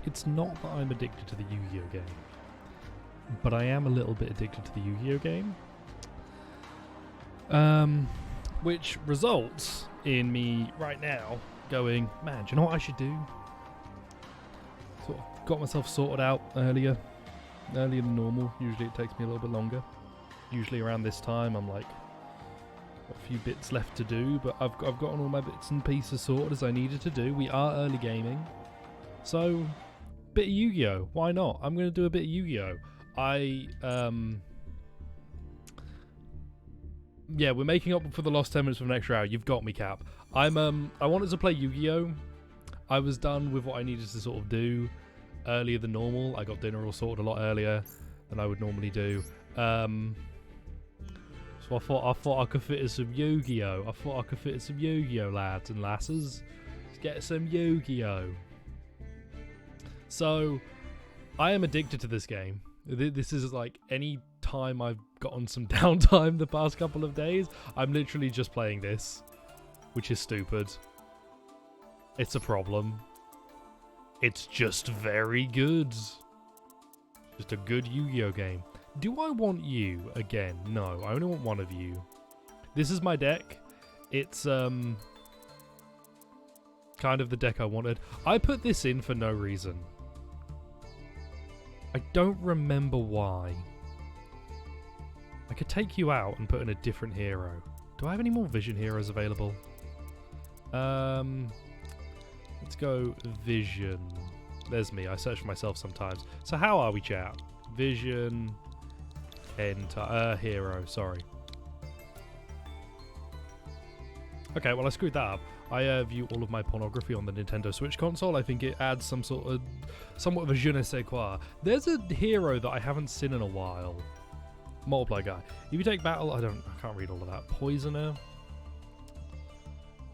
it's not that I'm addicted to the Yu-Gi-Oh game, but I am a little bit addicted to the Yu-Gi-Oh game. Which results in me right now going, man, do you know what I should do? Sort of got myself sorted out earlier than normal. Usually it takes me a little bit longer. Usually around this time I'm like, got a few bits left to do, but I've gotten all my bits and pieces sorted as I needed to do. We are early gaming, so bit of Yu-Gi-Oh, why not? I'm going to do a bit of Yu-Gi-Oh. Yeah, we're making up for the lost 10 minutes of an extra hour. You've got me, Cap. I wanted to play Yu-Gi-Oh. I was done with what I needed to sort of do earlier than normal. I got dinner all sorted a lot earlier than I would normally do. So I thought I could fit in some Yu-Gi-Oh. Lads and lasses. Let's get some Yu-Gi-Oh. So I am addicted to this game. This is like any time I've gotten some downtime the past couple of days, I'm literally just playing this, which is stupid. It's a problem. It's just very good. Just a good Yu-Gi-Oh game. Do I want you again? No, I only want one of you. This is my deck. It's kind of the deck I wanted. I put this in for no reason. I don't remember why. I could take you out and put in a different hero. Do I have any more Vision heroes available? Let's go Vision. There's me. I search for myself sometimes. So how are we, chat? Vision. Hero. Sorry. Okay, well I screwed that up. I view all of my pornography on the Nintendo Switch console. I think it adds somewhat of a je ne sais quoi. There's a hero that I haven't seen in a while. Multiply guy. If you take battle, I can't read all of that. Poisoner.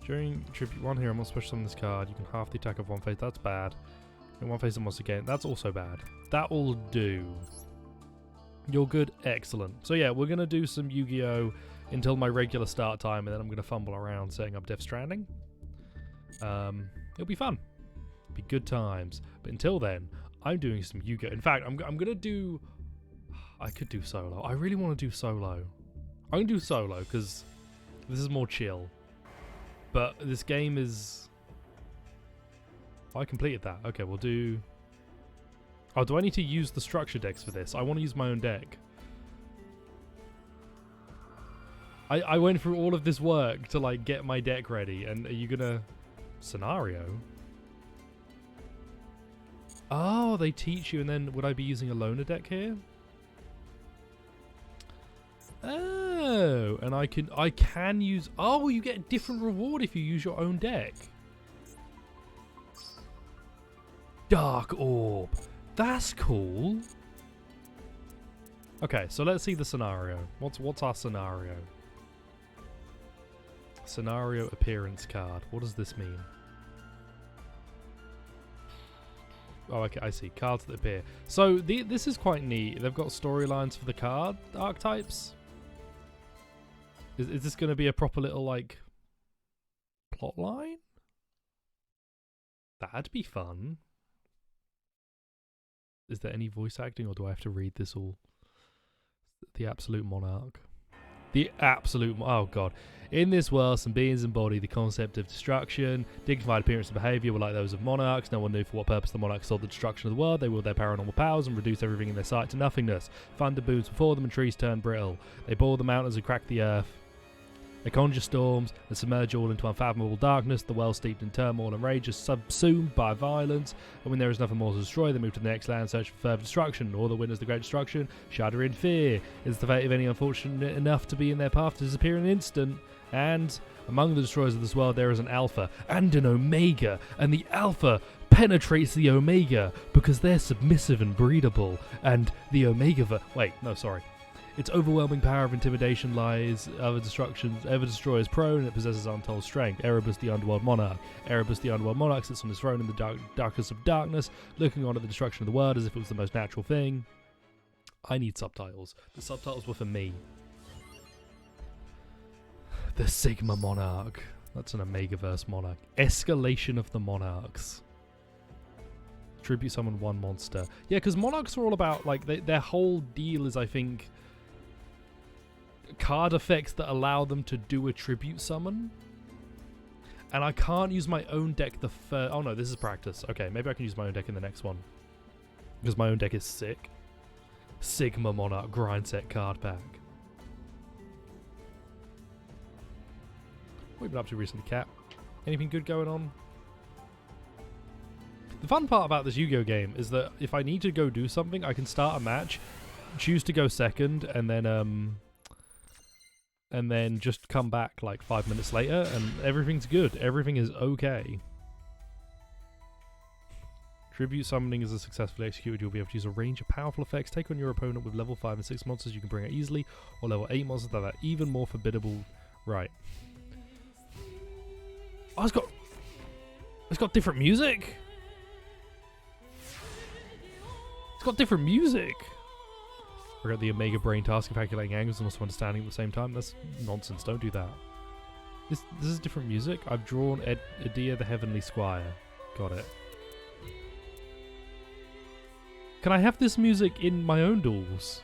During tribute one hero, more special on this card. You can half the attack of one phase. That's bad. And one phase once again. That's also bad. That will do. You're good. Excellent. So yeah, we're gonna do some Yu-Gi-Oh until my regular start time, and then I'm gonna fumble around setting up Stranding. It'll be fun. It'll be good times. But until then, I'm doing some Yu-Gi-Oh. In fact, I'm gonna do. I could do solo. I really want to do solo. I'm gonna do solo because this is more chill. But this game is. I completed that. Okay, we'll do. Oh, do I need to use the structure decks for this? I want to use my own deck. I went through all of this work to like get my deck ready, and are you gonna scenario? Oh, they teach you, and then would I be using a loner deck here? Oh, and I can use. Oh, you get a different reward if you use your own deck. Dark Orb. That's cool. Okay, so let's see the scenario. What's our scenario? Scenario appearance card. What does this mean? Oh, okay, I see. Cards that appear. So this is quite neat. They've got storylines for the card archetypes. Is this going to be a proper little like plot line? That'd be fun. Is there any voice acting, or do I have to read this all? The Absolute Monarch. The Absolute... Oh, God. In this world, some beings embody the concept of destruction. Dignified appearance and behaviour were like those of monarchs. No one knew for what purpose the monarchs sought the destruction of the world. They wield their paranormal powers and reduce everything in their sight to nothingness. Thunder booms before them and trees turn brittle. They bore the mountains and crack the earth. They conjure storms and submerge all into unfathomable darkness. The world steeped in turmoil and rage is subsumed by violence. And when there is nothing more to destroy, they move to the next land, search for further destruction. All that witness the great destruction shudder in fear. Is the fate of any unfortunate enough to be in their path to disappear in an instant. And among the destroyers of this world, there is an Alpha and an Omega. And the Alpha penetrates the Omega because they're submissive and breedable. And the Omega... Wait, no, sorry. Its overwhelming power of intimidation lies ever destroyers prone, and it possesses untold strength. Erebus, the Underworld Monarch. Erebus, the Underworld Monarch, sits on his throne in the darkness of darkness, looking on at the destruction of the world as if it was the most natural thing. I need subtitles. The subtitles were for me. The Sigma Monarch. That's an Omegaverse Monarch. Escalation of the Monarchs. Tribute summon one monster. Yeah, because monarchs are all about, like, their whole deal is, I think, card effects that allow them to do a tribute summon. And I can't use my own deck the first... Oh no, this is practice. Okay, maybe I can use my own deck in the next one. Because my own deck is sick. Sigma Monarch grind set card pack. What have you been up to recently, Cat? Anything good going on? The fun part about this Yu-Gi-Oh game is that if I need to go do something, I can start a match, choose to go second, and then just come back like 5 minutes later, and everything's good. Everything is okay. Tribute summoning is successfully executed. You'll be able to use a range of powerful effects. Take on your opponent with level 5 and 6 monsters you can bring out easily, or level 8 monsters that are even more formidable. Right. Oh, it's got different music. It's got different music. I got the Omega Brain task of calculating angles and also understanding at the same time. That's nonsense. Don't do that. This is different music. I've drawn Edea the Heavenly Squire. Got it. Can I have this music in my own duels?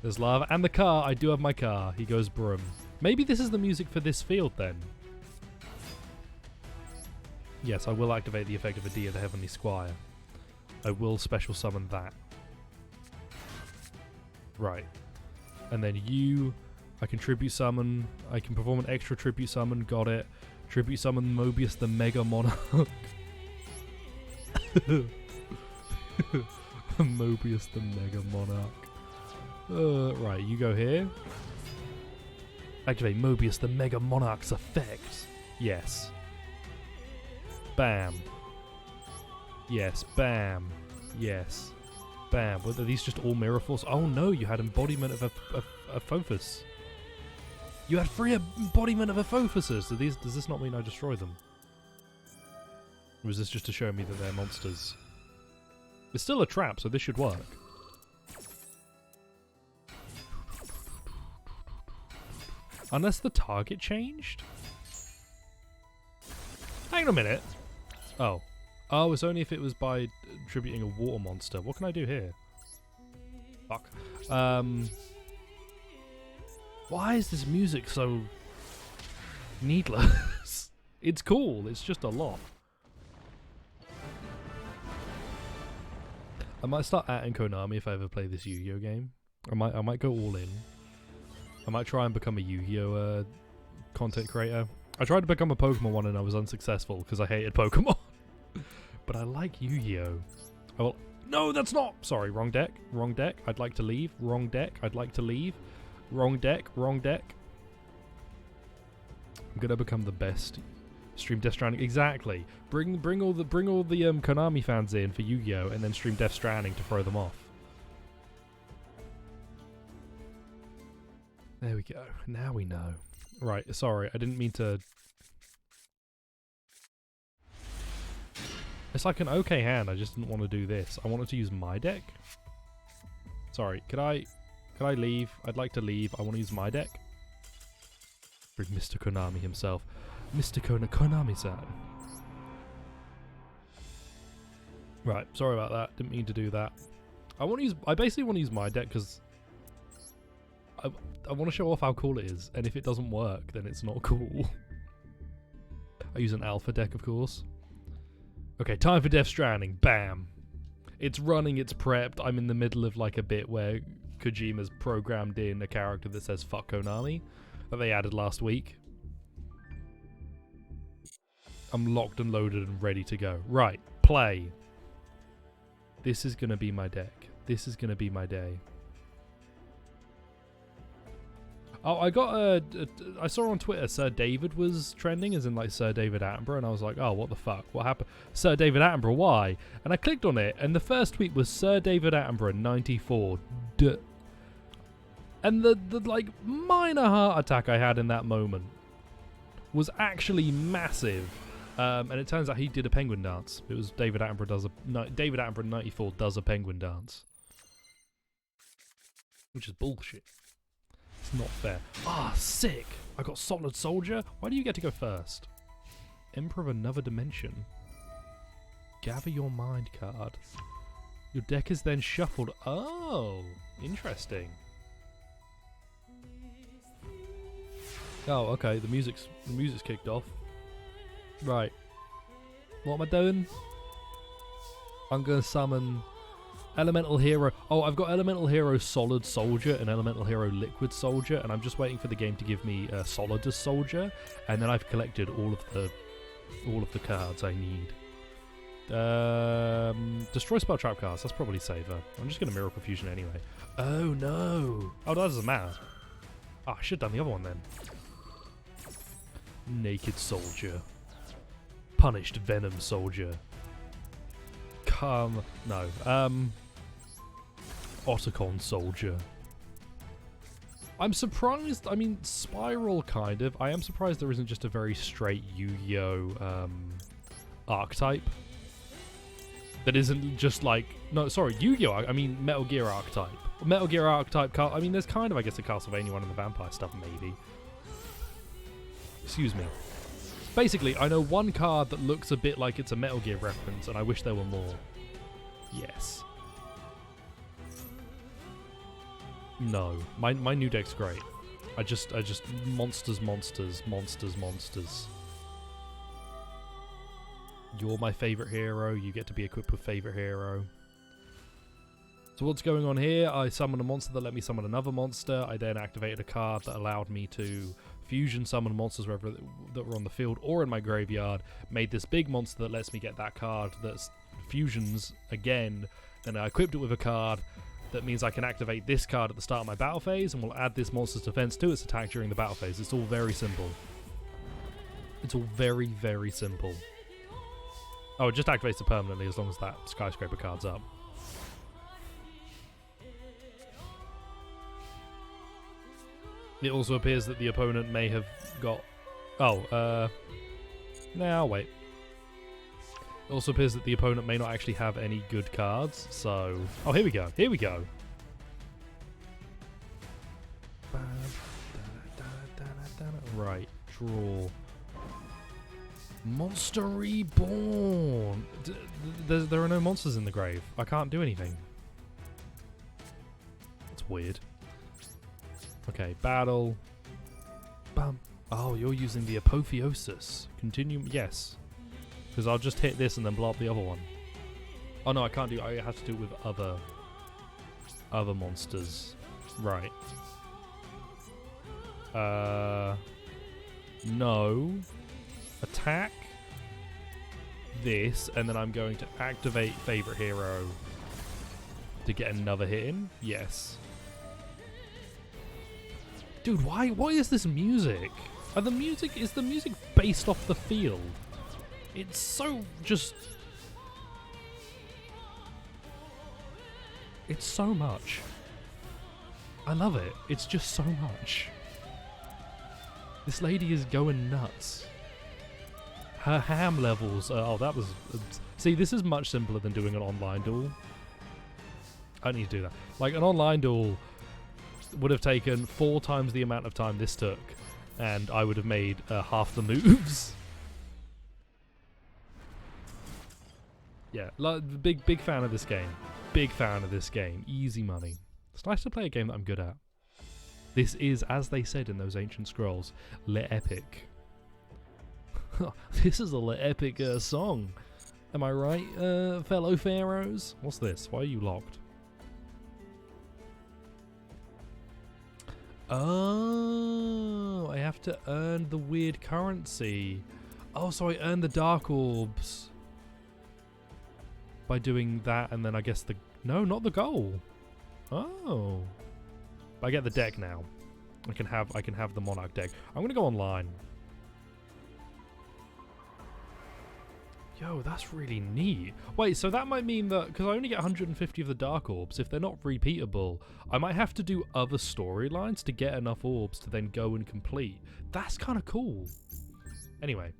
There's lava. And the car. I do have my car. He goes broom. Maybe this is the music for this field then. Yes, I will activate the effect of Edea the Heavenly Squire. I will special summon that. Right. And then you, I can tribute summon. I can perform an extra tribute summon. Got it. Tribute summon Mobius the Mega Monarch. Mobius the Mega Monarch. Right, you go here. Activate Mobius the Mega Monarch's effect. Yes. Bam. Yes, bam. Yes. Bam. Are these just all Mirror Force? Oh no, you had embodiment of a Fophus. You had free embodiment of a Phophuses. Does this not mean I destroy them? Or is this just to show me that they're monsters? It's still a trap, so this should work. Unless the target changed? Hang on a minute. Oh. Oh, it's only if it was by tributing a water monster. What can I do here? Fuck. Why is this music so needless? It's cool, it's just a lot. I might start atting Konami if I ever play this Yu-Gi-Oh game. I might go all in. I might try and become a Yu-Gi-Oh content creator. I tried to become a Pokemon one and I was unsuccessful because I hated Pokemon. But I like Yu-Gi-Oh. I will... No, that's not... Sorry, wrong deck. Wrong deck. I'd like to leave. Wrong deck. I'd like to leave. Wrong deck. Wrong deck. I'm gonna become the best. Stream Death Stranding. Exactly. Bring all the Konami fans in for Yu-Gi-Oh and then stream Death Stranding to throw them off. There we go. Now we know. Right, sorry, I didn't mean to... It's like an okay hand, I just didn't want to do this. I wanted to use my deck. Sorry, could I leave? I'd like to leave. I want to use my deck. Bring Mr. Konami himself. Mr. Konami-san. Right, sorry about that. Didn't mean to do that. I basically want to use my deck because I want to show off how cool it is, and if it doesn't work, then it's not cool. I use an alpha deck, of course. Okay, time for Death Stranding. Bam. It's running, it's prepped. I'm in the middle of like a bit where Kojima's programmed in a character that says fuck Konami that they added last week. I'm locked and loaded and ready to go. Right, play. This is going to be my deck. This is going to be my day. Oh, I saw on Twitter Sir David was trending, as in like Sir David Attenborough, and I was like, oh, what the fuck? What happened? Sir David Attenborough, why? And I clicked on it, and the first tweet was Sir David Attenborough, 94. And the like minor heart attack I had in that moment was actually massive. And it turns out he did a penguin dance. It was David Attenborough 94 does a penguin dance. Which is bullshit. It's not fair. Ah, sick! I got Solid Soldier. Why do you get to go first? Emperor of Another Dimension. Gather Your Mind card. Your deck is then shuffled. Oh, interesting. Oh, okay. The music's kicked off. Right. What am I doing? I'm gonna summon Elemental Hero. Oh, I've got Elemental Hero Solid Soldier and Elemental Hero Liquid Soldier, and I'm just waiting for the game to give me Solidus Soldier, and then I've collected all of the cards I need. Destroy spell trap cards. That's probably safer. I'm just gonna Miracle Fusion anyway. Oh no! Oh, that doesn't matter. Oh, I should have done the other one then. Naked Soldier. Punished Venom Soldier. No. Otacon Soldier. I'm surprised. I mean, Spiral kind of. I am surprised there isn't just a very straight Yu-Gi-Oh archetype. That isn't just like... No, sorry, Yu-Gi-Oh! I mean, Metal Gear archetype. Metal Gear archetype card. I mean, there's kind of, I guess, a Castlevania one in the vampire stuff, maybe. Excuse me. Basically, I know one card that looks a bit like it's a Metal Gear reference, and I wish there were more. Yes. No. My new deck's great. I just monsters. You're my favorite hero. You get to be equipped with favorite hero. So what's going on here? I summoned a monster that let me summon another monster. I then activated a card that allowed me to fusion summon monsters wherever that were on the field or in my graveyard. Made this big monster that lets me get that card that fusions again. Then I equipped it with a card that means I can activate this card at the start of my battle phase, and will add this monster's defense to its attack during the battle phase. It's all very simple. It's all very, very simple. Oh, it just activates it permanently as long as that skyscraper card's up. It also appears that the opponent may have got... Oh, I'll wait. It also appears that the opponent may not actually have any good cards, so... Oh, here we go. Here we go. Right, draw. Monster Reborn! There are no monsters in the grave. I can't do anything. That's weird. Okay, battle. Bam. Oh, you're using the Apotheosis. Continue. Yes. Because I'll just hit this and then blow up the other one. Oh no, I can't do... I have to do it with other monsters. Right. No. Attack this, and then I'm going to activate favorite hero to get another hit in. Yes. Dude, why? What is this music? Is the music based off the field? It's so just... It's so much. I love it. It's just so much. This lady is going nuts. Her ham levels... oh, that was... see, this is much simpler than doing an online duel. I don't need to do that. Like, an online duel would have taken 4 times the amount of time this took, and I would have made half the moves. Yeah, big fan of this game. Big fan of this game. Easy money. It's nice to play a game that I'm good at. This is, as they said in those ancient scrolls, Le Epic. This is a Le Epic song. Am I right, fellow pharaohs? What's this? Why are you locked? Oh, I have to earn the weird currency. Oh, so I earn the dark orbs by doing that, and then I guess the... No, not the goal. Oh. I get the deck now. I can have the Monarch deck. I'm gonna go online. Yo, that's really neat. Wait, so that might mean that, because I only get 150 of the Dark Orbs, if they're not repeatable, I might have to do other storylines to get enough orbs to then go and complete. That's kind of cool. Anyway,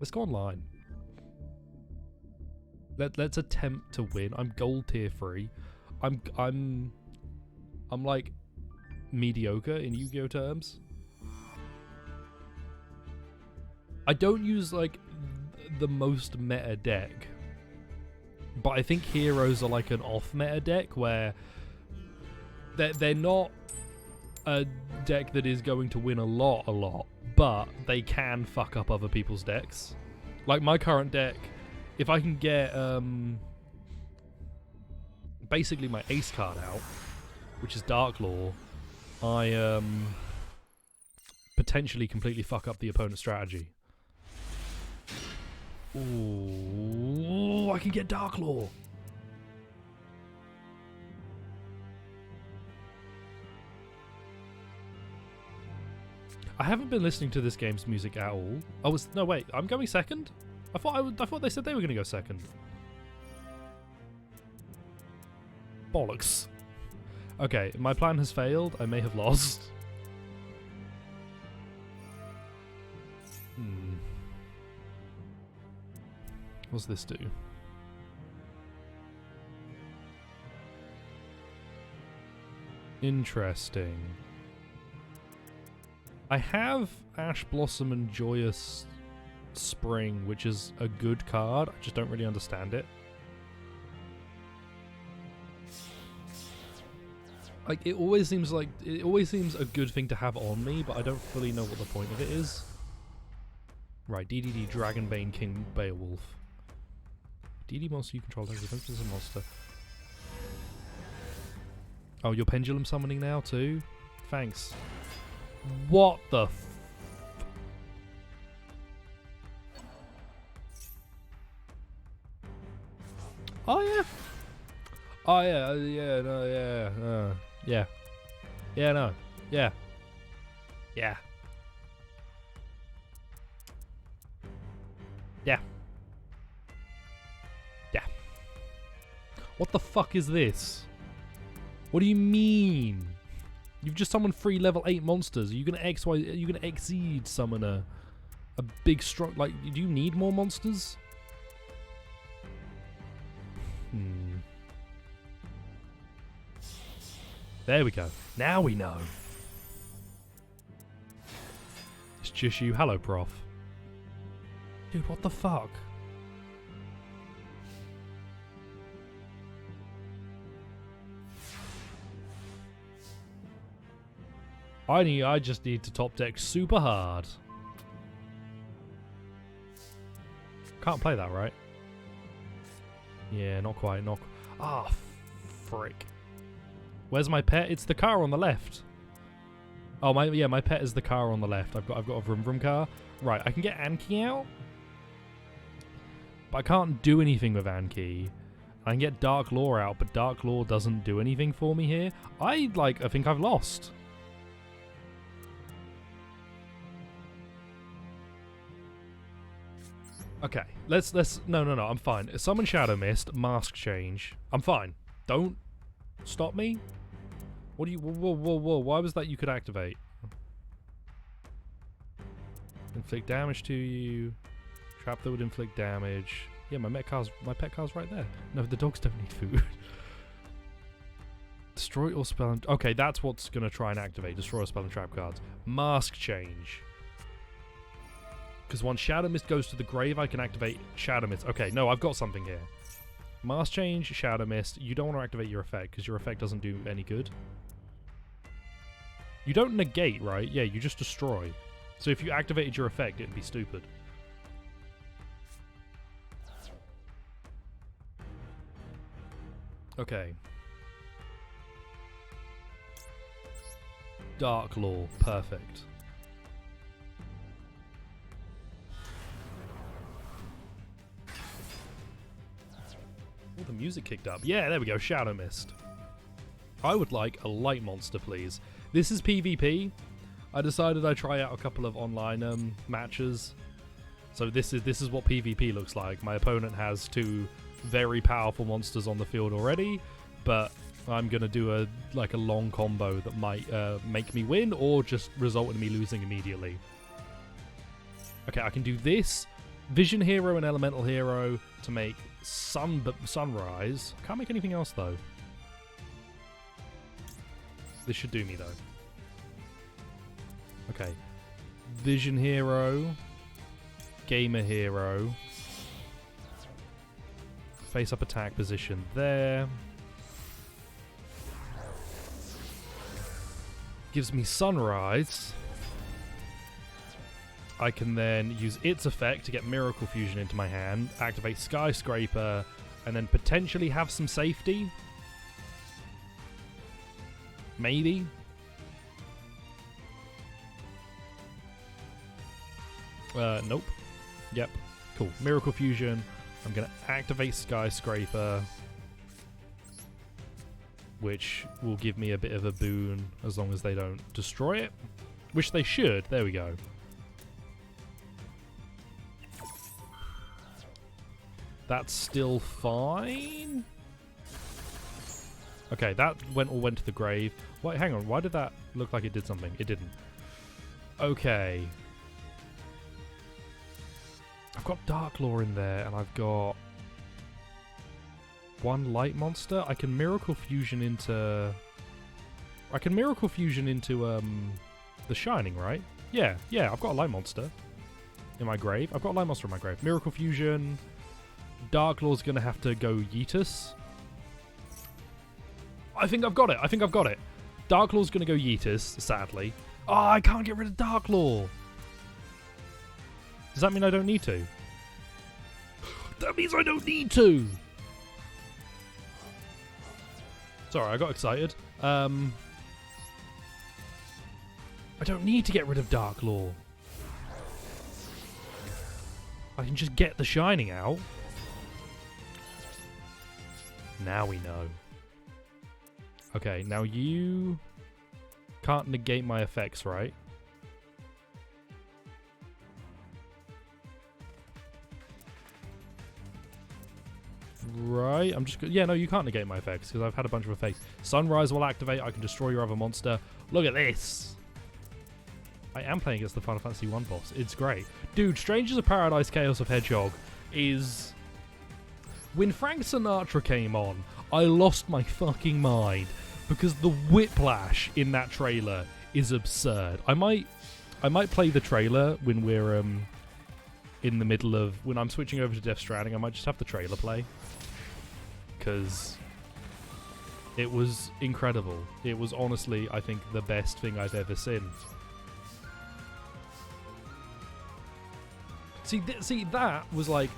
let's go online. Let's attempt to win. I'm gold tier 3. I'm like mediocre in Yu-Gi-Oh terms. I don't use like the most meta deck, but I think heroes are like an off meta deck where they're not a deck that is going to win a lot, but they can fuck up other people's decks. Like my current deck, if I can get basically my ace card out, which is Dark Law, I potentially completely fuck up the opponent's strategy. Ooh, I can get Dark Law. I haven't been listening to this game's music at all. No wait, I'm going second? I thought they said they were going to go second. Bollocks. Okay, my plan has failed. I may have lost. What's this do? Interesting. I have Ash Blossom and Joyous Spring, which is a good card. I just don't really understand it. Like it always seems a good thing to have on me, but I don't fully know what the point of it is. Right, DDD Dragonbane King Beowulf. DD monster you control has defense as a monster. Oh, you're pendulum summoning now too? Thanks. What the f... Oh yeah. Oh yeah, yeah, no, yeah, yeah. Yeah, no, yeah. Yeah. Yeah. Yeah. What the fuck is this? What do you mean? You've just summoned 3 level 8 monsters. Are you gonna are you gonna exceed summon a big strong, like, do you need more monsters? There we go. Now we know. It's just you. Hello, Prof. Dude, what the fuck? I just need to top deck super hard. Can't play that, right? Yeah, not quite. Ah, frick. Where's my pet? It's the car on the left. Oh my pet is the car on the left. I've got a vroom vroom car. Right, I can get Anki out, but I can't do anything with Anki. I can get Dark Law out, but Dark Law doesn't do anything for me here. I think I've lost. Okay, let's no, I'm fine. Summon Shadow Mist, Mask Change. I'm fine. Don't stop me. What do you... Whoa. Why was that you could activate? Inflict damage to you. Trap that would inflict damage. Yeah, my pet car's right there. No, the dogs don't need food. Destroy all spell and... Okay, that's what's going to try and activate. Destroy all spell and trap cards. Mask Change. Because once Shadow Mist goes to the grave, I can activate Shadow Mist. Okay, no, I've got something here. Mask Change, Shadow Mist. You don't want to activate your effect, because your effect doesn't do any good. You don't negate, right? Yeah, you just destroy. So if you activated your effect, it'd be stupid. Okay. Dark Law. Perfect. Oh, the music kicked up. Yeah, there we go. Shadow Mist. I would like a light monster, please. This is PvP. I decided I'd try out a couple of online matches. So this is what PvP looks like. My opponent has 2 very powerful monsters on the field already, but I'm gonna do a long combo that might make me win or just result in me losing immediately. Okay, I can do this. Vision Hero and Elemental Hero to make Sunrise. Can't make anything else though. This should do me though. Okay. Vision Hero. Gamer Hero. Face up attack position there. Gives me Sunrise. I can then use its effect to get Miracle Fusion into my hand, activate Skyscraper, and then potentially have some safety. Maybe. Nope. Yep. Cool. Miracle Fusion. I'm going to activate Skyscraper, which will give me a bit of a boon as long as they don't destroy it. Which they should. There we go. That's still fine. Okay, that all went to the grave. Wait, hang on. Why did that look like it did something? It didn't. Okay. I've got Dark Law in there, and I've got one light monster. I can Miracle Fusion into... The Shining, right? Yeah, I've got a light monster in my grave. I've got a light monster in my grave. Miracle Fusion. Dark Law's going to have to go Yeetus. I think I've got it. Dark Law's going to go Yeetus, sadly. Oh, I can't get rid of Dark Law. Does that mean I don't need to? That means I don't need to! Sorry, I got excited. I don't need to get rid of Dark Law. I can just get the Shining out. Now we know. Okay, now you can't negate my effects, right? Right, I'm just... Yeah, no, you can't negate my effects, because I've had a bunch of effects. Sunrise will activate, I can destroy your other monster. Look at this! I am playing against the Final Fantasy 1 boss. It's great. Dude, Strangers of Paradise Chaos of Hedgehog is... When Frank Sinatra came on, I lost my fucking mind, because the whiplash in that trailer is absurd. I might play the trailer when we're in the middle of... When I'm switching over to Death Stranding, I might just have the trailer play. Because it was incredible. It was honestly, I think, the best thing I've ever seen. See, that was like...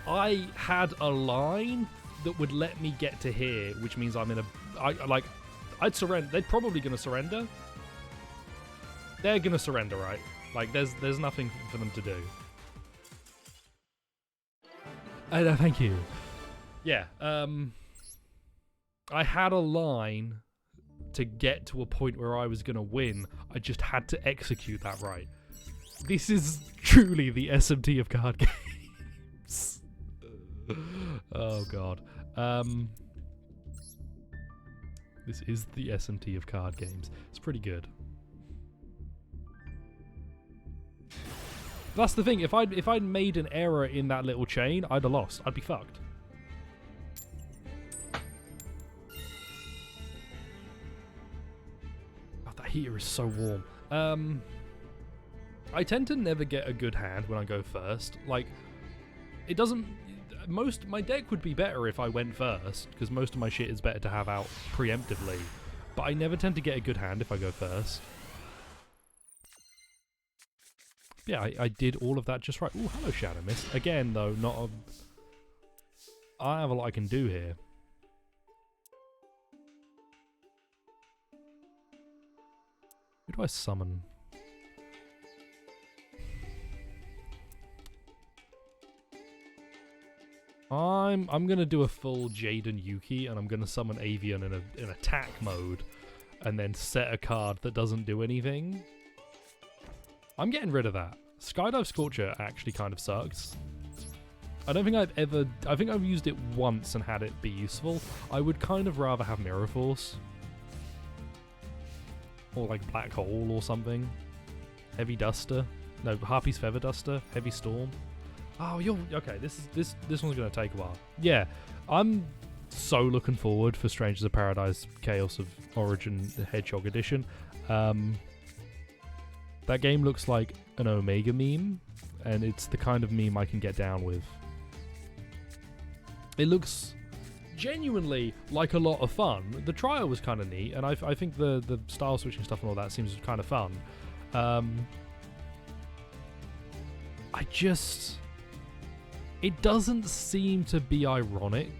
I had a line that would let me get to here, which means I'm in a... I'd surrender. They're probably going to surrender. They're going to surrender, right? Like, there's nothing for them to do. Thank you. Yeah, I had a line to get to a point where I was going to win. I just had to execute that right. This is truly the SMT of card games. Oh, God. This is the SMT of card games. It's pretty good. That's the thing. If I'd made an error in that little chain, I'd have lost. I'd be fucked. Oh, that heater is so warm. I tend to never get a good hand when I go first. Like, it doesn't... My deck would be better if I went first, because most of my shit is better to have out preemptively. But I never tend to get a good hand if I go first. Yeah, I did all of that just right. Ooh, hello, Shadow Mist. Again, though, not a... I have a lot I can do here. Who do I summon? I'm gonna do a full Jaden Yuki, and I'm gonna summon Avian in attack mode, and then set a card that doesn't do anything. I'm getting rid of that. Skydive Scorcher actually kind of sucks. I don't think I've ever... I think I've used it once and had it be useful. I would kind of rather have Mirror Force. Or like Black Hole or something. Heavy Duster. No, Harpy's Feather Duster. Heavy Storm. Oh, you're... Okay, this one's going to take a while. Yeah, I'm so looking forward for Strangers of Paradise Chaos of Origin Hedgehog Edition. That game looks like an Omega meme, and it's the kind of meme I can get down with. It looks genuinely like a lot of fun. The trial was kind of neat, and I think the style switching stuff and all that seems kind of fun. It doesn't seem to be ironic.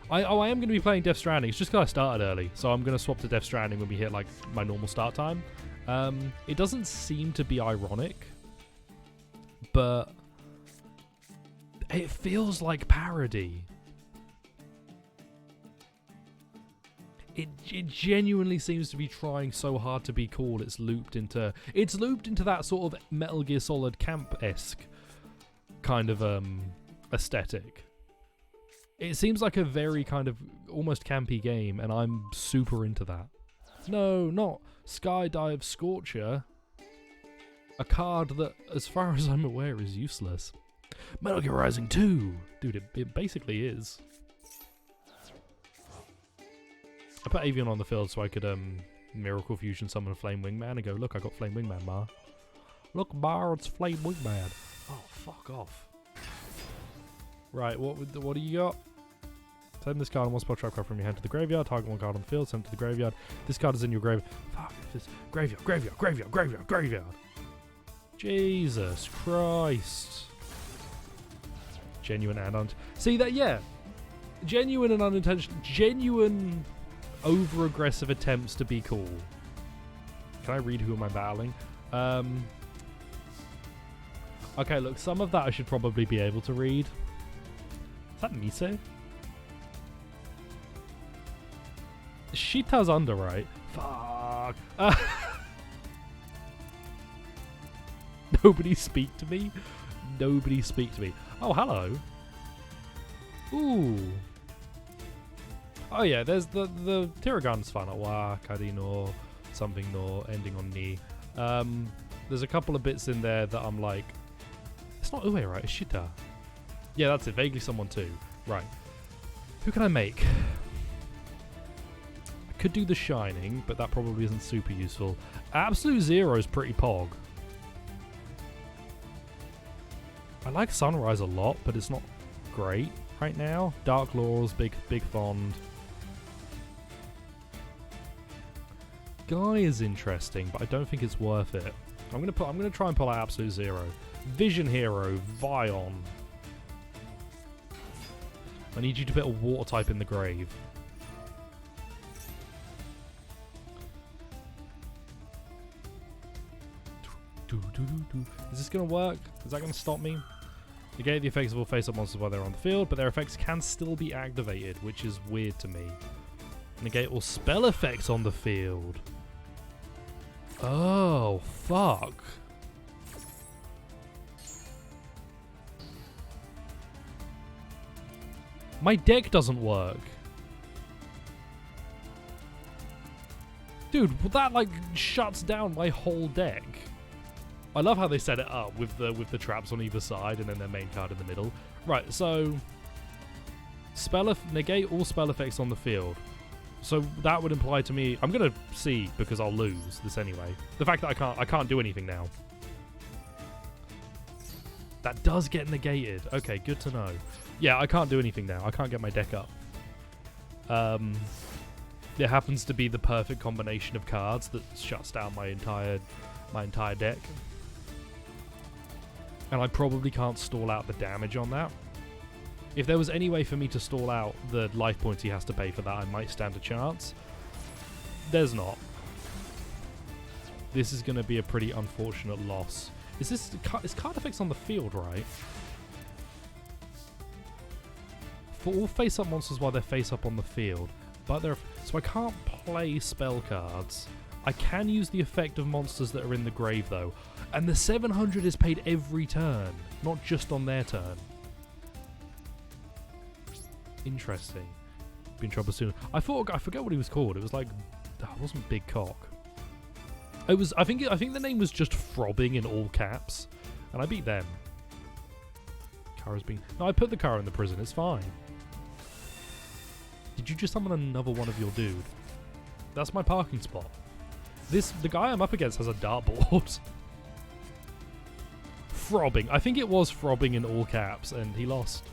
I am going to be playing Death Stranding. It's just because I started early, so I'm going to swap to Death Stranding when we hit like my normal start time. It doesn't seem to be ironic, but it feels like parody. It genuinely seems to be trying so hard to be cool. It's looped into that sort of Metal Gear Solid camp-esque kind of aesthetic. It seems like a very kind of almost campy game, and I'm super into that. No, not Skydive Scorcher. A card that, as far as I'm aware, is useless. Metal Gear Rising 2! Dude, it basically is. I put Avian on the field so I could Miracle Fusion summon a Flame Wingman and go, look, I got Flame Wingman, Ma. Look, Ma, it's Flame Wingman. Oh, fuck off. Right, what do you got? Send this card and one spell trap card from your hand to the graveyard. Target one card on the field, send it to the graveyard. This card is in your grave. Fuck, this graveyard. Jesus Christ. Genuine and see that, yeah. Genuine and unintentional. Genuine over-aggressive attempts to be cool. Can I read who am I battling? Okay, look, some of that I should probably be able to read. Is that Mise? Shita's under, right? Fuck. Nobody speak to me. Nobody speak to me. Oh, hello. Ooh. Oh yeah, there's the Tiragun's fun at Wa, Kadino, something no, ending on Ni. There's a couple of bits in there that I'm like, it's not Ue, right? It's Shita. Yeah, that's it. Vaguely someone too. Right. Who can I make? I could do the Shining, but that probably isn't super useful. Absolute Zero is pretty pog. I like Sunrise a lot, but it's not great right now. Dark Laws, big fond. Guy is interesting, but I don't think it's worth it. I'm gonna try and pull out Absolute Zero. Vision Hero, Vion. I need you to put a water type in the grave. Is this gonna work? Is that gonna stop me? Negate the effects of all face-up monsters while they're on the field, but their effects can still be activated, which is weird to me. Negate all spell effects on the field. Oh, fuck. My deck doesn't work. Dude, that like shuts down my whole deck. I love how they set it up with the traps on either side and then their main card in the middle. Right, so negate all spell effects on the field. So that would imply to me, I'm gonna see because I'll lose this anyway. The fact that I can't do anything now. That does get negated. Okay, good to know. Yeah, I can't do anything now. I can't get my deck up. It happens to be the perfect combination of cards that shuts down my entire deck. And I probably can't stall out the damage on that. If there was any way for me to stall out the life points he has to pay for that, I might stand a chance. There's not. This is going to be a pretty unfortunate loss. Is card effects on the field, right? For all face-up monsters while they're face-up on the field. But so I can't play spell cards. I can use the effect of monsters that are in the grave, though. And the 700 is paid every turn, not just on their turn. Interesting. Be in trouble soon. I forget what he was called. It was like, it wasn't Big Cock. It was. I think the name was just Throbbing in all caps, and I beat them. Kara's been. No, I put the Kara in the prison. It's fine. Did you just summon another one of your dude? That's my parking spot. The guy I'm up against has a dartboard. Throbbing. I think it was throbbing in all caps, and he lost.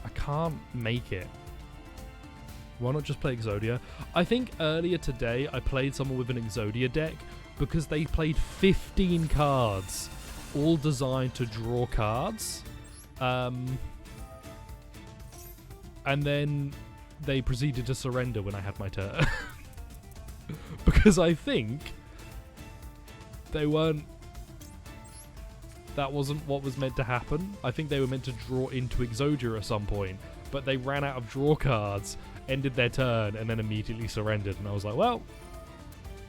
I can't make it. Why not just play Exodia? I think earlier today I played someone with an Exodia deck because they played 15 cards, all designed to draw cards. And then they proceeded to surrender when I had my turn. Because I think they weren't... That wasn't what was meant to happen. I think they were meant to draw into Exodia at some point, but they ran out of draw cards, ended their turn, and then immediately surrendered. And I was like, well,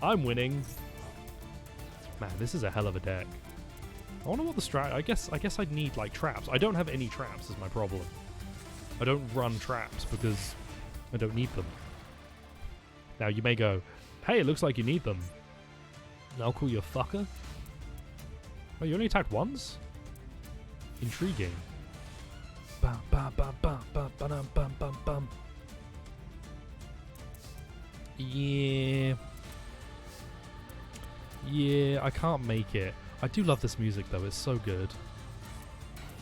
I'm winning. Man, this is a hell of a deck. I wonder what the strat... I guess I'd need, like, traps. I don't have any traps is my problem. I don't run traps because I don't need them. Now, you may go, hey, it looks like you need them. And I'll call you a fucker. Oh, you only attacked once? Intriguing. Bam, bam, bam, bam, bam, bam, bam, bam, bam. Yeah. Yeah, I can't make it. I do love this music though, it's so good.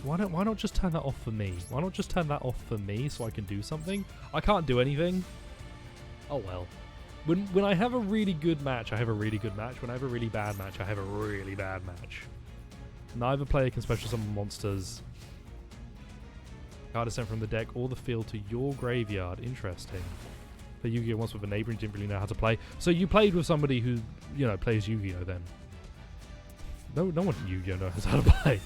Why not just turn that off for me? Why not just turn that off for me so I can do something? I can't do anything. Oh well. When I have a really good match, I have a really good match. When I have a really bad match, I have a really bad match. Neither player can special summon monsters. Card is sent from the deck or the field to your graveyard. Interesting. Play Yu-Gi-Oh! Once with a neighbor and didn't really know how to play. So you played with somebody who, you know, plays Yu-Gi-Oh! Then. No one in Yu-Gi-Oh! knows how to play.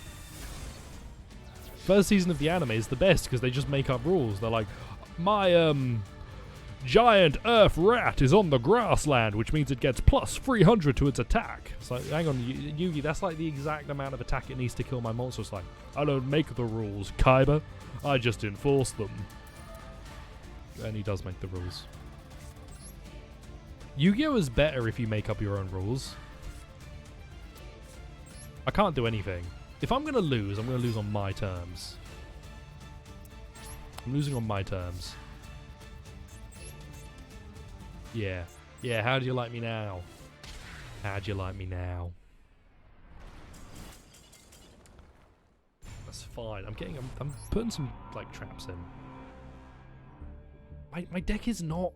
First season of the anime is the best because they just make up rules. They're like, my giant earth rat is on the grassland, which means it gets plus 300 to its attack. It's like, hang on, Yugi, that's like the exact amount of attack it needs to kill my monster. It's like, I don't make the rules, Kaiba. I just enforce them. And he does make the rules. Yu-Gi-Oh! Is better if you make up your own rules. I can't do anything. If I'm going to lose, I'm going to lose on my terms. I'm losing on my terms. Yeah. Yeah, how do you like me now? How do you like me now? That's fine. I'm putting some, like, traps in. My deck is not...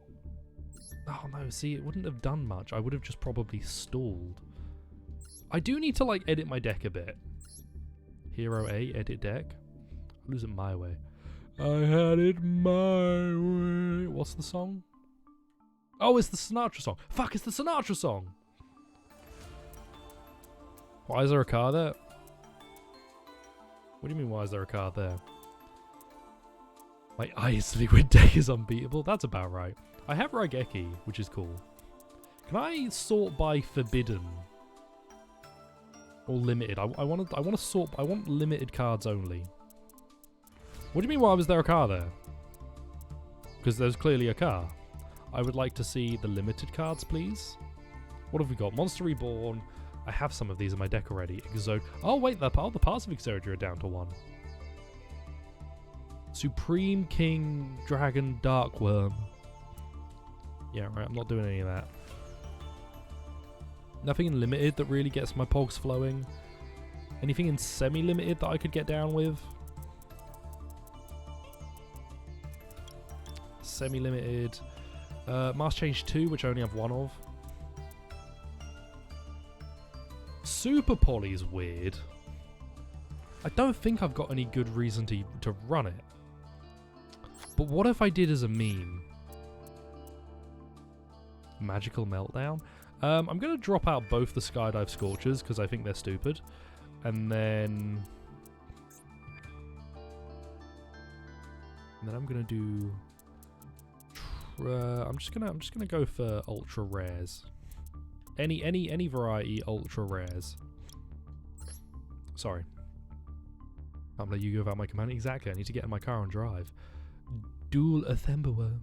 Oh, no, see, it wouldn't have done much. I would have just probably stalled. I do need to, like, edit my deck a bit. Hero A, edit deck. I'll lose it my way. I had it my way. What's the song? Oh, it's the Sinatra song. Fuck, it's the Sinatra song. Why is there a car there? What do you mean, why is there a car there? My Ice Liquid deck is unbeatable. That's about right. I have Raigeki, which is cool. Can I sort by forbidden? Or limited? I want to sort... I want limited cards only. What do you mean, why was there a car there? Because there's clearly a car. I would like to see the limited cards, please. What have we got? Monster Reborn. I have some of these in my deck already. Oh, wait, the parts of Exodia are down to 1. Supreme King Dragon Darkworm. Yeah, right, I'm not doing any of that. Nothing in limited that really gets my pogs flowing. Anything in semi-limited that I could get down with? Semi-limited. Mass Change 2, which I only have 1 of. Super Poly's weird. I don't think I've got any good reason to run it. But what if I did as a meme? Magical Meltdown? I'm going to drop out both the Skydive Scorchers because I think they're stupid. And then I'm going to do... I'm just gonna go for ultra rares. Any variety ultra rares. Sorry. I'm letting you go without my command. Exactly. I need to get in my car and drive. Dual Athemberworm.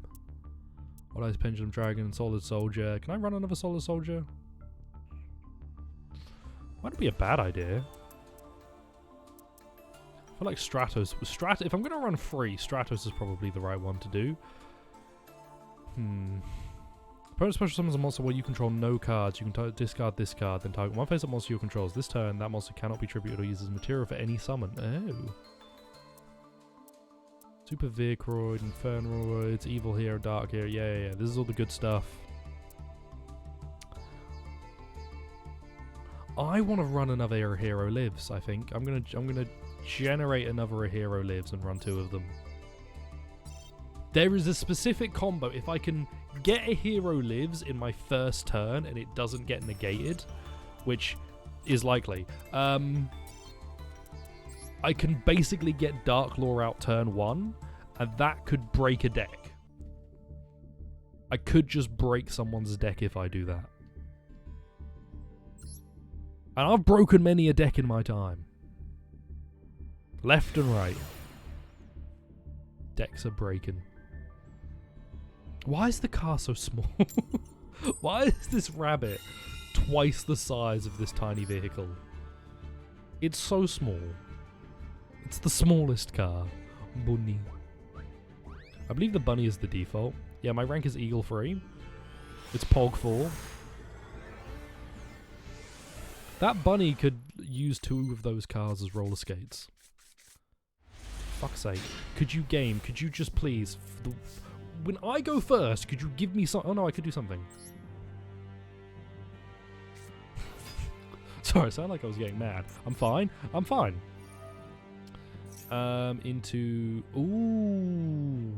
What Eyes Pendulum Dragon and Solid Soldier. Can I run another Solid Soldier? Might be a bad idea. I feel like Stratos. If I'm gonna run 3, Stratos is probably the right one to do. Opponent special summons a monster while you control no cards. You can discard this card, then target one face-up monster you controls. This turn, that monster cannot be tributed or used as material for any summon. Oh. Super Vehicroid, Infernoids, Evil Hero, Dark Hero. Yeah. This is all the good stuff. I want to run another Hero Lives, I think. I'm gonna generate another Hero Lives and run 2 of them. There is a specific combo. If I can get a Hero Lives in my first turn and it doesn't get negated, which is likely, I can basically get Dark Lore out turn 1, and that could break a deck. I could just break someone's deck if I do that. And I've broken many a deck in my time. Left and right. Decks are breaking. Why is the car so small? Why is this rabbit twice the size of this tiny vehicle? It's so small. It's the smallest car. Bunny. I believe the bunny is the default. Yeah, my rank is Eagle 3. It's Pog 4. That bunny could use 2 of those cars as roller skates. Fuck's sake. Could you game? Could you just please... When I go first, could you give me some... Oh no, I could do something. Sorry, I sound like I was getting mad. I'm fine. I'm fine. Into... Ooh.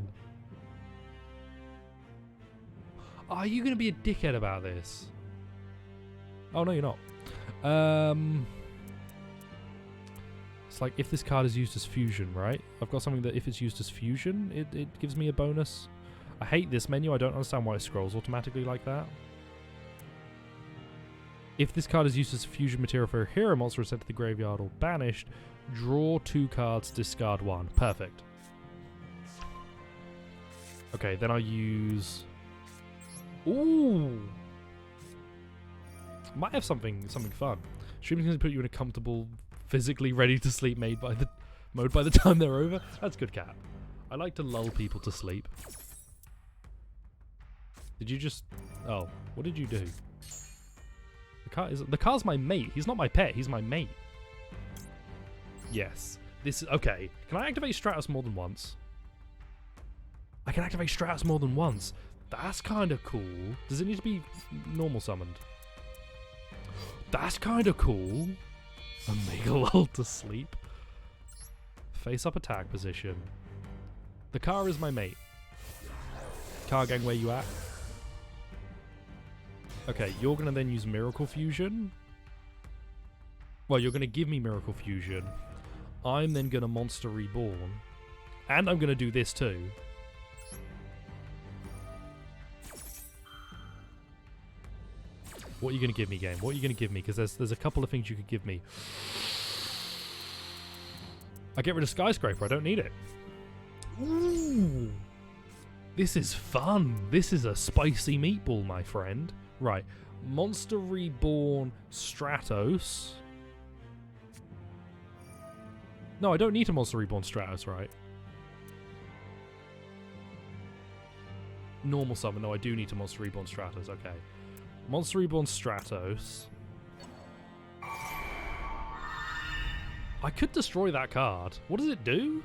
Are you going to be a dickhead about this? Oh, no, you're not. It's like if this card is used as fusion, right? I've got something that if it's used as fusion, it gives me a bonus. I hate this menu. I don't understand why it scrolls automatically like that. If this card is used as fusion material for a hero monster sent to the graveyard or banished, draw 2 cards, discard 1. Perfect. Okay, then I use... Ooh! Might have something fun. Streaming can put you in a comfortable, physically ready to sleep mode by the time they're over. That's good, cat. I like to lull people to sleep. Did you just... Oh, what did you do? The car's my mate. He's not my pet. He's my mate. Yes. This is... Okay. Can I activate Stratos more than once? I can activate Stratos more than once. That's kind of cool. Does it need to be normal summoned? That's kind of cool. Omega lull to sleep. Face up attack position. The car is my mate. Car gang, where you at? Okay, you're going to then use Miracle Fusion. Well, you're going to give me Miracle Fusion. I'm then going to Monster Reborn. And I'm going to do this too. What are you going to give me, game? What are you going to give me? Because there's a couple of things you could give me. I get rid of Skyscraper. I don't need it. Ooh. This is fun. This is a spicy meatball, my friend. Right. Monster Reborn Stratos. No, I don't need a Monster Reborn Stratos, right? Normal summon. No, I do need a Monster Reborn Stratos. Okay. Monster Reborn Stratos. I could destroy that card. What does it do?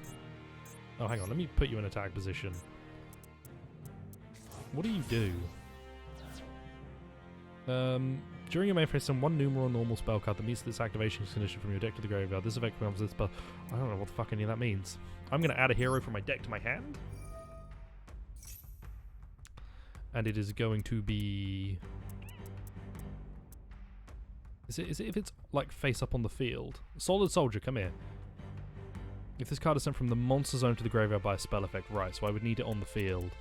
Oh, hang on. Let me put you in attack position. What do you do? During your main phase, send 1 numeral normal spell card that meets this activation condition from your deck to the graveyard. This effect becomes this spell. I don't know what the fuck any of that means. I'm going to add a hero from my deck to my hand. And it is going to be... Is it if it's like face up on the field? Solid Soldier, come here. If this card is sent from the monster zone to the graveyard by a spell effect, right, so I would need it on the field.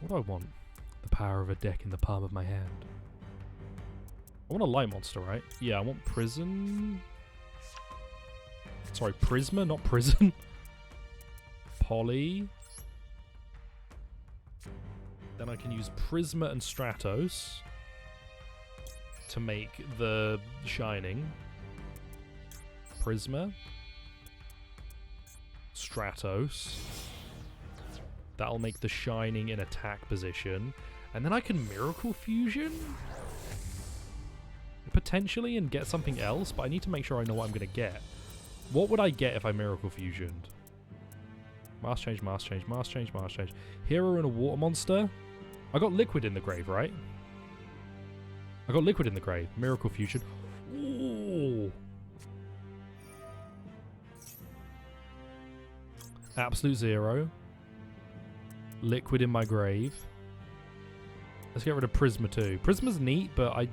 What do I want? The power of a deck in the palm of my hand. I want a light monster, right? Yeah, I want Prison. Sorry, Prisma, not Prison. Poly. Then I can use Prisma and Stratos to make the Shining. Prisma. Stratos. That'll make the Shining in attack position. And then I can Miracle Fusion? Potentially, and get something else, but I need to make sure I know what I'm going to get. What would I get if I Miracle Fusioned? Mask change, mask change, mask change, mask change. Hero and a water monster? I got Liquid in the grave, right? I got Liquid in the grave. Miracle Fusion. Ooh. Absolute Zero. Liquid in my grave. Let's get rid of Prisma too. Prisma's neat, but I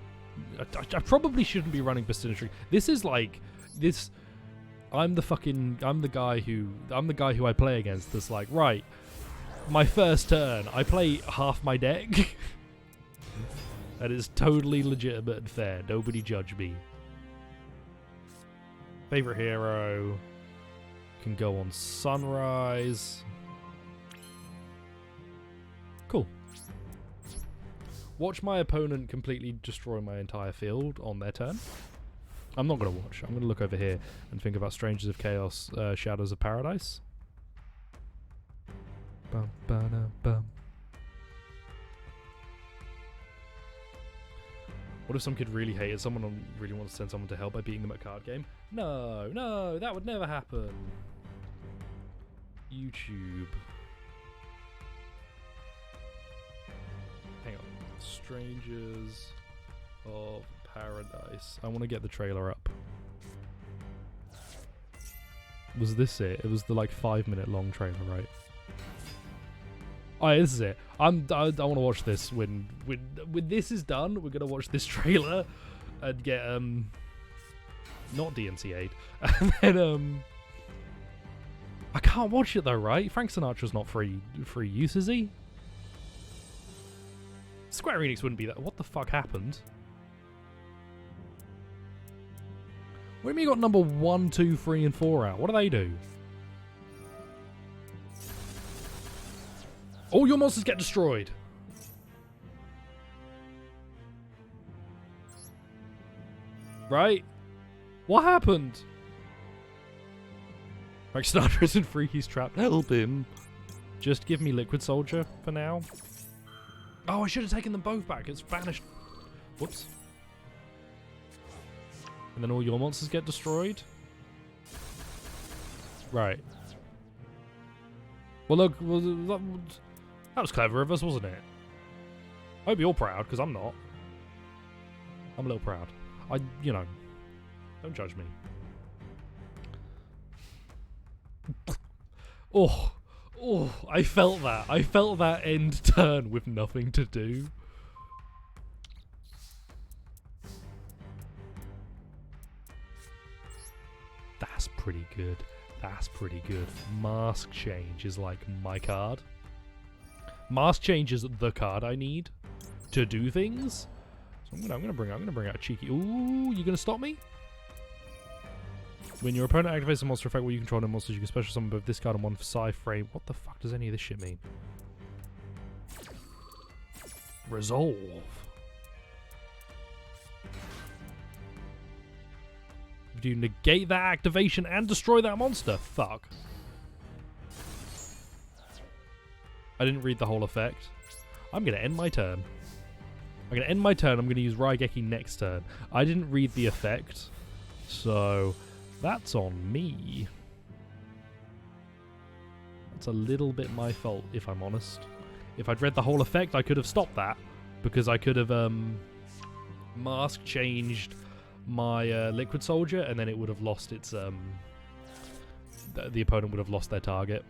probably shouldn't be running Bastinistry. This is like this. I'm the guy who I play against. That's like, right, my first turn, I play half my deck. That is totally legitimate and fair. Nobody judge me. Favorite hero can go on Sunrise. Cool. Watch my opponent completely destroy my entire field on their turn. I'm not going to watch. I'm going to look over here and think about Strangers of Chaos, Shadows of Paradise. Bum, ba-da, bum. What if some kid really hated someone and really wants to send someone to hell by beating them at a card game? No, no, that would never happen. YouTube. Hang on. Strangers of Paradise. I want to get the trailer up. Was this it? It was the like 5-minute long trailer, right? Oh, yeah, this is it. I want to watch this when this is done. We're gonna watch this trailer and get not DMCA'd, and then I can't watch it though, right? Frank Sinatra's not free use, is he? Square Enix wouldn't be that. What the fuck happened? What do you mean you got number 1, 2, 3, and 4 out? What do they do? All your monsters get destroyed. Right? What happened? Frank Sinatra isn't free, he's trapped. Help him. Just give me Liquid Soldier for now. Oh, I should have taken them both back. It's vanished. Whoops. And then all your monsters get destroyed? Right. Well, look, that was clever of us, wasn't it? I hope you're proud, because I'm not. I'm a little proud. You know, don't judge me. Oh, I felt that. I felt that end turn with nothing to do. That's pretty good. That's pretty good. Mask Change is like my card. Mask Change is the card I need to do things. So I'm gonna bring out a cheeky. Ooh, you gonna stop me? When your opponent activates a monster effect where you control no monsters, you can special summon both this card and one Psy frame. What the fuck does any of this shit mean? Resolve. Do you negate that activation and destroy that monster? Fuck. I didn't read the whole effect. I'm going to end my turn. I'm going to end my turn. I'm going to use Raigeki next turn. I didn't read the effect, so that's on me. That's a little bit my fault, if I'm honest. If I'd read the whole effect, I could have stopped that, because I could have mask changed my Liquid Soldier, and then it would have lost its the opponent would have lost their target.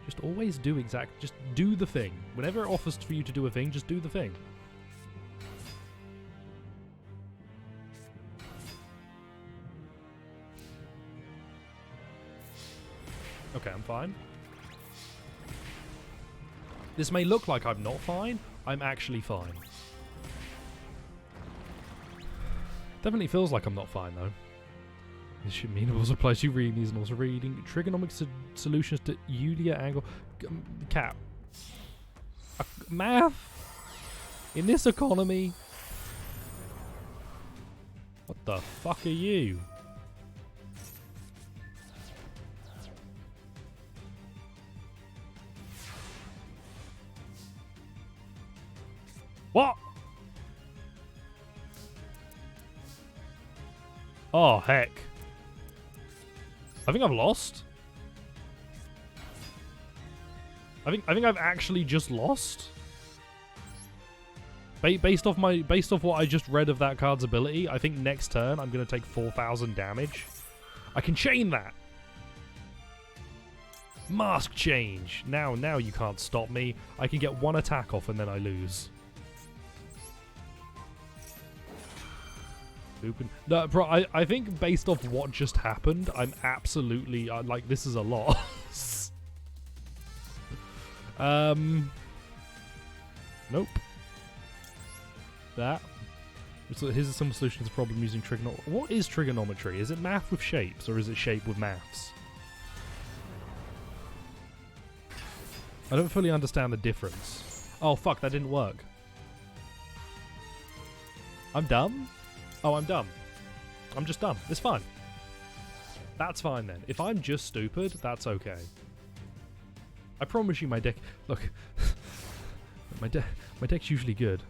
Just always do just do the thing. Whenever it offers for you to do a thing, just do the thing. Okay, I'm fine. This may look like I'm not fine. I'm actually fine. Definitely feels like I'm not fine, though. This should mean it also applies to reading these and also reading trigonomic solutions to Euler angle. Cap. Math? In this economy? What the fuck are you? What? Oh, heck. I think I've lost. I think I've actually just lost. Based off what I just read of that card's ability, I think next turn I'm going to take 4,000 damage. I can chain that. Mask change. Now you can't stop me. I can get one attack off and then I lose. No, bro, I think based off what just happened, I'm absolutely like, this is a loss. Nope. That. So here's some solution to the problem using trigonometry. What is trigonometry? Is it math with shapes or is it shape with maths? I don't fully understand the difference. Oh fuck, that didn't work. I'm dumb? Oh, I'm dumb. I'm just dumb. It's fine. That's fine then. If I'm just stupid, that's okay. I promise you my deck... Look. my deck's usually good.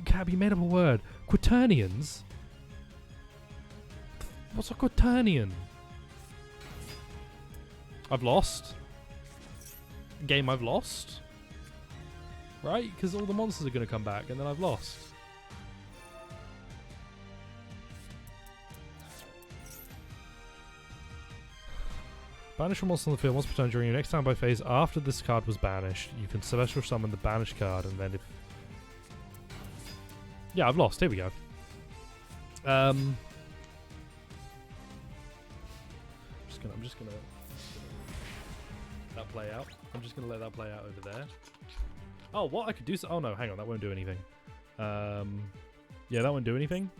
Can't be made up a word. Quaternions? What's a quaternion? I've lost. Game I've lost. Right? Because all the monsters are going to come back and then I've lost. Banish a monster on the field once per turn during your next standby phase. After this card was banished, you can special summon the banished card, and then if... Yeah, I've lost. Here we go. I'm just gonna that play out. I'm just gonna let that play out over there. Oh, what I could do? Oh no, hang on, that won't do anything. Yeah, that won't do anything.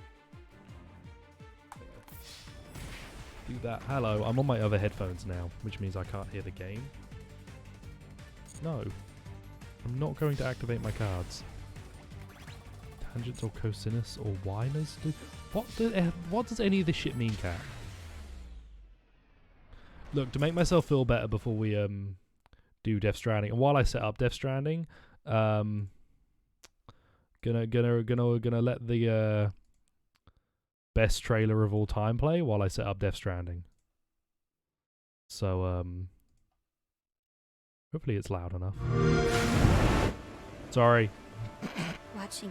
Do that. Hello, I'm on my other headphones now, which means I can't hear the game. No, I'm not going to activate my cards. Tangents or cosinus or whiners? What does any of this shit mean, cat? Look, to make myself feel better before we do Death Stranding, and while I set up Death Stranding, gonna let the best trailer of all time play while I set up Death Stranding. So hopefully it's loud enough. Sorry.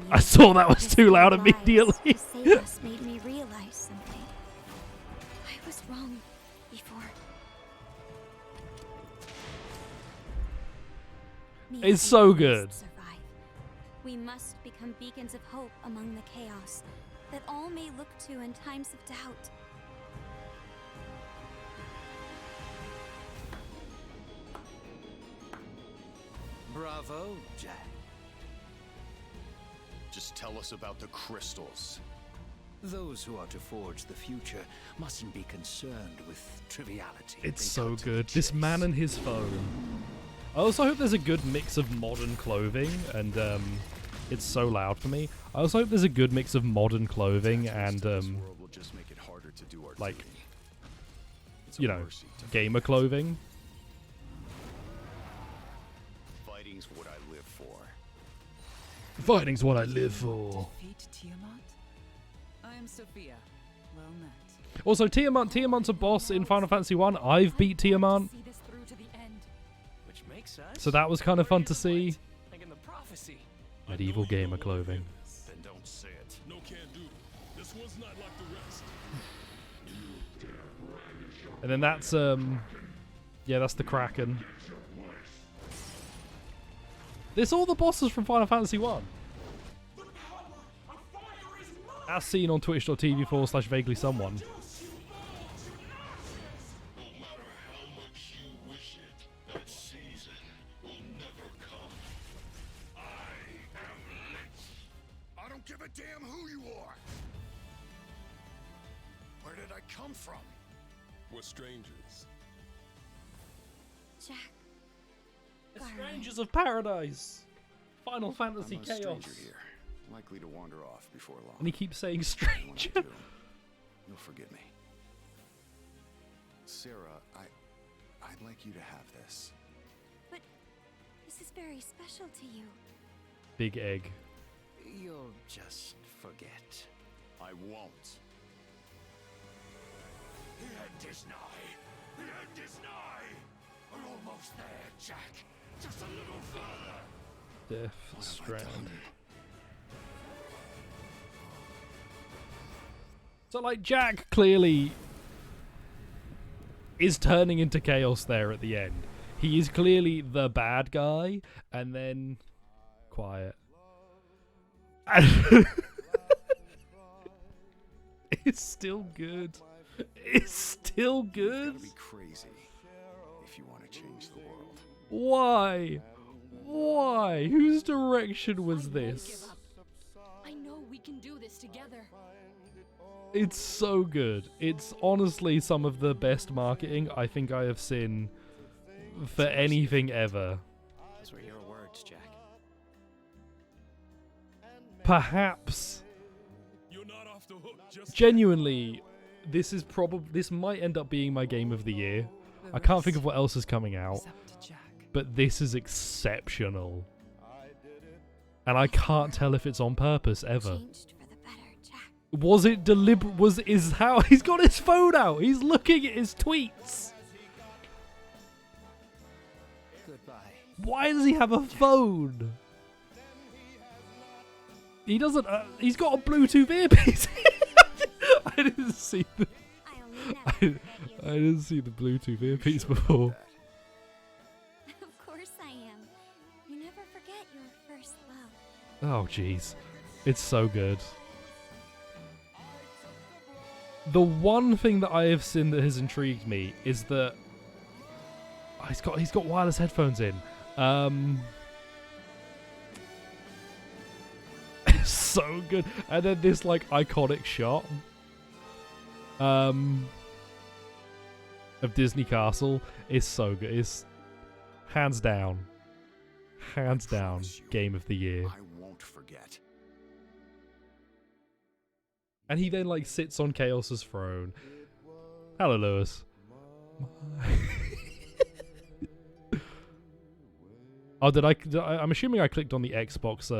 I saw that was too loud immediately. Made me realize something. I was wrong before. It's so good. We must become beacons of hope among the chaos that all may look to in times of doubt. Bravo, Jack. Just tell us about the crystals. Those who are to forge the future mustn't be concerned with triviality. It's so good. This man and his phone. I also hope there's a good mix of modern clothing and it's so loud for me. I also hope there's a good mix of modern clothing and like, you know, gamer clothing. Fighting's what I live for. Fighting's what I live for. Defeat Tiamat? I am Sophia. Well met. Also, Tiamat's a boss in Final Fantasy 1. I've beat Tiamat. So that was kind of fun to see. Medieval gamer clothing. Then don't say it. No can do. This one's not like the rest. And then that's yeah, that's the Kraken. There's all the bosses from Final Fantasy 1. As seen on twitch.tv/vaguelysomeone. Give a damn who you are! Where did I come from? We're strangers. Jack. The Strangers of Paradise. Final Fantasy I'm a Chaos. stranger here, likely to wander off before long. And he keeps saying When stranger. I do, you'll forgive me. Sarah, I'd like you to have this. But this is very special to you. Big egg. You'll just forget. I won't. The end is nigh. The end is nigh. We're almost there, Jack. Just a little further. Death Strand. So, like, Jack clearly is turning into chaos there at the end. He is clearly the bad guy, and then... Quiet. It's still good. It's still good. You've gotta be crazy if you want to change the world. Why? Why? Whose direction was I won't this? give up. I know we can do this together. It's so good. It's honestly some of the best marketing I think I have seen for anything ever. Those were your words, Jack. Perhaps, You're not off the hook just genuinely, this might end up being my game of the year. I can't think of what else is coming out, It's up to Jack. but this is exceptional. And I can't tell if it's on purpose ever. Changed for the better, Jack. Was it deliberate? Is how he's got his phone out? He's looking at his tweets. Goodbye. Why does he have a phone? He doesn't. He's got a Bluetooth earpiece. I didn't see the. I'll never I forget you. didn't see the Bluetooth earpiece before. Of course I am. You never forget your first love. Oh jeez, it's so good. The one thing that I have seen that has intrigued me is that he's got wireless headphones in. It's so good. And then this like iconic shot of Disney Castle is so good. It's hands down promise you, game of the year. I won't forget. And he then like sits on Chaos's throne. Hello, Lewis. Oh, I'm assuming I clicked on the Xbox.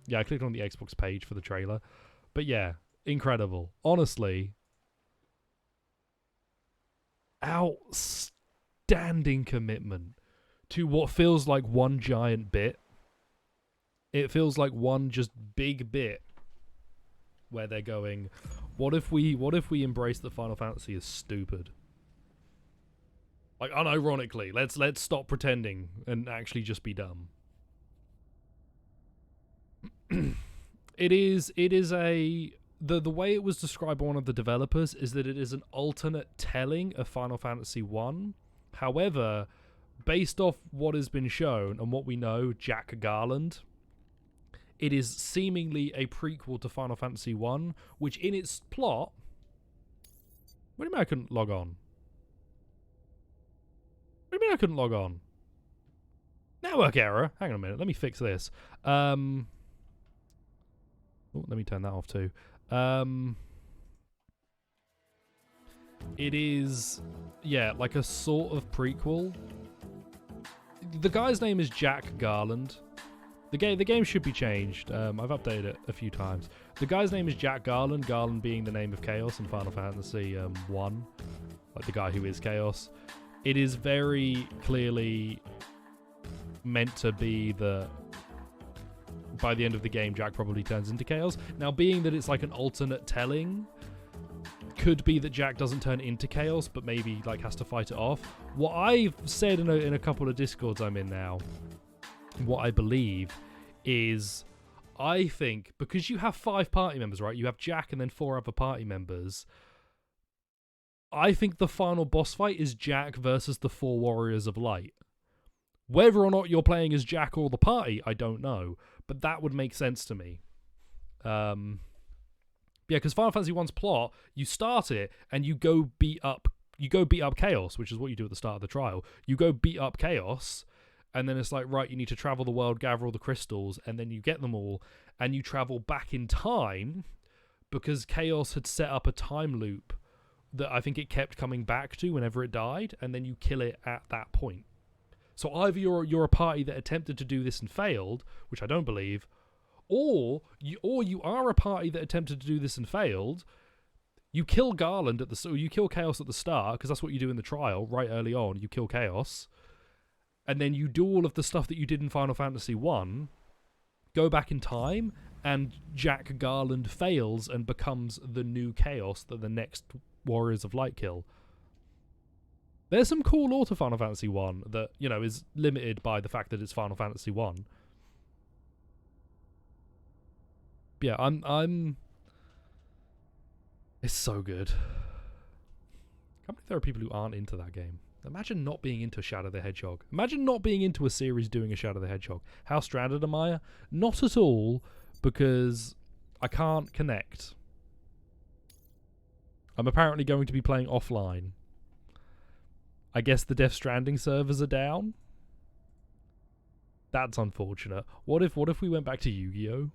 Yeah, I clicked on the Xbox page for the trailer. But yeah, incredible. Honestly, outstanding commitment to what feels like one giant bit. It feels like one just big bit where they're going, what if we embrace that Final Fantasy is stupid? Like, unironically, let's stop pretending and actually just be dumb. The way it was described by one of the developers is that it is an alternate telling of Final Fantasy 1. However, based off what has been shown and what we know, Jack Garland, it is seemingly a prequel to Final Fantasy 1, which in its plot... What do you mean I couldn't log on? What do you mean I couldn't log on? Network error. Hang on a minute. Let me fix this. Oh, let me turn that off too. It is, yeah, like a sort of prequel. The guy's name is Jack Garland. The game should be changed. I've updated it a few times. The guy's name is Jack Garland. Garland being the name of Chaos in Final Fantasy 1, like the guy who is Chaos. It is very clearly meant to be that by the end of the game, Jack probably turns into Chaos. Now, being that it's like an alternate telling, could be that Jack doesn't turn into Chaos, but maybe like has to fight it off. What I've said in a couple of Discords I'm in now, what I believe is, I think because you have 5 party members, right? You have Jack and then 4 other party members. I think the final boss fight is Jack versus the 4 Warriors of Light. Whether or not you're playing as Jack or the party, I don't know. But that would make sense to me. Yeah, because Final Fantasy 1's plot, you start it and you go beat up Chaos, which is what you do at the start of the trial. You go beat up Chaos, and then it's like, right, you need to travel the world, gather all the crystals, and then you get them all, and you travel back in time because Chaos had set up a time loop that I think it kept coming back to whenever it died, and then you kill it at that point. So either you're a party that attempted to do this and failed, which I don't believe, or you are a party that attempted to do this and failed. You kill Garland you kill Chaos at the start, because that's what you do in the trial right early on. You kill Chaos, and then you do all of the stuff that you did in Final Fantasy 1, go back in time, and Jack Garland fails and becomes the new Chaos that the next Warriors of Light kill. There's some cool lore to Final Fantasy 1 that, you know, is limited by the fact that it's Final Fantasy 1. Yeah, I'm it's so good. I can't believe there are people who aren't into that game. Imagine not being into Shadow the Hedgehog. Imagine not being into a series doing a Shadow the Hedgehog. How stranded am I? Not at all, because I can't connect. I'm apparently going to be playing offline. I guess the Death Stranding servers are down. That's unfortunate. What if we went back to Yu-Gi-Oh?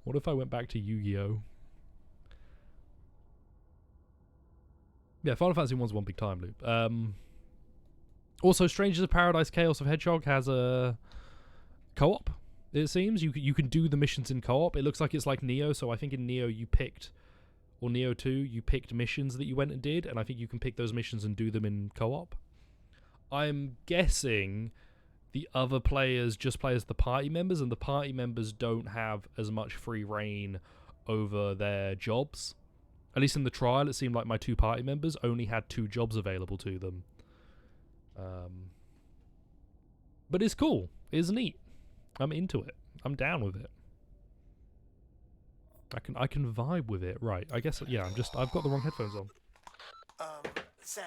What if I went back to Yu-Gi-Oh? Yeah, Final Fantasy 1's one big time loop. Also, Strangers of Paradise Chaos of Hedgehog has a co-op, it seems. You can do the missions in co-op. It looks like it's like Neo, so I think in Neo you picked, or Neo 2, you picked missions that you went and did, and I think you can pick those missions and do them in co-op. I'm guessing the other players just play as the party members, and the party members don't have as much free reign over their jobs. At least in the trial, it seemed like my 2 party members only had 2 jobs available to them. But it's cool. It's neat. I'm into it. I'm down with it. I can vibe with it. Right. I guess, yeah, I've got the wrong headphones on. Sam,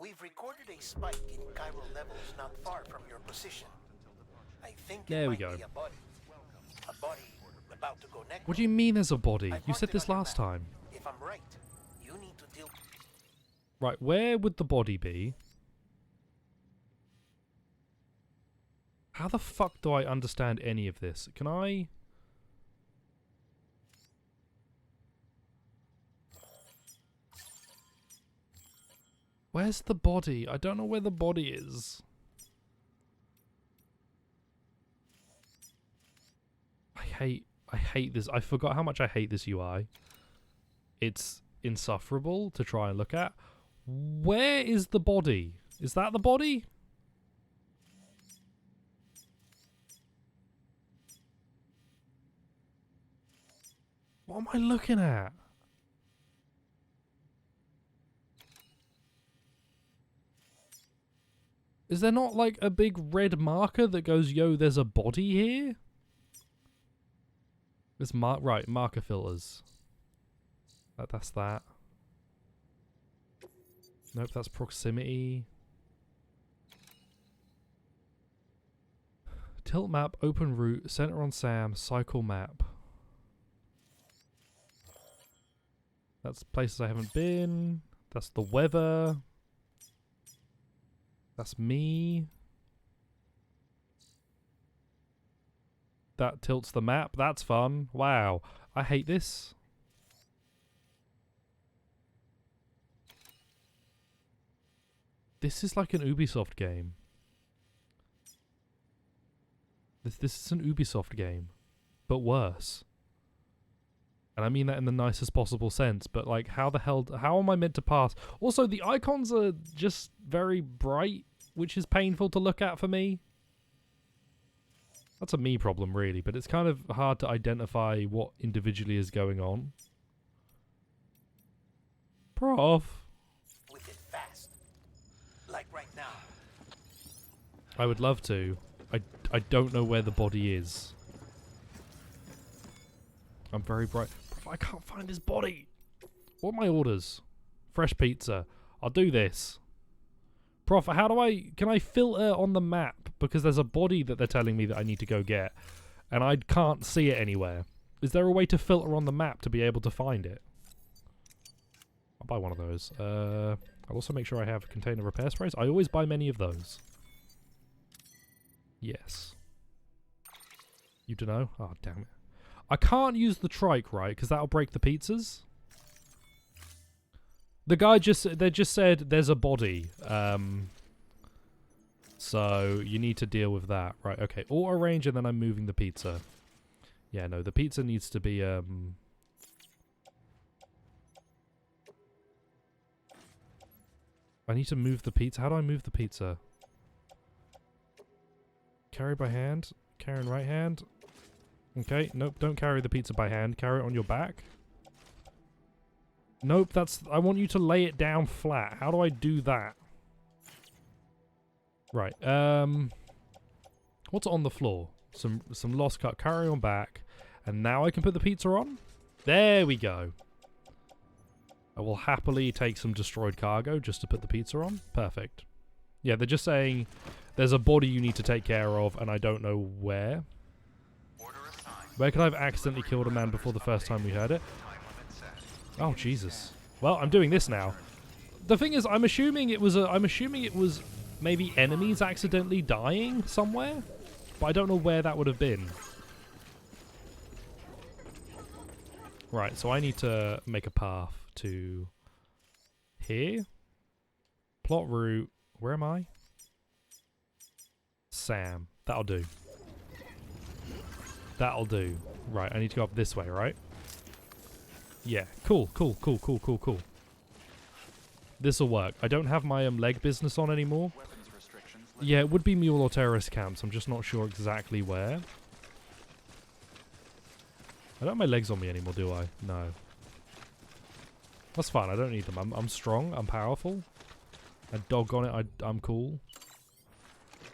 we've recorded a spike in chiral levels not far from your position. I think there we might go. Be a body about to go next. What do you mean there's a body? You said this last time. If I'm right, you need to deal. Right, where would the body be? How the fuck do I understand any of this? Can I... Where's the body? I don't know where the body is. I hate this. I forgot how much I hate this UI. It's insufferable to try and look at. Where is the body? Is that the body? What am I looking at? Is there not like a big red marker that goes, yo, there's a body here? There's right, marker filters. That's that. Nope, that's proximity. Tilt map, open route, center on Sam, cycle map. That's places I haven't been. That's the weather. That's me. That tilts the map. That's fun. Wow. I hate this. This is like an Ubisoft game. This is an Ubisoft game, but worse. And I mean that in the nicest possible sense, but like how the hell, how am I meant to pass? Also, the icons are just very bright, which is painful to look at for me. That's a me problem, really, but it's kind of hard to identify what individually is going on. Prof. With it fast. Like right now. I would love to. I don't know where the body is. I'm very bright. Prof, I can't find his body. What are my orders? Fresh pizza. I'll do this. Prof, how do can I filter on the map? Because there's a body that they're telling me that I need to go get. And I can't see it anywhere. Is there a way to filter on the map to be able to find it? I'll buy one of those. I'll also make sure I have container repair sprays. I always buy many of those. Yes. You don't know? Oh, damn it. I can't use the trike, right? Because that'll break the pizzas. The guy they just said there's a body. So you need to deal with that. Right, okay. Auto range, and then I'm moving the pizza. Yeah, no, the pizza needs to be, I need to move the pizza. How do I move the pizza? Carry by hand. Carry in right hand. Okay, nope, don't carry the pizza by hand. Carry it on your back. Nope, that's... I want you to lay it down flat. How do I do that? Right, what's on the floor? Some lost cut. Carry on back. And now I can put the pizza on? There we go. I will happily take some destroyed cargo just to put the pizza on. Perfect. Yeah, they're just saying there's a body you need to take care of, and I don't know where. Where could I have accidentally killed a man before the first time we heard it? Oh, Jesus. Well, I'm doing this now. The thing is, I'm assuming it was maybe enemies accidentally dying somewhere, but I don't know where that would have been. Right, so I need to make a path to here. Plot route. Where am I? Sam. That'll do. That'll do. Right, I need to go up this way, right? Yeah. Cool. This'll work. I don't have my leg business on anymore. Yeah, it would be mule or terrorist camps. I'm just not sure exactly where. I don't have my legs on me anymore, do I? No. That's fine. I don't need them. I'm strong. I'm powerful. A dog on it. I'm cool.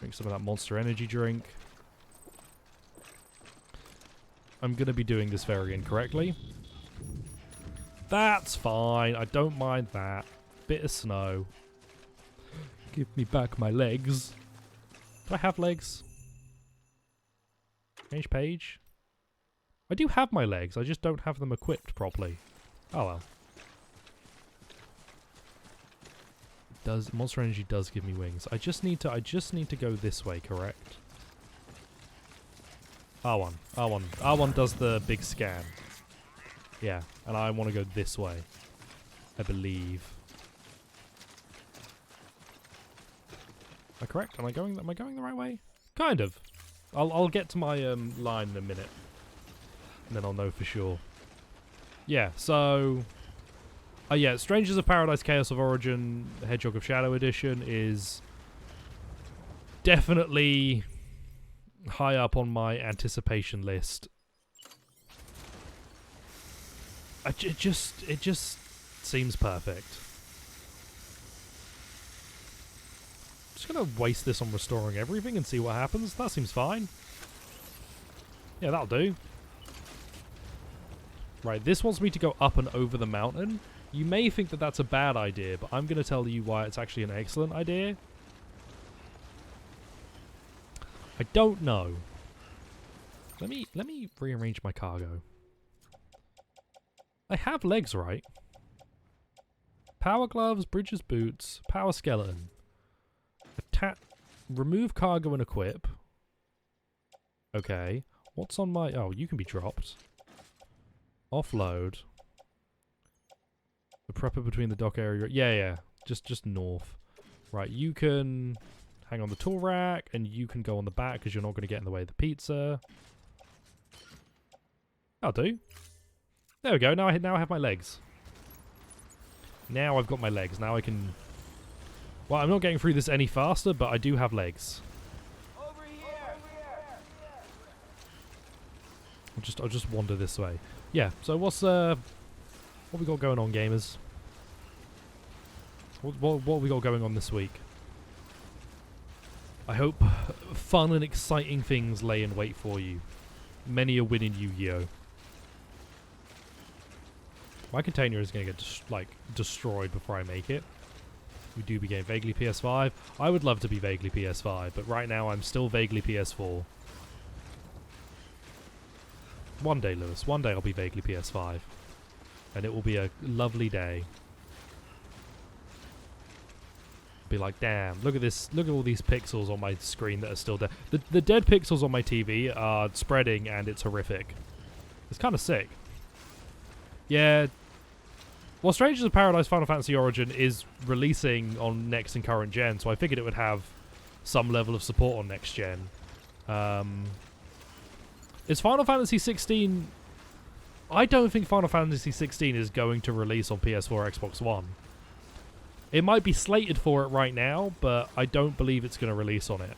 Drink some of that Monster Energy drink. I'm going to be doing this very incorrectly. That's fine. I don't mind that. Bit of snow. Give me back my legs. Do I have legs? Change page. I do have my legs. I just don't have them equipped properly. Oh well. Monster Energy does give me wings. I just need to go this way, correct? R1 does the big scan. Yeah, and I want to go this way. I believe. Am I correct? Am I going the right way? Kind of. I'll get to my line in a minute. And then I'll know for sure. Yeah, so yeah, Strangers of Paradise Chaos of Origin Hedgehog of Shadow Edition is definitely high up on my anticipation list. It just seems perfect. Just gonna waste this on restoring everything and see what happens. That seems fine. Yeah, that'll do. Right, this wants me to go up and over the mountain. You may think that that's a bad idea, but I'm going to tell you why it's actually an excellent idea. I don't know. Let me rearrange my cargo. I have legs, right? Power gloves, bridges, boots, power skeleton. Remove cargo and equip. Okay. What's on my... Oh, you can be dropped. Offload. The prepper between the dock area... Yeah. Just north. Right, you can hang on the tool rack, and you can go on the back because you're not going to get in the way of the pizza. I'll do. There we go. Now I have my legs. Now I've got my legs. Now I can... Well, I'm not getting through this any faster, but I do have legs. I'll just wander this way. Yeah, so what we got going on, gamers? What we got going on this week? I hope fun and exciting things lay in wait for you. Many a win in Yu-Gi-Oh! My container is going to get destroyed before I make it. We do begin vaguely PS5. I would love to be vaguely PS5, but right now I'm still vaguely PS4. One day, Lewis. One day I'll be vaguely PS5. And it will be a lovely day. Be like, damn, look at this. Look at all these pixels on my screen that are still dead. The dead pixels on my TV are spreading and it's horrific. It's kind of sick. Yeah. Well, Strangers of Paradise Final Fantasy Origin is releasing on next and current gen, so I figured it would have some level of support on next gen. Is Final Fantasy 16... I don't think Final Fantasy 16 is going to release on PS4 or Xbox One. It might be slated for it right now, but I don't believe it's going to release on it.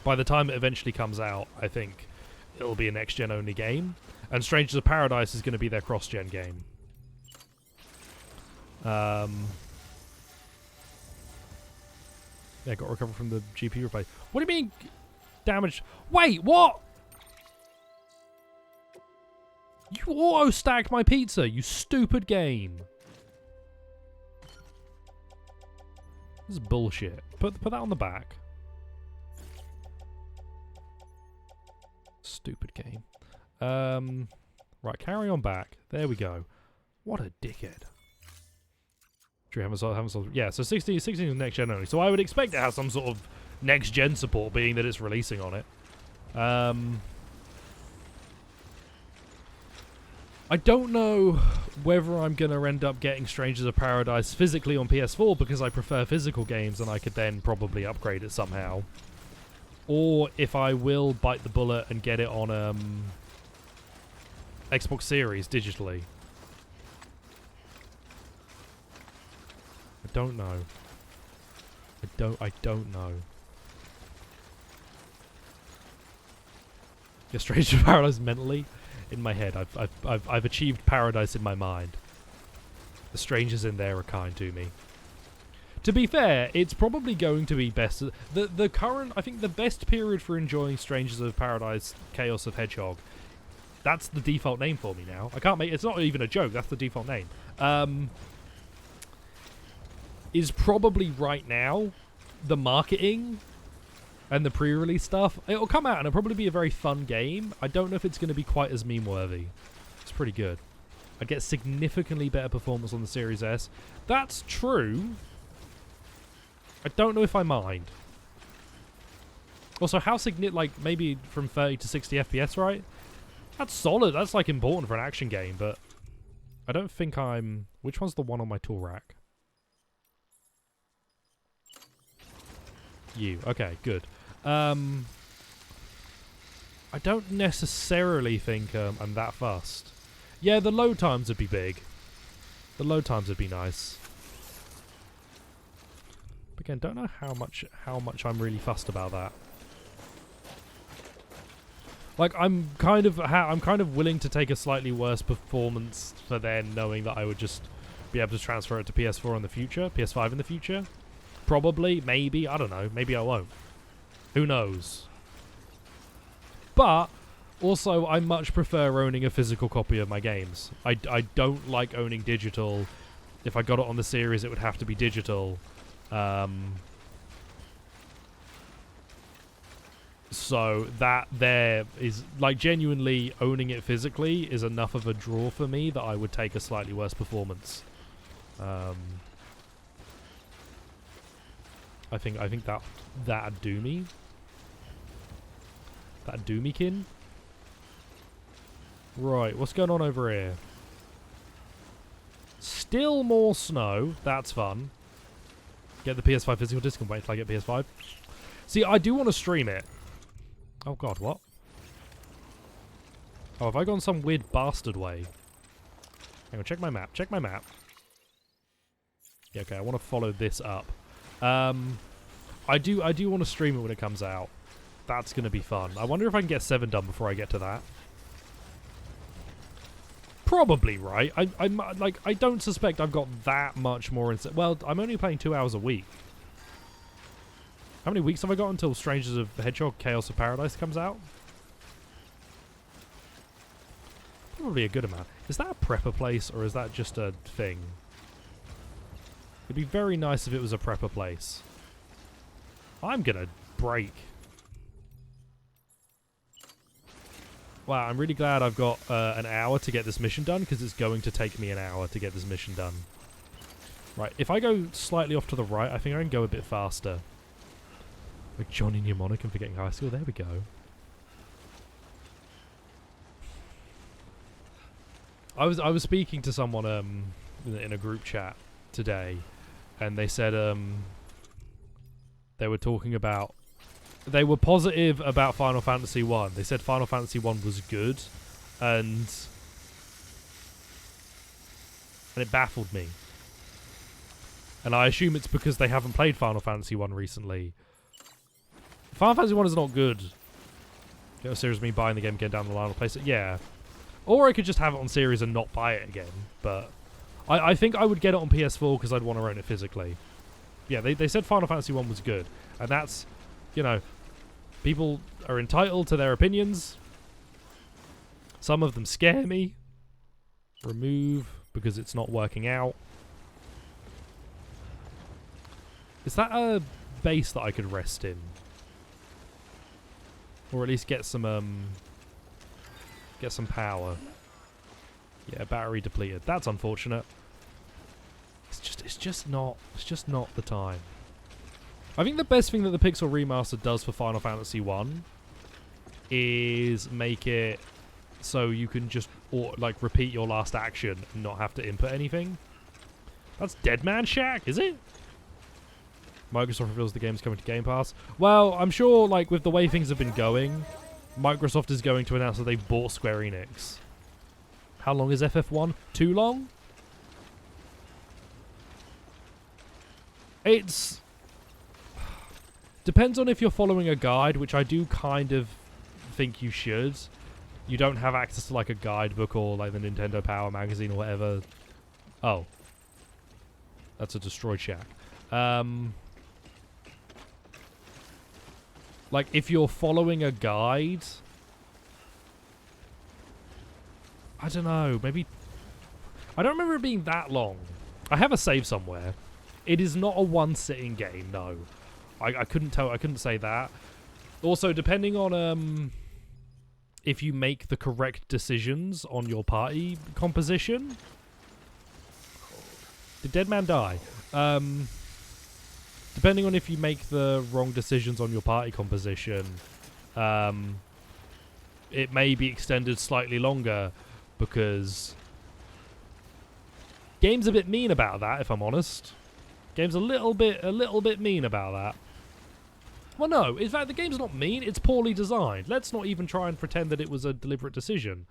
By the time it eventually comes out, I think it'll be a next-gen only game. And Strangers of Paradise is going to be their cross-gen game. Yeah, got recovered from the GPU replay. What do you mean damage? Wait, what? You auto-stacked my pizza, you stupid game. This is bullshit. Put that on the back. Stupid game. Right, carry on back. There we go. What a dickhead. Yeah, so 16 is next gen only. So I would expect it has some sort of next gen support, being that it's releasing on it. I don't know whether I'm going to end up getting Strangers of Paradise physically on PS4 because I prefer physical games and I could then probably upgrade it somehow. Or if I will bite the bullet and get it on Xbox Series digitally. I don't know. I don't know. Get Strangers of Paradise mentally? In my head, I've achieved paradise in my mind. The strangers in there are kind to me. To be fair, it's probably going to be best. The current, I think, the best period for enjoying Strangers of Paradise, Chaos of Hedgehog. That's the default name for me now. I can't make. It's not even a joke. That's the default name. Is probably right now the marketing and the pre-release stuff. It'll come out and it'll probably be a very fun game. I don't know if it's going to be quite as meme-worthy. It's pretty good. I'd get significantly better performance on the Series S. That's true. I don't know if I mind. Also, how like maybe from 30 to 60 FPS, right? That's solid. That's like important for an action game, but I don't think I'm... Which one's the one on my tool rack? You. Okay, good. I don't necessarily think I'm that fussed. Yeah, the load times would be big. The load times would be nice. But again, don't know how much I'm really fussed about that. Like, I'm kind of willing to take a slightly worse performance for then knowing that I would just be able to transfer it to PS4 in the future, PS5 in the future. Probably, maybe, I don't know. Maybe I won't. Who knows? But also, I much prefer owning a physical copy of my games. I don't like owning digital. If I got it on the Series, it would have to be digital. So that there is, like, genuinely owning it physically is enough of a draw for me that I would take a slightly worse performance. I think that'd do me. That'd do me, kin. Right, what's going on over here? Still more snow. That's fun. Get the PS5 physical disc and wait until I get PS5. See, I do want to stream it. Oh god, what? Oh, have I gone some weird bastard way? Hang on, check my map. Check my map. Yeah, okay, I want to follow this up. I do want to stream it when it comes out. That's going to be fun. I wonder if I can get 7 done before I get to that. Probably, right? I don't suspect I've got that much more. Well, I'm only playing 2 hours a week. How many weeks have I got until Strangers of the Hedgehog Chaos of Paradise comes out? Probably a good amount. Is that a prepper place or is that just a thing? It'd be very nice if it was a prepper place. I'm gonna break. Wow, I'm really glad I've got an hour to get this mission done, because it's going to take me an hour to get this mission done. Right, if I go slightly off to the right, I think I can go a bit faster. Like Johnny Mnemonic and Forgetting High School, there we go. I was speaking to someone in a group chat today, and they said they were talking about... They were positive about Final Fantasy 1. They said Final Fantasy 1 was good, and it baffled me. And I assume it's because they haven't played Final Fantasy 1 recently. Final Fantasy 1 is not good. You know, seriously, me buying the game again down the line, I'll place it. Yeah. Or I could just have it on series and not buy it again. But I think I would get it on PS4 because I'd want to own it physically. Yeah, they said Final Fantasy 1 was good. And that's, you know, people are entitled to their opinions. Some of them scare me. Remove because it's not working out. Is that a base that I could rest in? Or at least get some power. Yeah, battery depleted. That's unfortunate. It's just not the time. I think the best thing that the Pixel Remaster does for Final Fantasy 1 is make it so you can just like repeat your last action and not have to input anything. That's Dead Man Shack, is it? Microsoft reveals the game's coming to Game Pass. Well, I'm sure, like, with the way things have been going, Microsoft is going to announce that they've bought Square Enix. How long is FF1? Too long? It's... Depends on if you're following a guide, which I do kind of think you should. You don't have access to, like, a guidebook or, like, the Nintendo Power magazine or whatever. Oh. That's a destroyed shack. Like, if you're following a guide... I don't know, maybe... I don't remember it being that long. I have a save somewhere. It is not a one-sitting game, no. I couldn't tell, I couldn't say that. Also, depending on, if you make the correct decisions on your party composition... Did Dead Man die? Depending on if you make the wrong decisions on your party composition, it may be extended slightly longer because game's a bit mean about that, if I'm honest. Game's a little bit mean about that. Well, no, in fact, the game's not mean, it's poorly designed. Let's not even try and pretend that it was a deliberate decision.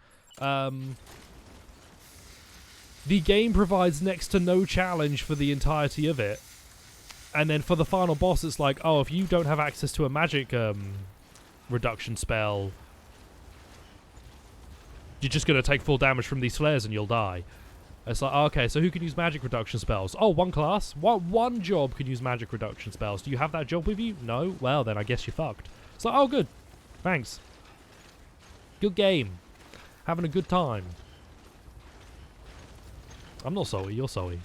The game provides next to no challenge for the entirety of it. And then for the final boss, it's like, oh, if you don't have access to a magic reduction spell, you're just going to take full damage from these flares and you'll die. It's like, okay, so who can use magic reduction spells? Oh, one class. One job can use magic reduction spells. Do you have that job with you? No? Well, then I guess you're fucked. It's like, oh, good. Thanks. Good game. Having a good time. I'm not salty, you're salty.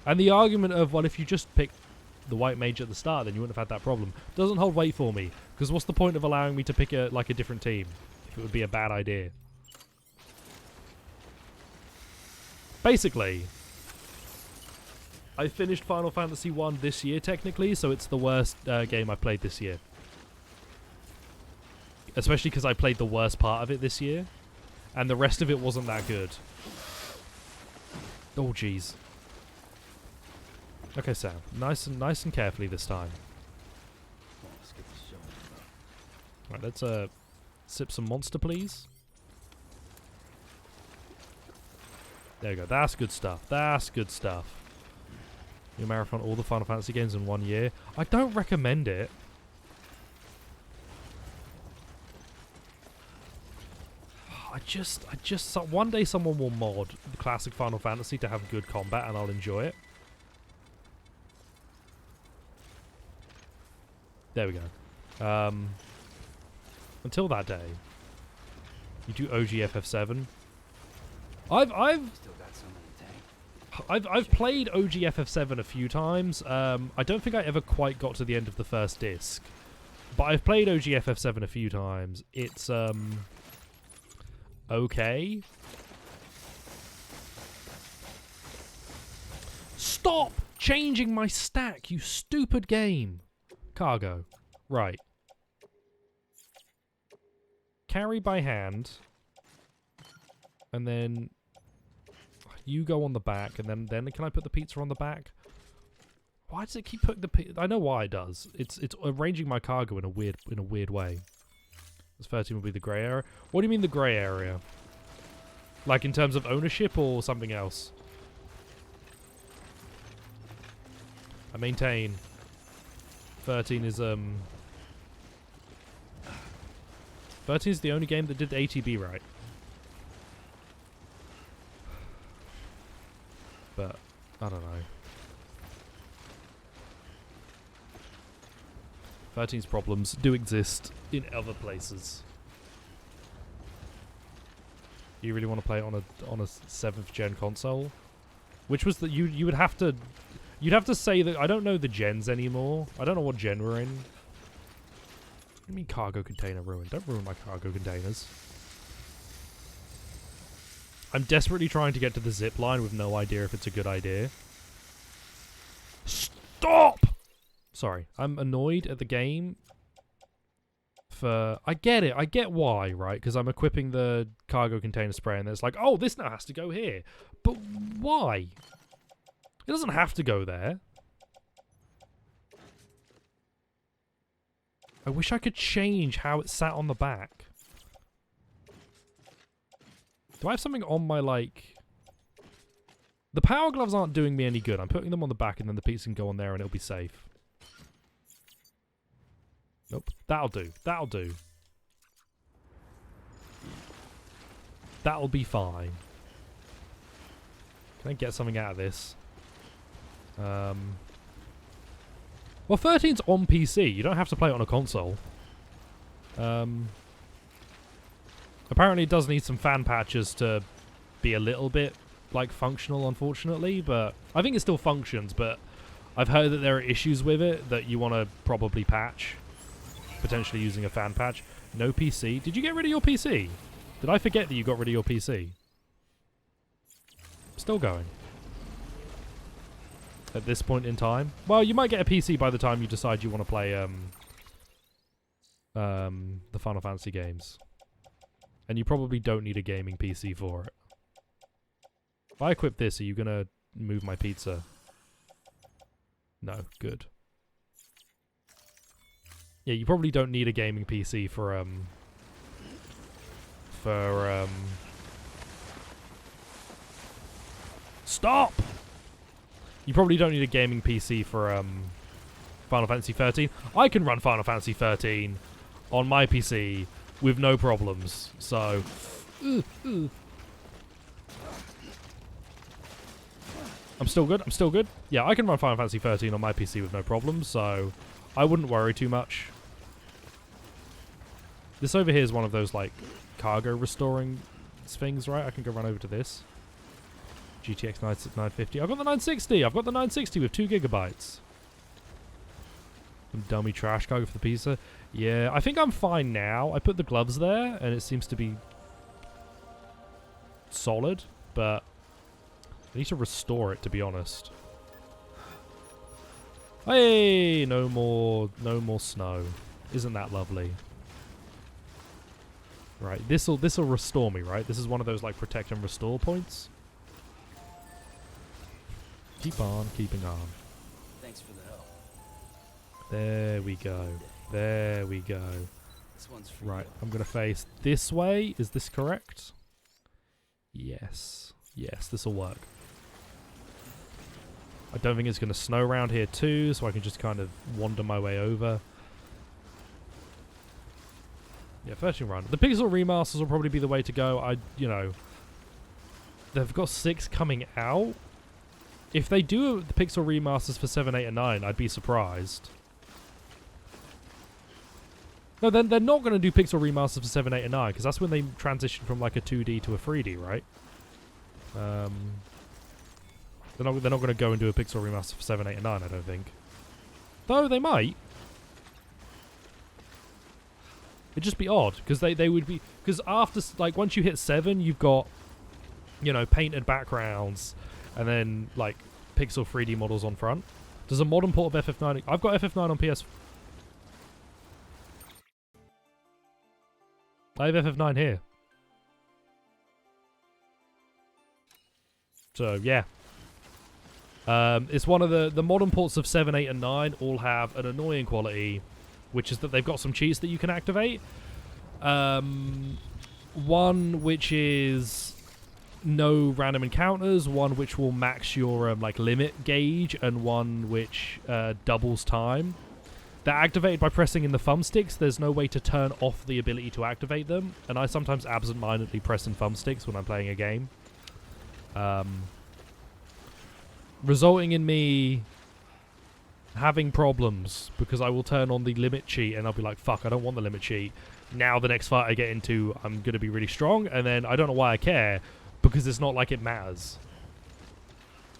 And the argument of, well, if you just pick the white mage at the start, then you wouldn't have had that problem, doesn't hold weight for me. Because what's the point of allowing me to pick a different team? If it would be a bad idea. Basically, I finished Final Fantasy 1 this year, technically, so it's the worst game I played this year. Especially because I played the worst part of it this year. And the rest of it wasn't that good. Oh, jeez. Okay, Sam. Nice and carefully this time. Right, let's sip some monster, please. There you go. That's good stuff. That's good stuff. You marathon all the Final Fantasy games in 1 year. I don't recommend it. One day someone will mod the classic Final Fantasy to have good combat and I'll enjoy it. There we go. Until that day, you do OG FF7. I've played OG FF7 a few times. I don't think I ever quite got to the end of the first disc, but I've played OG FF7 a few times. It's okay. Stop changing my stack, you stupid game. Cargo. Right. Carry by hand. And then you go on the back, and then can I put the pizza on the back? Why does it keep putting the... I know why it does. It's arranging my cargo in a weird way. This 13 will be the grey area. What do you mean the grey area? Like in terms of ownership or something else? I maintain 13 is 13 is the only game that did ATB right. But I don't know. 13's problems do exist in other places. You really want to play it on a 7th gen console? Which was that you would have to... You'd have to say that... I don't know the gens anymore. I don't know what gen we're in. What do you mean cargo container ruined? Don't ruin my cargo containers. I'm desperately trying to get to the zip line with no idea if it's a good idea. Stop! Sorry. I'm annoyed at the game for... I get it. I get why, right? Because I'm equipping the cargo container spray and it's like, oh, this now has to go here. But why? It doesn't have to go there. I wish I could change how it sat on the back. Do I have something on my, like... The power gloves aren't doing me any good. I'm putting them on the back and then the piece can go on there and it'll be safe. Nope. That'll do. That'll do. That'll be fine. Can I get something out of this? Well, 13's on PC. You don't have to play it on a console. Apparently it does need some fan patches to be a little bit, like, functional, unfortunately. But I think it still functions, but I've heard that there are issues with it that you want to probably patch. Potentially using a fan patch. No PC. Did you get rid of your PC? Did I forget that you got rid of your PC? Still going. At this point in time. Well, you might get a PC by the time you decide you want to play the Final Fantasy games. And you probably don't need a gaming PC for it. If I equip this, are you going to move my pizza? No. Good. Yeah, you probably don't need a gaming PC for Stop! You probably don't need a gaming PC for Final Fantasy 13. I can run Final Fantasy 13 on my PC with no problems. So, I'm still good. I'm still good. Yeah, I can run Final Fantasy 13 on my PC with no problems. So, I wouldn't worry too much. This over here is one of those, like, cargo restoring things, right? I can go run over to this. GTX 950. I've got the 960. I've got the 960 with 2 gigabytes. Some dummy trash cargo for the pizza. Yeah, I think I'm fine now. I put the gloves there, and it seems to be solid, but I need to restore it, to be honest. Hey, no more snow. Isn't that lovely? Right, this'll restore me, right? This is one of those, like, protect and restore points. Keep on keeping on. Thanks for the help. There we go. There we go. This one's for Right, you. I'm going to face this way. Is this correct? Yes. Yes, this will work. I don't think it's going to snow around here too, so I can just kind of wander my way over. Yeah, 13 run. The Pixel remasters will probably be the way to go. You know, they've got 6 coming out. If they do the Pixel remasters for 7, 8, and 9, I'd be surprised. No, then they're not going to do Pixel remasters for 7, 8, and 9, because that's when they transition from like a 2D to a 3D, right? They're not going to go and do a Pixel remaster for 7, 8, and 9, I don't think. Though they might. It'd just be odd, because they would be... Because after, like, once you hit 7, you've got, you know, painted backgrounds, and then, like, pixel 3D models on front. Does a modern port of FF9... I've got FF9 on PS... I have FF9 here. So, yeah. It's one of the modern ports of 7, 8, and 9 all have an annoying quality, which is that they've got some cheats that you can activate. One which is no random encounters, one which will max your like limit gauge, and one which doubles time. They're activated by pressing in the thumbsticks. There's no way to turn off the ability to activate them, and I sometimes absent-mindedly press in thumbsticks when I'm playing a game. Resulting in me having problems because I will turn on the limit cheat and I'll be like, fuck, I don't want the limit cheat. Now the next fight I get into, I'm going to be really strong, and then I don't know why I care because it's not like it matters.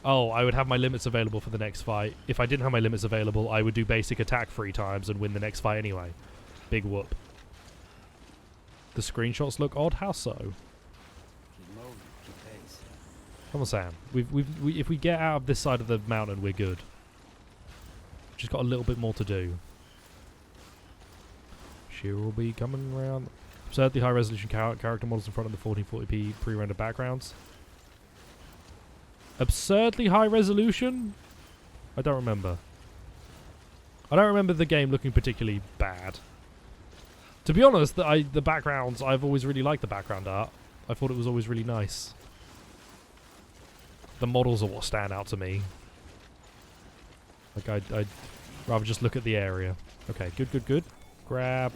Oh, I would have my limits available for the next fight. If I didn't have my limits available, I would do basic attack 3 times and win the next fight anyway. Big whoop. The screenshots look odd? How so? Keep moving, keep pace. Come on, Sam. If we get out of this side of the mountain, we're good. Just got a little bit more to do. She will be coming around. Absurdly high resolution character models in front of the 1440p pre-rendered backgrounds. Absurdly high resolution? I don't remember. I don't remember the game looking particularly bad. To be honest, the backgrounds, I've always really liked the background art. I thought it was always really nice. The models are what stand out to me. Like, I'd rather just look at the area. Okay, good, good, good. Grab,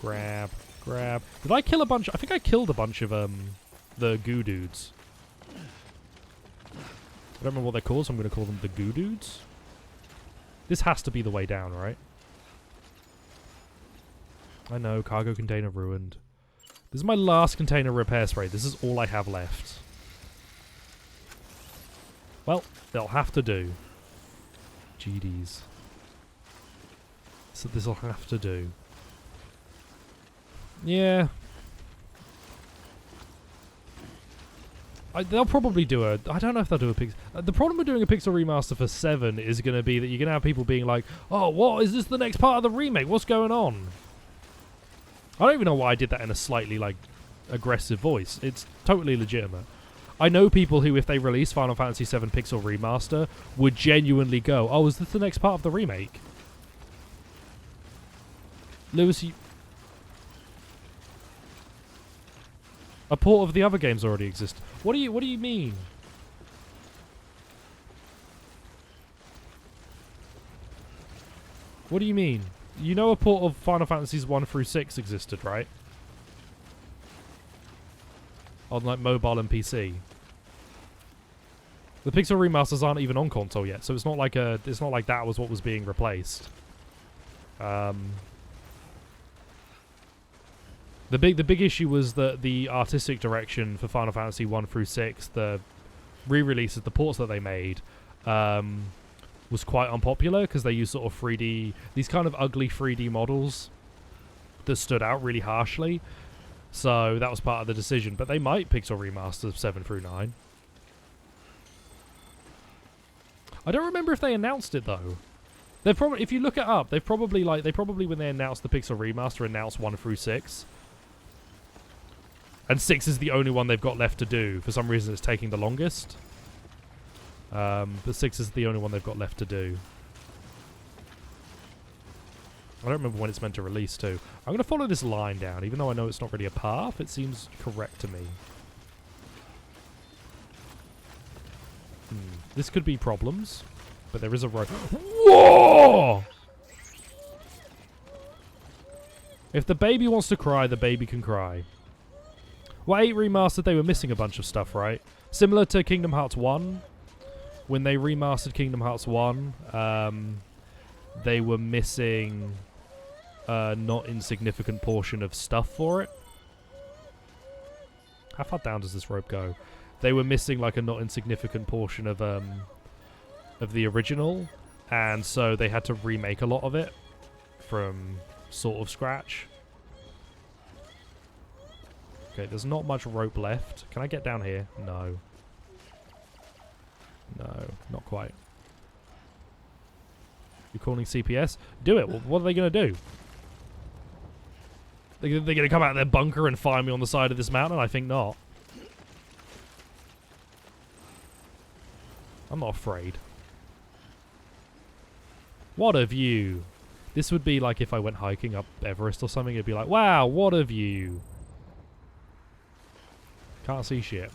grab, grab. Did I kill a bunch? I think I killed a bunch of, the goo dudes. I don't remember what they're called, so I'm going to call them the goo dudes. This has to be the way down, right? I know, cargo container ruined. This is my last container repair spray. This is all I have left. Well, they'll have to do. GDs. So this'll have to do. Yeah. They'll probably do a... I don't know if they'll do a pixel... the problem with doing a pixel remaster for 7 is going to be that you're going to have people being like, oh, what? Is this the next part of the remake? What's going on? I don't even know why I did that in a slightly, like, aggressive voice. It's totally legitimate. I know people who, if they release Final Fantasy VII Pixel Remaster, would genuinely go, oh, is this the next part of the remake? Lewis, a port of the other games already exist. What do you mean? What do you mean? You know a port of Final Fantasies 1 through 6 existed, right? On like mobile and PC. The Pixel remasters aren't even on console yet, so it's not like that was what was being replaced. The big issue was that the artistic direction for Final Fantasy 1 through 6, the re-releases, the ports that they made, was quite unpopular because they used sort of 3D, these kind of ugly 3D models that stood out really harshly. So that was part of the decision. But they might pixel remaster 7 through 9. I don't remember if they announced it though. They've probably, if you look it up, they probably when they announced the pixel remaster announced 1 through 6. And 6 is the only one they've got left to do. For some reason it's taking the longest. But 6 is the only one they've got left to do. I don't remember when it's meant to release too. I'm going to follow this line down, even though I know it's not really a path. It seems correct to me. This could be problems, but there is a road. Whoa! If the baby wants to cry, the baby can cry. Well, 8 remastered, they were missing a bunch of stuff, right? Similar to Kingdom Hearts 1. When they remastered Kingdom Hearts 1, they were missing a not insignificant portion of stuff for it. How far down does this rope go? They were missing like a not insignificant portion of the original, and so they had to remake a lot of it from sort of scratch. Okay, there's not much rope left. Can I get down here? No. No, not quite. You're calling CPS? Do it. What are they going to do? They're going to come out of their bunker and find me on the side of this mountain? I think not. I'm not afraid. What a view. This would be like if I went hiking up Everest or something. It'd be like, wow, what a view. Can't see shit.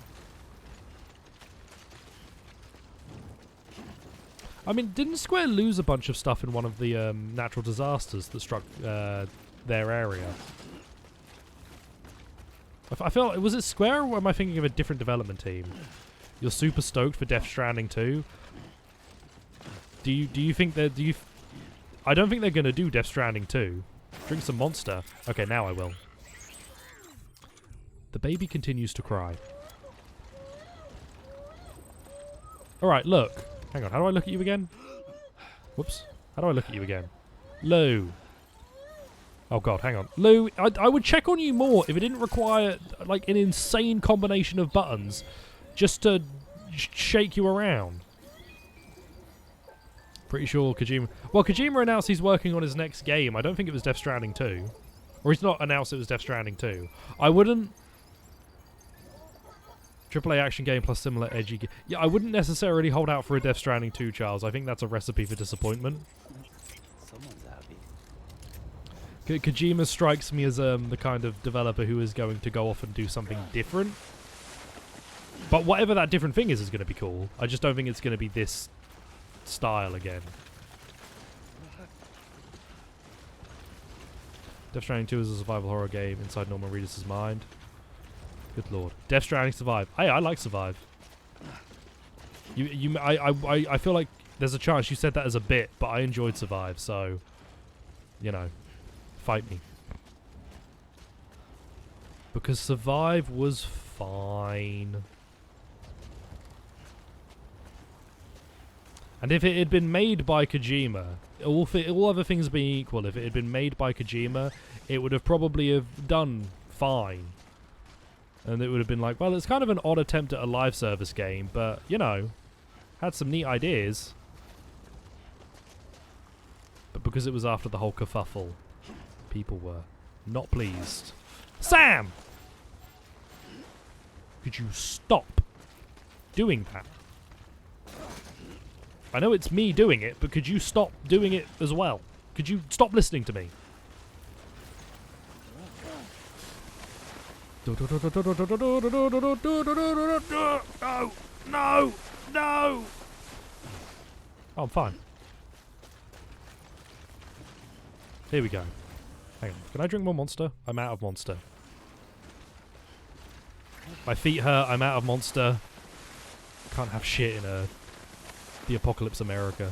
I mean, didn't Square lose a bunch of stuff in one of the natural disasters that struck their area? I feel, was it Square or am I thinking of a different development team? You're super stoked for Death Stranding 2. Do you think that I don't think they're gonna do Death Stranding 2. Drink some Monster. Okay, now I will. The baby continues to cry. Alright, look. Hang on, how do I look at you again? Whoops. How do I look at you again? Lou. Oh god, hang on. Lou, I would check on you more if it didn't require, like, an insane combination of buttons just to shake you around. Pretty sure Kojima... Well, Kojima announced he's working on his next game. I don't think it was Death Stranding 2. Or he's not announced it was Death Stranding 2. I wouldn't... AAA action game plus similar edgy... Yeah, I wouldn't necessarily hold out for a Death Stranding 2, Charles. I think that's a recipe for disappointment. Someone's happy. Kojima strikes me as the kind of developer who is going to go off and do something different. But whatever that different thing is going to be cool. I just don't think it's going to be this style again. Death Stranding 2 is a survival horror game inside Norman Reedus' mind. Good lord. Death Stranding Survive. Hey, I like Survive. I feel like there's a chance you said that as a bit, but I enjoyed Survive, so you know, fight me. Because Survive was fine. And if it had been made by Kojima, all other things being equal, if it had been made by Kojima, it would have probably have done fine. And it would have been like, well, it's kind of an odd attempt at a live service game, but, you know, had some neat ideas. But because it was after the whole kerfuffle, people were not pleased. Sam! Could you stop doing that? I know it's me doing it, but could you stop doing it as well? Could you stop listening to me? No! No! No! Oh, I'm fine. Here we go. Hang on. Can I drink more Monster? I'm out of Monster. My feet hurt. I'm out of Monster. Can't have shit in the Apocalypse America.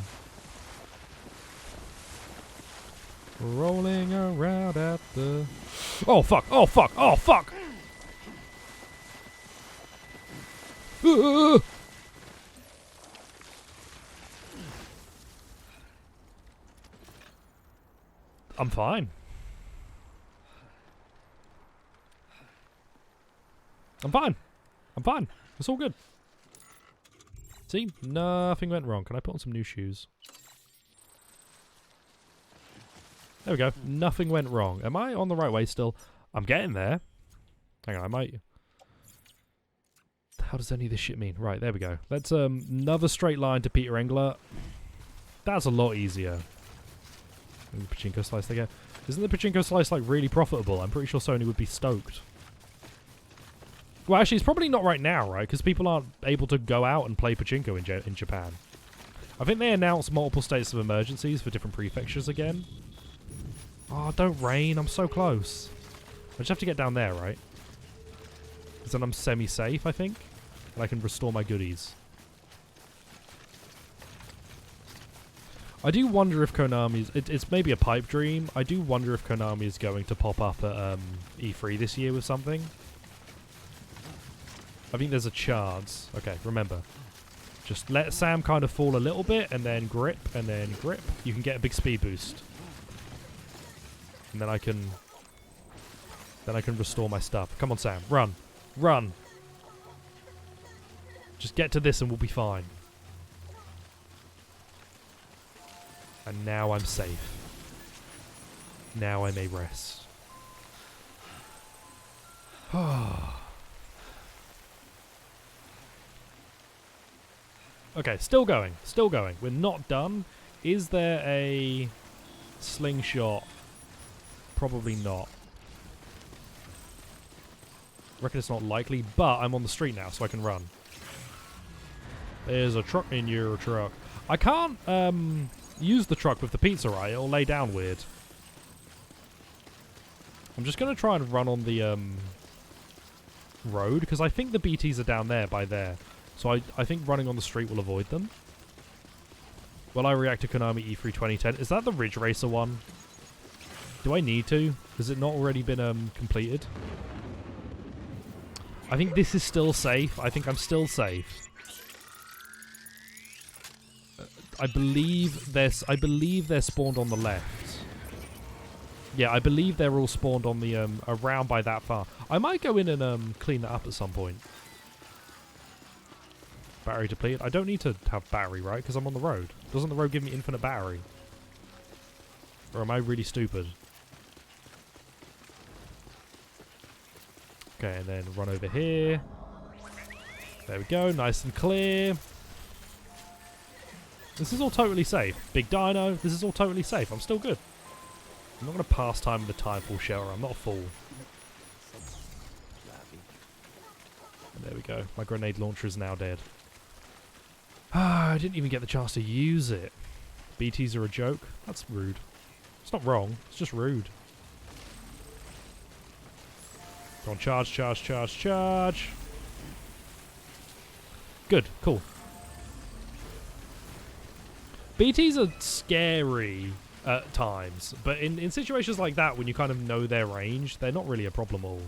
Rolling around at the... Oh, fuck! Oh, fuck! Oh, fuck! I'm fine. I'm fine. I'm fine. It's all good. See? Nothing went wrong. Can I put on some new shoes? There we go. Nothing went wrong. Am I on the right way still? I'm getting there. Hang on, I might... How does any of this shit mean? Right, there we go. Let's, another straight line to Peter Engler. That's a lot easier. And the pachinko slice again. Isn't the pachinko slice, like, really profitable? I'm pretty sure Sony would be stoked. Well, actually, it's probably not right now, right? Because people aren't able to go out and play pachinko in Japan. I think they announced multiple states of emergencies for different prefectures again. Oh, don't rain. I'm so close. I just have to get down there, right? Because then I'm semi-safe, I think. And I can restore my goodies. I do wonder if Konami's... It's maybe a pipe dream. I do wonder if Konami is going to pop up at E3 this year with something. I think there's a chance. Okay, remember. Just let Sam kind of fall a little bit, and then grip, and then grip. You can get a big speed boost. And then I can... Then I can restore my stuff. Come on, Sam. Run. Run. Just get to this and we'll be fine. And now I'm safe. Now I may rest. Okay, still going. Still going. We're not done. Is there a slingshot? Probably not. I reckon it's not likely, but I'm on the street now, so I can run. There's a truck in your truck. I can't use the truck with the pizza, right? It'll lay down weird. I'm just going to try and run on the road, because I think the BTs are down there by there. So I think running on the street will avoid them. Will I react to Konami E3 2010? Is that the Ridge Racer one? Do I need to? Has it not already been completed? I think this is still safe. I think I'm still safe. I believe they're spawned on the left. Yeah, I believe they're all spawned on the around by that far. I might go in and clean that up at some point. Battery depleted. I don't need to have battery, right? Because I'm on the road. Doesn't the road give me infinite battery? Or am I really stupid? Okay, and then run over here. There we go, nice and clear. This is all totally safe. Big dino, this is all totally safe. I'm still good. I'm not going to pass time in the Timefall shelter. I'm not a fool. And there we go. My grenade launcher is now dead. Ah, I didn't even get the chance to use it. BTs are a joke? That's rude. It's not wrong. It's just rude. Go on, charge, charge, charge, charge. Good, cool. BTs are scary at times, but in situations like that, when you kind of know their range, they're not really a problem at all.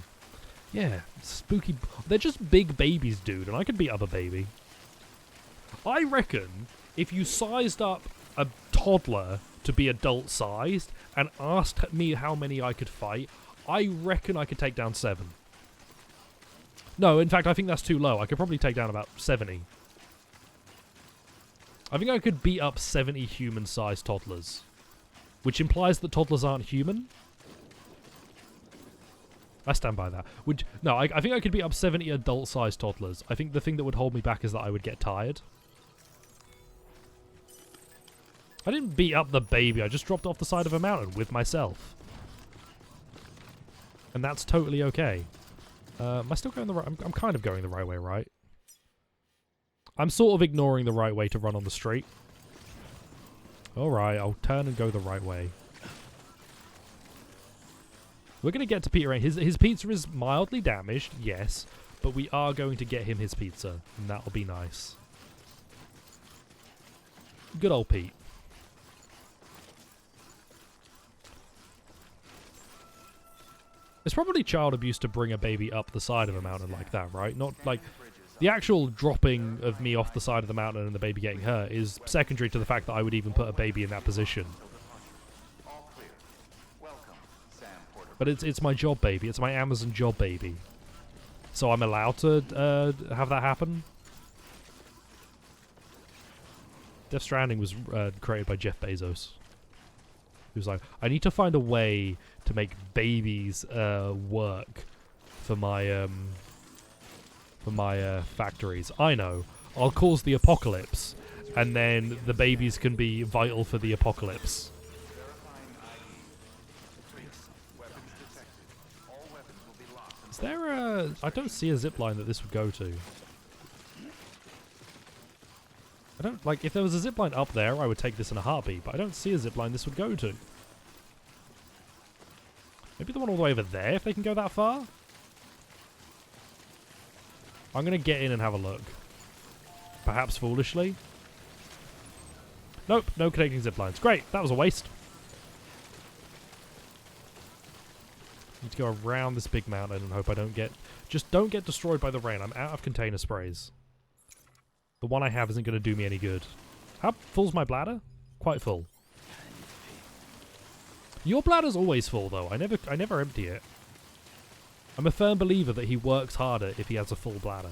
Yeah, spooky. They're just big babies, dude, and I could beat up a baby. I reckon if you sized up a toddler to be adult-sized and asked me how many I could fight, I reckon I could take down 7. No, in fact, I think that's too low. I could probably take down about 70. I think I could beat up 70 human-sized toddlers. Which implies that toddlers aren't human? I stand by that. No, I think I could beat up 70 adult-sized toddlers. I think the thing that would hold me back is that I would get tired. I didn't beat up the baby. I just dropped off the side of a mountain with myself. And that's totally okay. Am I still going the right... I'm kind of going the right way, right? I'm sort of ignoring the right way to run on the street. Alright, I'll turn and go the right way. We're going to get to Peter. His pizza is mildly damaged, yes. But we are going to get him his pizza. And that'll be nice. Good old Pete. It's probably child abuse to bring a baby up the side of a mountain like that, right? Not like... The actual dropping of me off the side of the mountain and the baby getting hurt is secondary to the fact that I would even put a baby in that position. But it's my job baby. It's my Amazon job baby. So I'm allowed to have that happen. Death Stranding was created by Jeff Bezos. He was like, I need to find a way to make babies work for my factories. I know. I'll cause the apocalypse, and then the babies can be vital for the apocalypse. Is there a... I don't see a zipline that this would go to. I don't... Like, if there was a zipline up there, I would take this in a heartbeat, but I don't see a zipline this would go to. Maybe the one all the way over there, if they can go that far? I'm going to get in and have a look. Perhaps foolishly. Nope, no connecting ziplines. Great, that was a waste. Need to go around this big mountain and hope I don't get... Just don't get destroyed by the rain. I'm out of container sprays. The one I have isn't going to do me any good. How full's my bladder? Quite full. Your bladder's always full, though. I never empty it. I'm a firm believer that he works harder if he has a full bladder.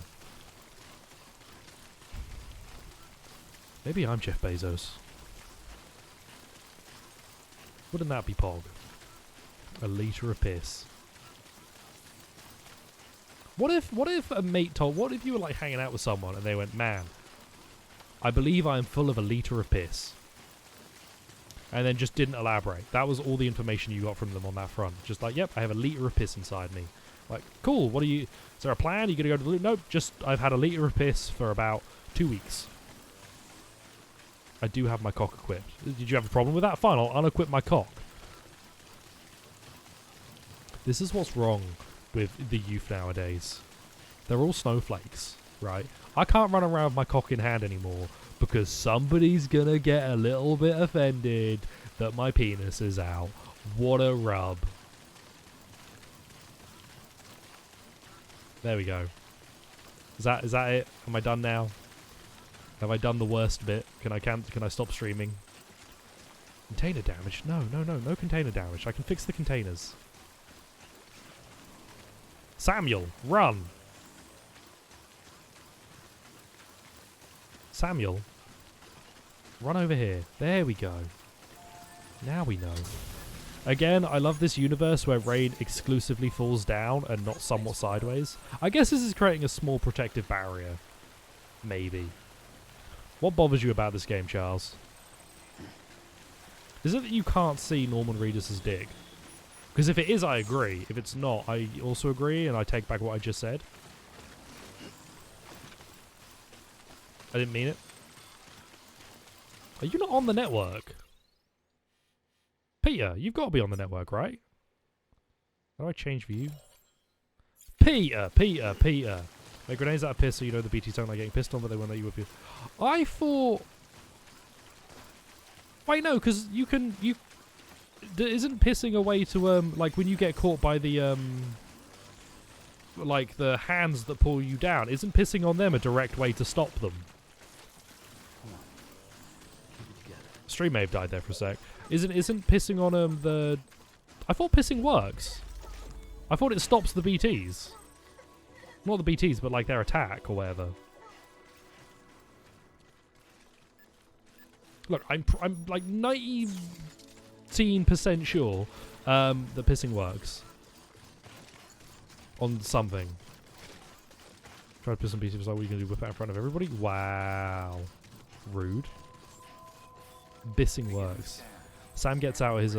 Maybe I'm Jeff Bezos. Wouldn't that be Pog? A litre of piss. What if a mate told... What if you were like hanging out with someone and they went, man, I believe I am full of a litre of piss. and then just didn't elaborate. That was all the information you got from them on that front. Just like, yep, I have a liter of piss inside me. Like, cool, what are you... Is there a plan? Are you going to go to the loot? Nope, just I've had a liter of piss for about 2 weeks. I do have my cock equipped. Did you have a problem with that? Fine, I'll unequip my cock. This is what's wrong with the youth nowadays. They're all snowflakes, right? I can't run around with my cock in hand anymore because somebody's gonna get a little bit offended that my penis is out. What a rub. There we go. Is that it? Am I done now? Have I done the worst bit? Can I stop streaming? Container damage? No container damage. I can fix the containers. Samuel, run! Samuel, run over here. There we go. Now we know. Again, I love this universe where rain exclusively falls down and not somewhat sideways. I guess this is creating a small protective barrier. Maybe. What bothers you about this game, Charles? Is it that you can't see Norman Reedus' dick? Because if it is, I agree. If it's not, I also agree, and I take back what I just said. I didn't mean it. Are you not on the network? Peter, you've got to be on the network, right? How do I change view? Peter! Make grenades out of piss so you know the BTs don't like getting pissed on, but they won't let you whip you. I thought... Wait, no, because you can... Isn't pissing a way to, like, when you get caught by the, like, the hands that pull you down, isn't pissing on them a direct way to stop them? Stream may have died there for a sec. Isn't pissing on the... I thought pissing works. I thought it stops the BTs. Not the BTs, but like their attack or whatever. Look, I'm like 19% sure that pissing works. On something. Try to piss on BTs, like what are you going to do? Whip it out in front of everybody? Wow. Rude. Bissing works. Sam gets out his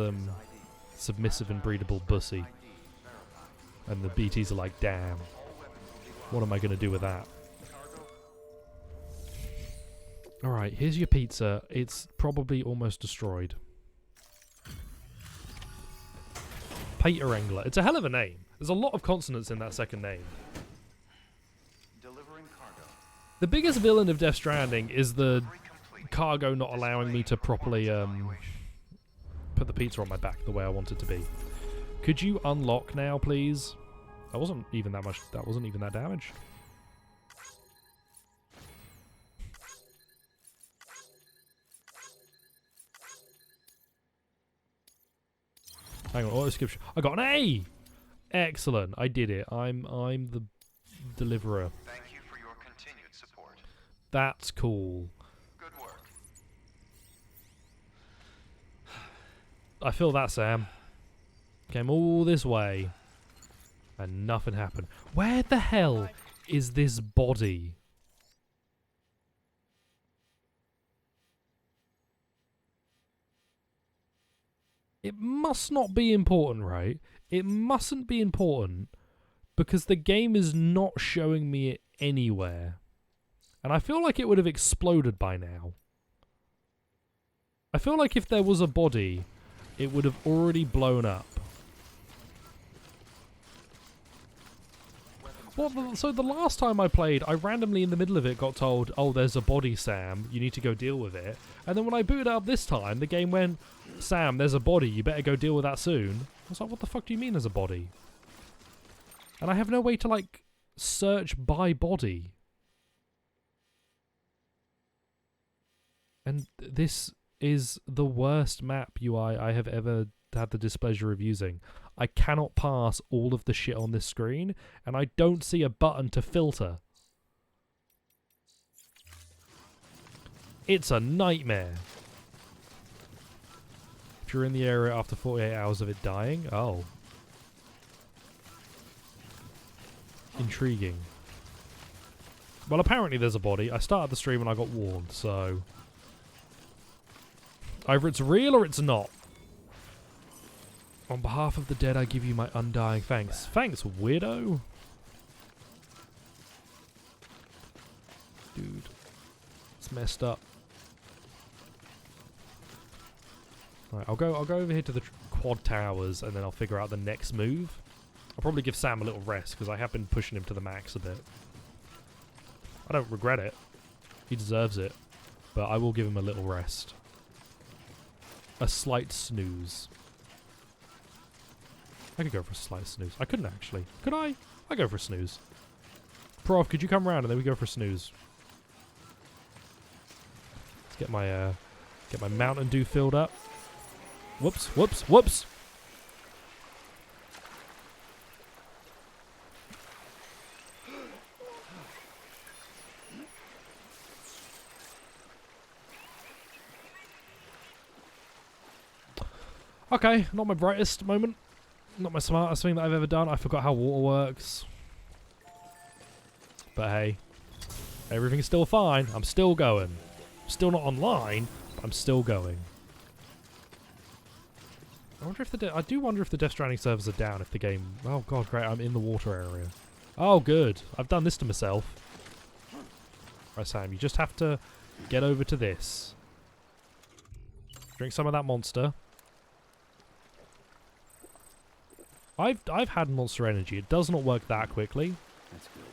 submissive and breedable bussy. And the BTs are like, damn. What am I going to do with that? Alright, here's your pizza. It's probably almost destroyed. Peter Engler. It's a hell of a name. There's a lot of consonants in that second name. The biggest villain of Death Stranding is the cargo not allowing me to properly put the pizza on my back the way I want it to be. Could you unlock now, please? That wasn't even that much. That wasn't even that damage. Hang on, auto skip. I got an A. Excellent. I did it. I'm the deliverer. Thank you for your continued support. That's cool. Good work. I feel that, Sam. Came all this way and nothing happened. Where the hell is this body? It must not be important, right? It mustn't be important because the game is not showing me it anywhere. And I feel like it would have exploded by now. I feel like if there was a body, it would have already blown up. Well, so the last time I played, I randomly in the middle of it got told, oh, there's a body, Sam. You need to go deal with it. And then when I booted up this time, the game went, Sam, there's a body. You better go deal with that soon. I was like, what the fuck do you mean there's a body? And I have no way to, like, search by body. And this is the worst map UI I have ever had the displeasure of using. I cannot pass all of the shit on this screen, and I don't see a button to filter. It's a nightmare. If you're in the area after 48 hours of it dying, oh. Intriguing. Well, apparently there's a body. I started the stream and I got warned, so... Either it's real or it's not. On behalf of the dead, I give you my undying thanks. Thanks, weirdo. Dude. It's messed up. Right, I'll go over here to the quad towers and then I'll figure out the next move. I'll probably give Sam a little rest because I have been pushing him to the max a bit. I don't regret it. He deserves it. But I will give him a little rest. A slight snooze. I could go for a slight snooze. I couldn't actually. Could I? I go for a snooze. Prof, could you come around and then we go for a snooze? Let's get my Mountain Dew filled up. Whoops, whoops, whoops! Okay, not my brightest moment. Not my smartest thing that I've ever done. I forgot how water works. But hey, everything's still fine. I'm still going. Still not online, but I'm still going. I wonder if I do wonder if the Death Stranding servers are down if the game... Oh god, great, I'm in the water area. Oh good, I've done this to myself. Right, Sam, you just have to get over to this. Drink some of that monster. I've had monster energy. It does not work that quickly. That's good.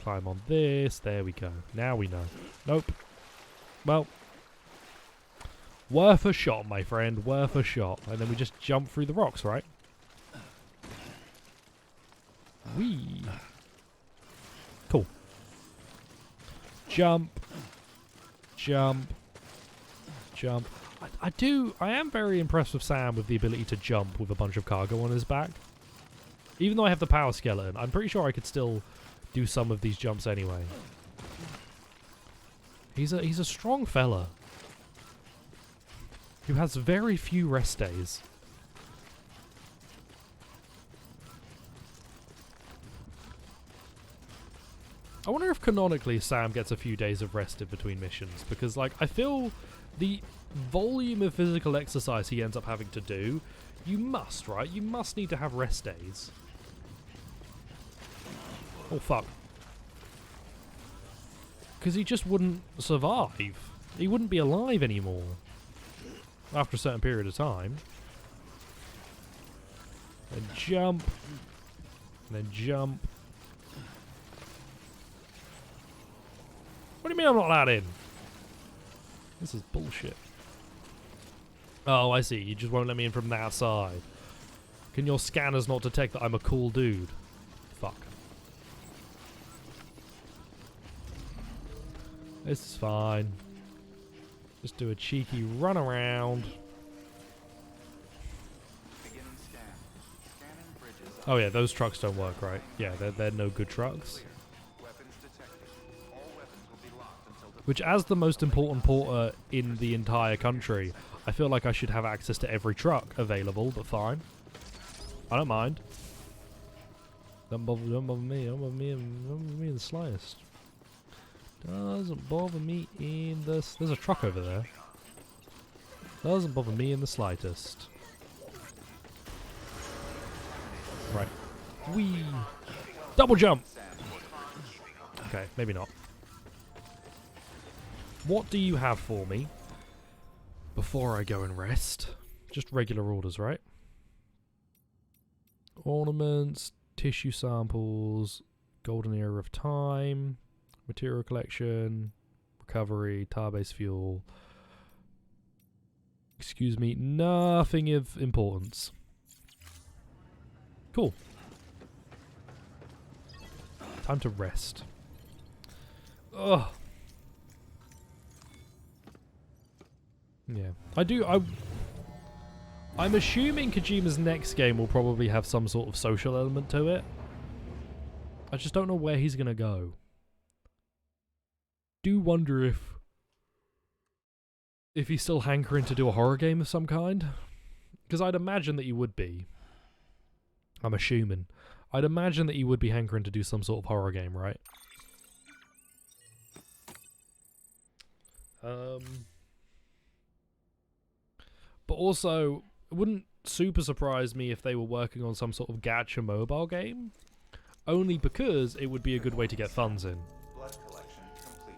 Climb on this. There we go. Now we know. Nope. Well, worth a shot, my friend. Worth a shot. And then we just jump through the rocks, right? Whee. Cool. Jump. Jump. Jump. I am very impressed with Sam with the ability to jump with a bunch of cargo on his back. Even though I have the power skeleton, I'm pretty sure I could still do some of these jumps anyway. He's a strong fella who has very few rest days. I wonder if canonically Sam gets a few days of rest in between missions, because like I feel the volume of physical exercise he ends up having to do, you must, right? You must need to have rest days. Oh fuck. Because he just wouldn't survive. He wouldn't be alive anymore after a certain period of time. Then jump. And then jump. What do you mean I'm not allowed in? This is bullshit. Oh, I see. You just won't let me in from that side. Can your scanners not detect that I'm a cool dude? Fuck. This is fine. Just do a cheeky run around. Oh yeah, those trucks don't work, right? Yeah, they're no good trucks. Which, as the most important porter in the entire country, I feel like I should have access to every truck available, but fine. I don't mind. Don't bother me, don't bother me in the slightest. Doesn't bother me in the... There's a truck over there. Doesn't bother me in the slightest. Right. Whee! Double jump! Okay, maybe not. What do you have for me before I go and rest? Just regular orders, right? Ornaments, tissue samples, golden era of time, material collection, recovery, tar-based fuel. Excuse me, nothing of importance. Cool. Time to rest. Ugh. Yeah, I'm assuming Kojima's next game will probably have some sort of social element to it. I just don't know where he's gonna go. Do wonder if he's still hankering to do a horror game of some kind, because I'd imagine that he would be. I'm assuming. I'd imagine that he would be hankering to do some sort of horror game, right? But also, it wouldn't super surprise me if they were working on some sort of gacha mobile game. Only because it would be a good way to get funds in. Blood collection complete.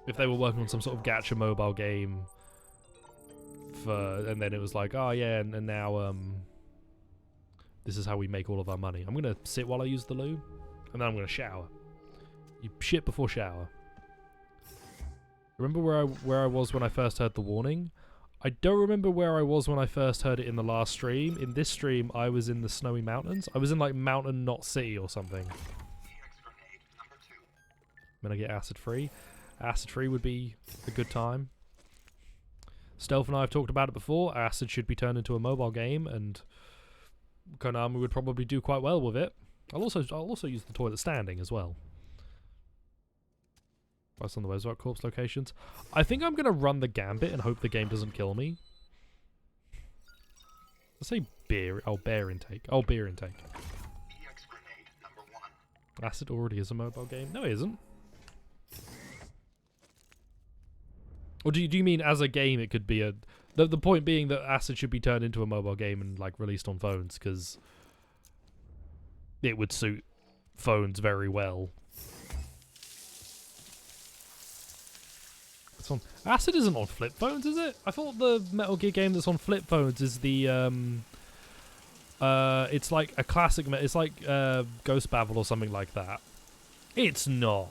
If they were working on some sort of gacha mobile game and then it was like, oh yeah, and now this is how we make all of our money. I'm gonna sit while I use the loo, and then I'm gonna shower. You shit before shower. Remember where I was when I first heard the warning? I don't remember where I was when I first heard it in the last stream. In this stream, I was in the snowy mountains. I was in like Mountain Not City or something. I'm gonna get acid free. Acid free would be a good time. Stealth and I have talked about it before. Acid should be turned into a mobile game, and Konami would probably do quite well with it. I'll also use the toilet standing as well. What's on the website? Corpse locations. I think I'm gonna run the gambit and hope the game doesn't kill me. Let's say beer. Oh, beer intake. Oh, beer intake. EX grenade number 1. Acid already is a mobile game. No, it isn't. Or do you mean as a game it could be a... The point being that Acid should be turned into a mobile game and like released on phones, because it would suit phones very well. It's on... Acid isn't on flip phones, is it? I thought the Metal Gear game that's on flip phones is the... it's like a classic... It's like Ghost Babel or something like that. It's not.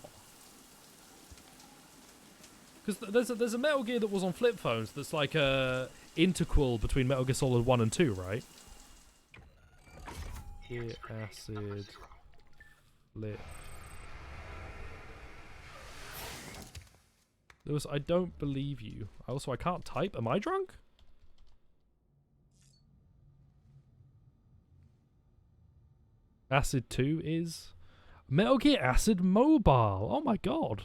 Because there's a Metal Gear that was on flip phones that's like a interquel between Metal Gear Solid 1 and 2, right? Gear Acid Flip. Lewis, I don't believe you. Also, I can't type. Am I drunk? Acid 2 is Metal Gear Acid Mobile. Oh my god.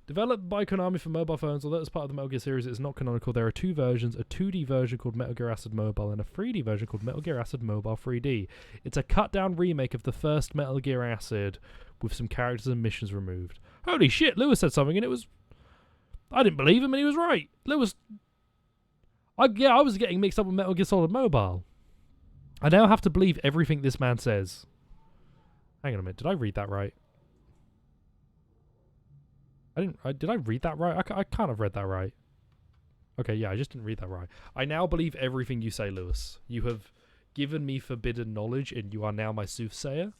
Developed by Konami for mobile phones, although it's part of the Metal Gear series, it is not canonical. There are two versions, a 2D version called Metal Gear Acid Mobile and a 3D version called Metal Gear Acid Mobile 3D. It's a cut-down remake of the first Metal Gear Acid with some characters and missions removed. Holy shit, Lewis said something and it was... I didn't believe him and he was right. Lewis... I was getting mixed up with Metal Gear Solid Mobile. I now have to believe everything this man says. Hang on a minute, did I read that right? Did I read that right? I can't have read that right. Okay, yeah, I just didn't read that right. I now believe everything you say, Lewis. You have given me forbidden knowledge and you are now my soothsayer.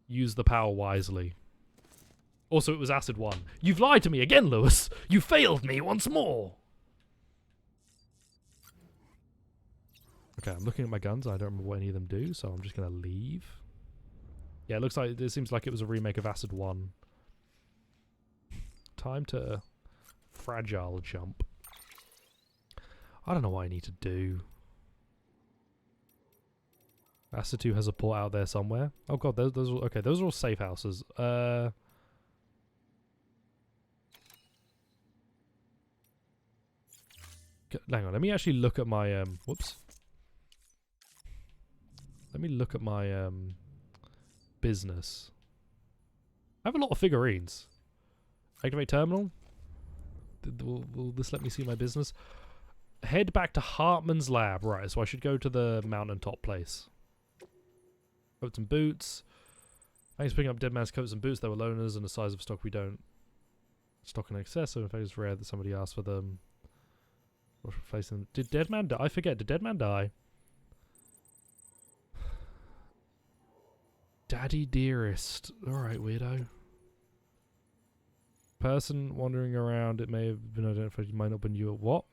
Use the power wisely. Also, it was Acid 1. You've lied to me again, Lewis! You failed me once more! Okay, I'm looking at my guns. I don't remember what any of them do, so I'm just going to leave. Yeah, it seems like it was a remake of Acid 1. Time to fragile jump. I don't know what I need to do. Acid 2 has a port out there somewhere. Oh god, those are all safe houses. Hang on, let me actually look at my whoops. Let me look at my business. I have a lot of figurines. Activate terminal. Will this let me see my business? Head back to Hartman's lab. Right, so I should go to the mountaintop place. Coats and boots. Thanks for picking up Dead Man's coats and boots. They were loaners and the size of stock we don't stock in excess, so in fact it's rare that somebody asked for them. Or replace them. Did Dead Man die? I forget, did Dead Man die? Daddy Dearest. Alright, weirdo. Person wandering around, it may have been identified, you might not have been you. What?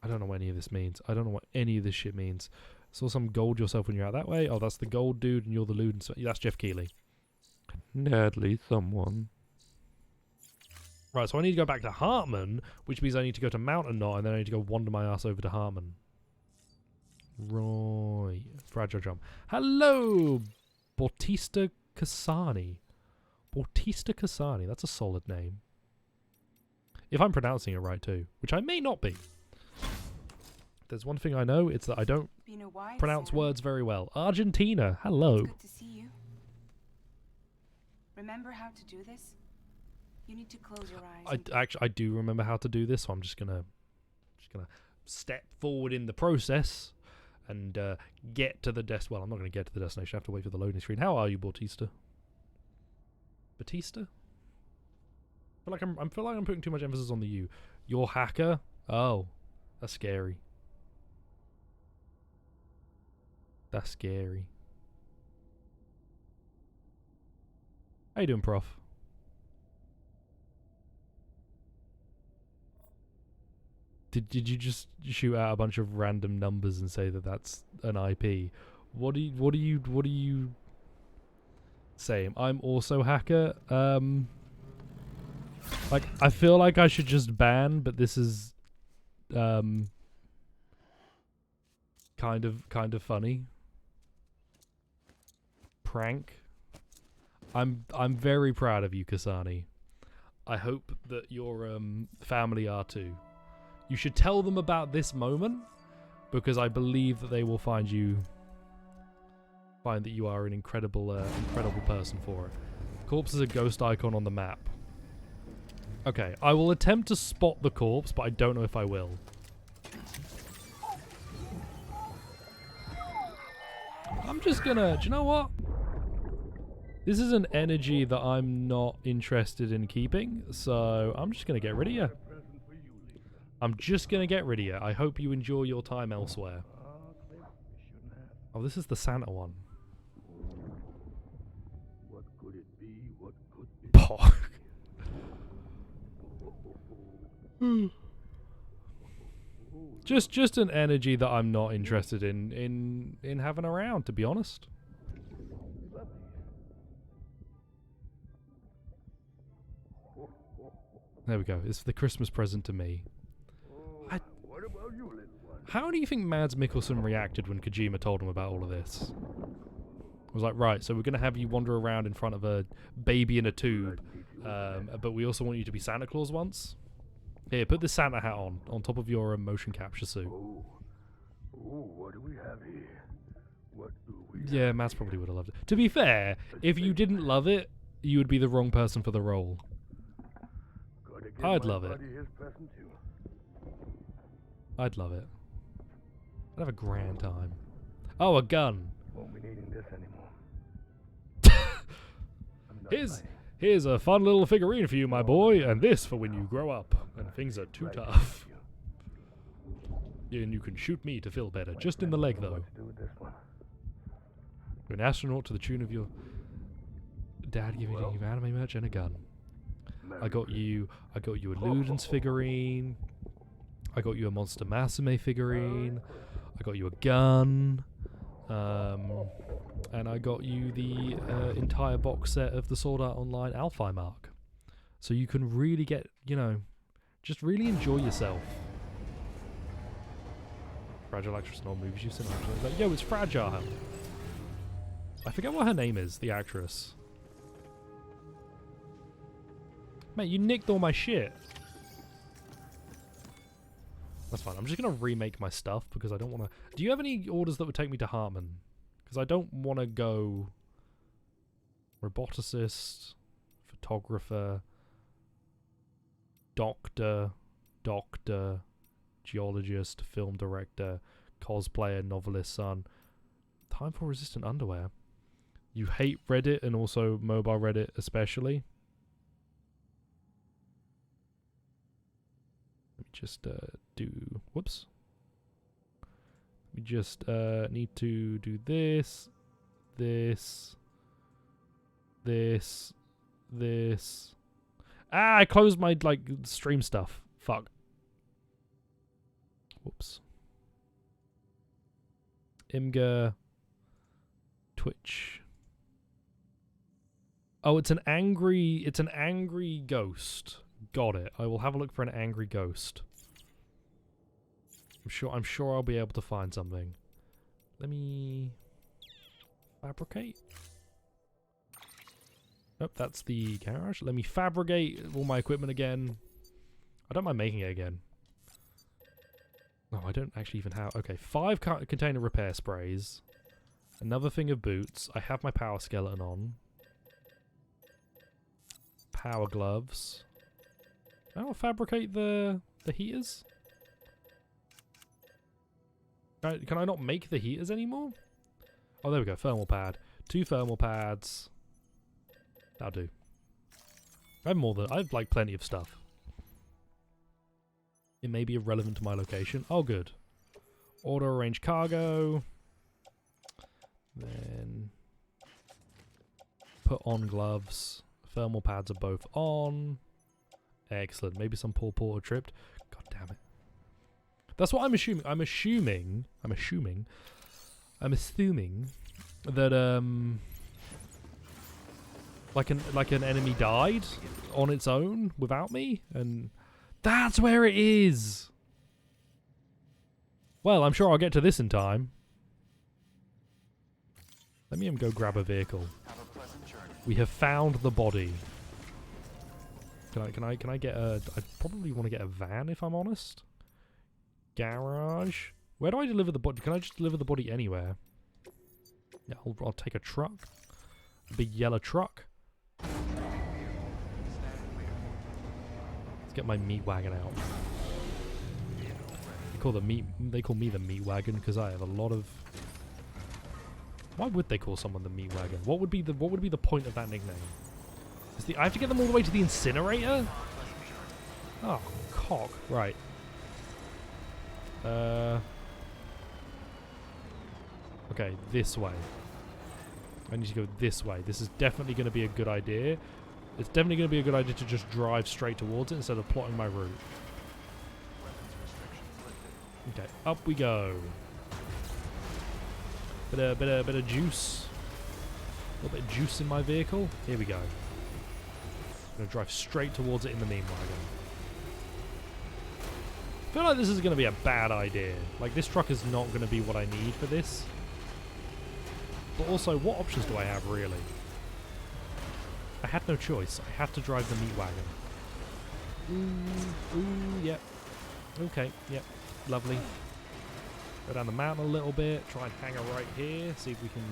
I don't know what any of this means. I don't know what any of this shit means. Saw some gold yourself when you're out that way. Oh, that's the gold dude and you're the lewd. So that's Jeff Keighley. Nerdly someone. Right, so I need to go back to Hartman, which means I need to go to Mountain Knot and then I need to go wander my ass over to Hartman. Right. Fragile jump. Hello, Bautista Cassani. Bautista Cassani. That's a solid name. If I'm pronouncing it right too, which I may not be. There's one thing I know, it's that I don't pronounce words very well. Argentina. Hello. Good to see you. Remember how to do this? You need to close your eyes. I do remember how to do this, so I'm just gonna step forward in the process and get to the well, I'm not gonna get to the destination. I have to wait for the loading screen. How are you, Bautista? Batista? I feel like I'm putting too much emphasis on the you. You're hacker? Oh, that's scary. That's scary. How you doing, Prof? Did you just shoot out a bunch of random numbers and say that that's an IP? What are you saying? I'm also hacker. Like, I feel like I should just ban, but this is kind of funny. Prank. I'm very proud of you, Kasani. I hope that your family are too. You should tell them about this moment, because I believe that they will find that you are an incredible person for it. Corpse is a ghost icon on the map. Okay, I will attempt to spot the corpse, but I don't know if I will. I'm just gonna... Do you know what? This is an energy that I'm not interested in keeping, so I'm just gonna get rid of you. I'm just gonna get rid of you. I hope you enjoy your time elsewhere. Oh, this is the Santa one. What could it be? What could it be? Just an energy that I'm not interested in having around, to be honest. There we go. It's the Christmas present to me. How do you think Mads Mikkelsen reacted when Kojima told him about all of this? I was like, right, so we're going to have you wander around in front of a baby in a tube, but we also want you to be Santa Claus once. Here, put this Santa hat on top of your motion capture suit. Ooh, what do we have here? Yeah, Mads probably would have loved it. To be fair, if you didn't love it, you would be the wrong person for the role. I'd love it. I'd love it. I'd have a grand time. Oh, a gun. Won't be needing this anymore. Here's a fun little figurine for you, my boy, and this for when you grow up and things are too tough. And you can shoot me to feel better, just in the leg though. You're an astronaut to the tune of your dad giving you anime merch and a gun. I got you a Ludens figurine. I got you a Monster Masame figurine. I got you a gun. And I got you the entire box set of the Sword Art Online Alphi Mark. So you can really get, just really enjoy yourself. Fragile actress in all movies you've seen. Like, yo, it's Fragile. I forget what her name is, the actress. Mate, you nicked all my shit. That's fine. I'm just going to remake my stuff because I don't want to... Do you have any orders that would take me to Hartman? Because I don't want to go... Roboticist, photographer, doctor, geologist, film director, cosplayer, novelist, son. Time for resistant underwear. You hate Reddit and also mobile Reddit especially. Let me just do... Whoops. We just need to do this. Ah, I closed my, stream stuff. Fuck. Whoops. Imgur. Twitch. Oh, it's an angry ghost. Got it. I will have a look for an angry ghost. I'm sure I'll be able to find something. Let me fabricate. Nope, that's the garage. Let me fabricate all my equipment again. I don't mind making it again. No, I don't actually even have... Okay, 5 container repair sprays. Another thing of boots. I have my power skeleton on. power gloves. I'll fabricate the heaters. Can I not make the heaters anymore? Oh, there we go. Thermal pad. 2 thermal pads. That'll do. I've like plenty of stuff. It may be irrelevant to my location. Oh, good. Auto arrange cargo. Then put on gloves. Thermal pads are both on. Excellent. Maybe some poor porter tripped. God damn it. That's what I'm assuming. I'm assuming that like an enemy died on its own without me, and that's where it is. Well, I'm sure I'll get to this in time. Let me go grab a vehicle. We have found the body. Can I get a? I probably want to get a van if I'm honest. Garage. Where do I deliver the body? Can I just deliver the body anywhere? Yeah, I'll take a truck. A big yellow truck. Let's get my meat wagon out. They call me the meat wagon because I have a lot of. Why would they call someone the meat wagon? What would be the point of that nickname? I have to get them all the way to the incinerator? Oh, cock. Right. Okay, this way. I need to go this way. This is definitely going to be a good idea. It's definitely going to be a good idea to just drive straight towards it instead of plotting my route. Okay, up we go. Bit of juice. A little bit of juice in my vehicle. Here we go. I'm going to drive straight towards it in the meme wagon. I feel like this is going to be a bad idea. Like, this truck is not going to be what I need for this. But also, what options do I have, really? I had no choice. I had to drive the meat wagon. Ooh, yep. Okay, yep. Lovely. Go down the mountain a little bit. Try and hang her right here. See if we can...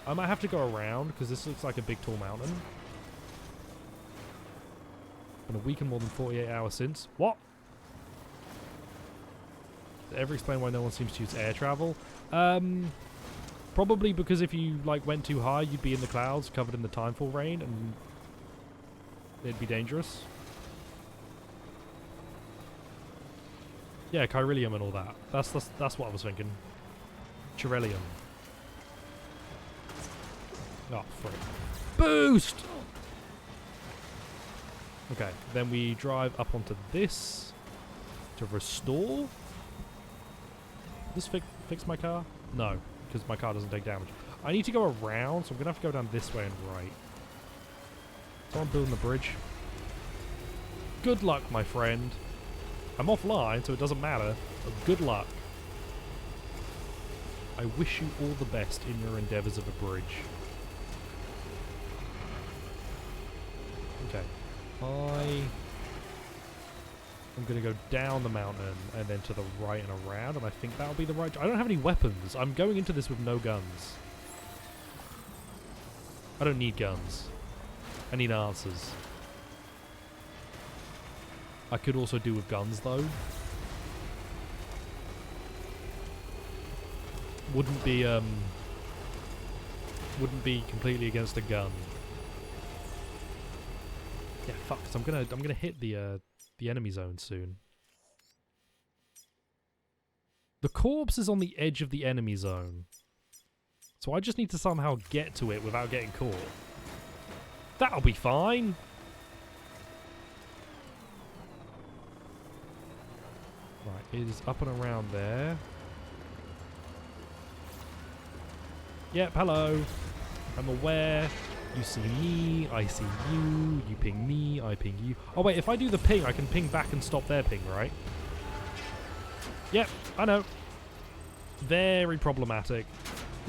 I might have to go around, because this looks like a big, tall mountain. Been a week and more than 48 hours since. What? Did it ever explain why no one seems to use air travel? Probably because if you like went too high, you'd be in the clouds, covered in the timefall rain, and it'd be dangerous. Yeah, chiralium and all that. That's what I was thinking. Chiralium. Oh, frick. Boost! Okay, then we drive up onto this to restore. Does this fix my car? No, because my car doesn't take damage. I need to go around, so I'm going to have to go down this way and right. So I'm building the bridge. Good luck, my friend. I'm offline, so it doesn't matter, but good luck. I wish you all the best in your endeavours of a bridge. Okay. I'm going to go down the mountain and then to the right and around, and I think that'll be the right... I don't have any weapons. I'm going into this with no guns. I don't need guns. I need answers. I could also do with guns, though. Wouldn't be completely against a gun. Yeah, fuck. So I'm gonna hit the enemy zone soon. The corpse is on the edge of the enemy zone, so I just need to somehow get to it without getting caught. That'll be fine. Right, it is up and around there. Yep, hello. I'm aware. You see me, I see you. You ping me, I ping you. Oh wait, if I do the ping, I can ping back and stop their ping, right? Yep, I know. Very problematic.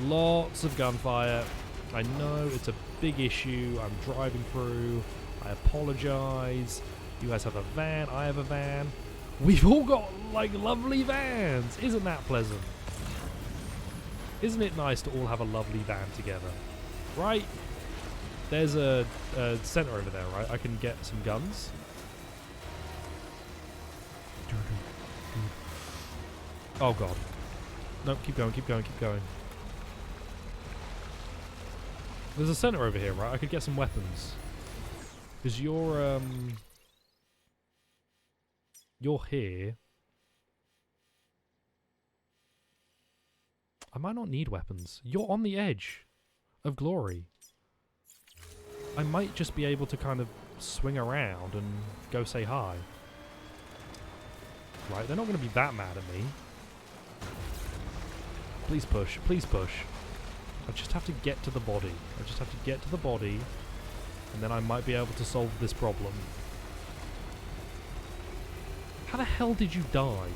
Lots of gunfire. I know it's a big issue. I'm driving through. I apologize. You guys have a van. I have a van. We've all got, like, lovely vans. Isn't that pleasant? Isn't it nice to all have a lovely van together? Right? There's a center over there, right? I can get some guns. Oh god. No, keep going, keep going, keep going. There's a center over here, right? I could get some weapons. Because you're here. I might not need weapons. You're on the edge of glory. I might just be able to kind of swing around and go say hi. Right, they're not going to be that mad at me. Please push, please push. I just have to get to the body. I just have to get to the body, and then I might be able to solve this problem. How the hell did you die?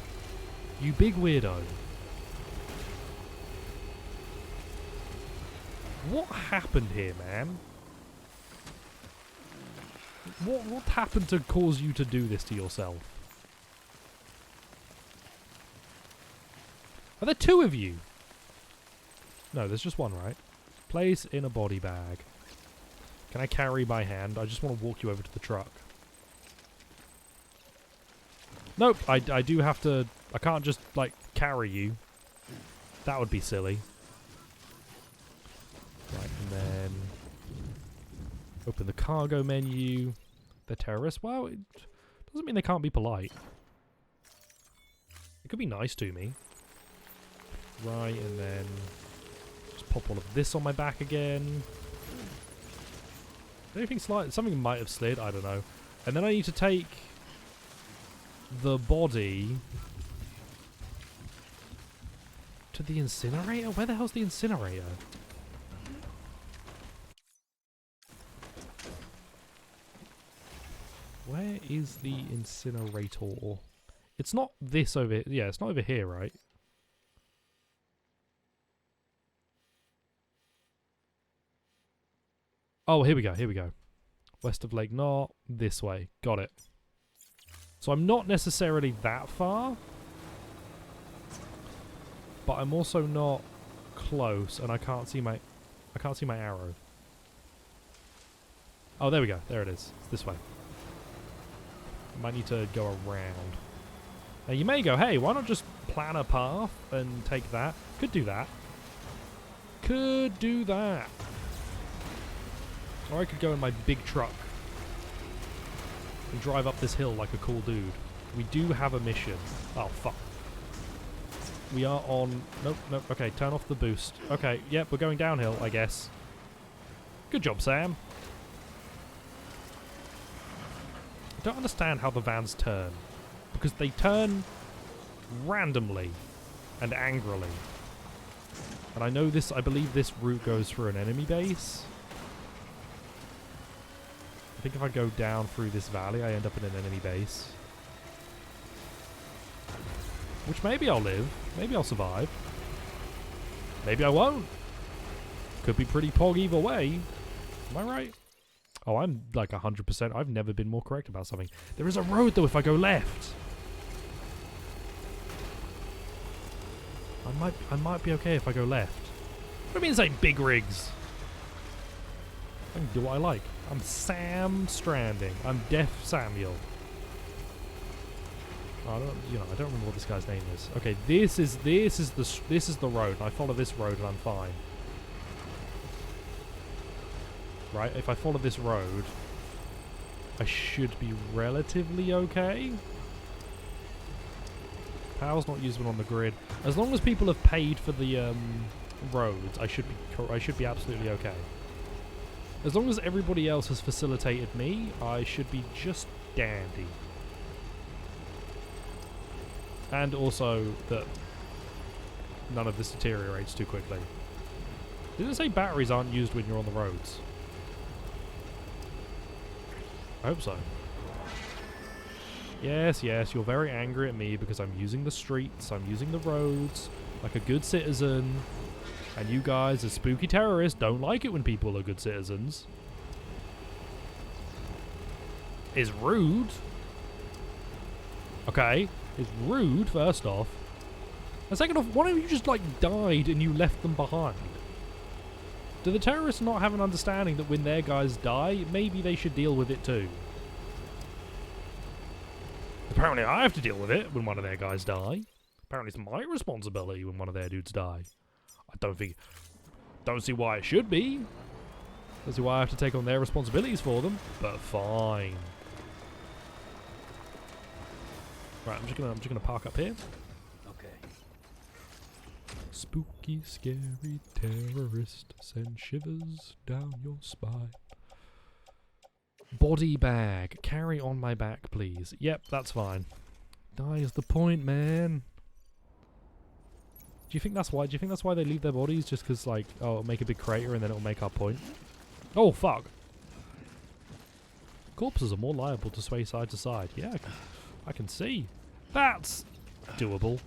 You big weirdo. What happened here, man? What happened to cause you to do this to yourself? Are there two of you? No, there's just one, right? Place in a body bag. Can I carry by hand? I just want to walk you over to the truck. Nope, I do have to... I can't just, like, carry you. That would be silly. Right, and then... open the cargo menu. They're terrorists. Well, it doesn't mean they can't be polite. It could be nice to me. Right, and then... just pop all of this on my back again. Anything slide? Something might have slid, I don't know. And then I need to take... the body... to the incinerator? Where the hell's the incinerator? Where is the incinerator? It's not this over here. Yeah, it's not over here, right? Oh, here we go, here we go. West of Lake Knot, this way. Got it. So I'm not necessarily that far. But I'm also not close, and I can't see my arrow. Oh, there we go. There it is. It's this way. Might need to go around. Now you may go, hey, why not just plan a path and take that? Could do that. Could do that. Or I could go in my big truck and drive up this hill like a cool dude. We do have a mission. Oh, fuck. We are on... Nope, nope. Okay, turn off the boost. Okay, yep, we're going downhill, I guess. Good job, Sam. I don't understand how the vans turn. Because they turn randomly and angrily. And I know this... I believe this route goes through an enemy base. I think if I go down through this valley, I end up in an enemy base. Which maybe I'll live. Maybe I'll survive. Maybe I won't. Could be pretty pog either way. Am I right? Oh, I'm like 100%. I've never been more correct about something. There is a road, though, if I go left. I might be okay if I go left. What do you mean, say big rigs? I can do what I like. I'm Sam Stranding. I'm Deaf Samuel. I don't remember what this guy's name is. Okay, this is the road. I follow this road and I'm fine. Right, if I follow this road, I should be relatively okay. Power's not usable on the grid. As long as people have paid for the roads, I should be absolutely okay. As long as everybody else has facilitated me, I should be just dandy. And also that none of this deteriorates too quickly. Did it say batteries aren't used when you're on the roads? I hope so. Yes, yes, you're very angry at me because I'm using the streets, I'm using the roads like a good citizen. And you guys, as spooky terrorists, don't like it when people are good citizens. It's rude. Okay. It's rude, first off. And second off, why don't you just, like, died and you left them behind? Do the terrorists not have an understanding that when their guys die, maybe they should deal with it too? Apparently I have to deal with it when one of their guys die. Apparently it's my responsibility when one of their dudes die. I don't see why it should be. Don't see why I have to take on their responsibilities for them, but fine. Right, I'm just gonna park up here. Okay. Spooky, scary terrorist, send shivers down your spine. Body bag. Carry on my back, please. Yep, that's fine. Die is the point, man. Do you think that's why? Do you think that's why they leave their bodies? Just because, like, oh, it'll make a big crater and then it'll make our point? Oh, fuck. Corpses are more liable to sway side to side. Yeah, I can see. That's doable.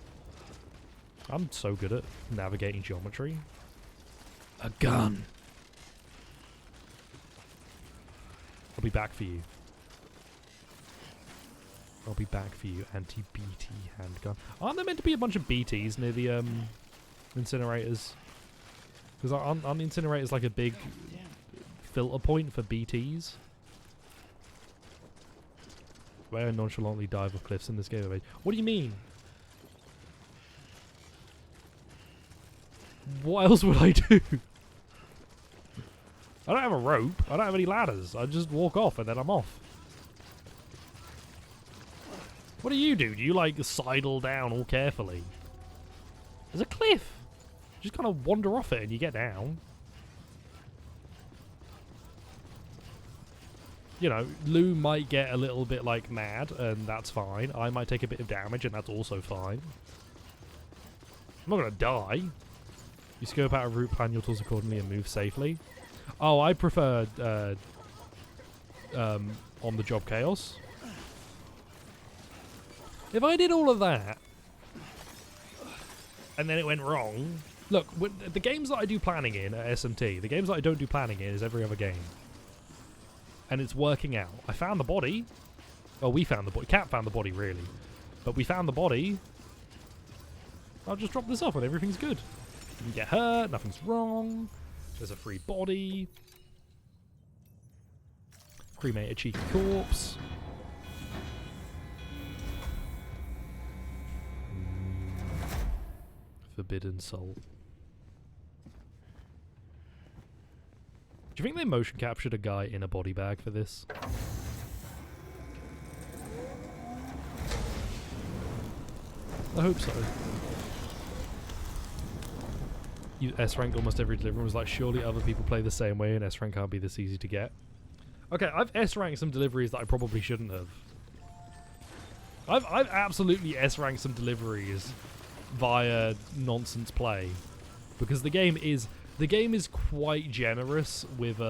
I'm so good at navigating geometry. A gun. I'll be back for you. I'll be back for you, anti-BT handgun. Aren't there meant to be a bunch of BTs near the incinerators? Because aren't the incinerators like a big filter point for BTs? Where I nonchalantly dive off cliffs in this game of age. What do you mean? What else would I do? I don't have a rope. I don't have any ladders. I just walk off and then I'm off. What do? You like sidle down all carefully? There's a cliff. You just kind of wander off it and you get down. You know, Lou might get a little bit like mad and that's fine. I might take a bit of damage and that's also fine. I'm not gonna die. You scope out a route, plan your tools accordingly and move safely. Oh, I prefer on the job chaos. If I did all of that and then it went wrong, look, the games that I do planning in at SMT, the games that I don't do planning in is every other game. And it's working out. I found the body. Oh, we found the body. Cat found the body, really. But we found the body. I'll just drop this off and everything's good. You can get hurt, nothing's wrong. There's a free body. Cremate a cheeky corpse. Forbidden soul. Do you think they motion captured a guy in a body bag for this? I hope so. You S-rank almost every delivery was like, surely other people play the same way and S-rank can't be this easy to get. Okay, I've S-ranked some deliveries that I probably shouldn't have. I've absolutely S-ranked some deliveries via nonsense play. Because the game is quite generous with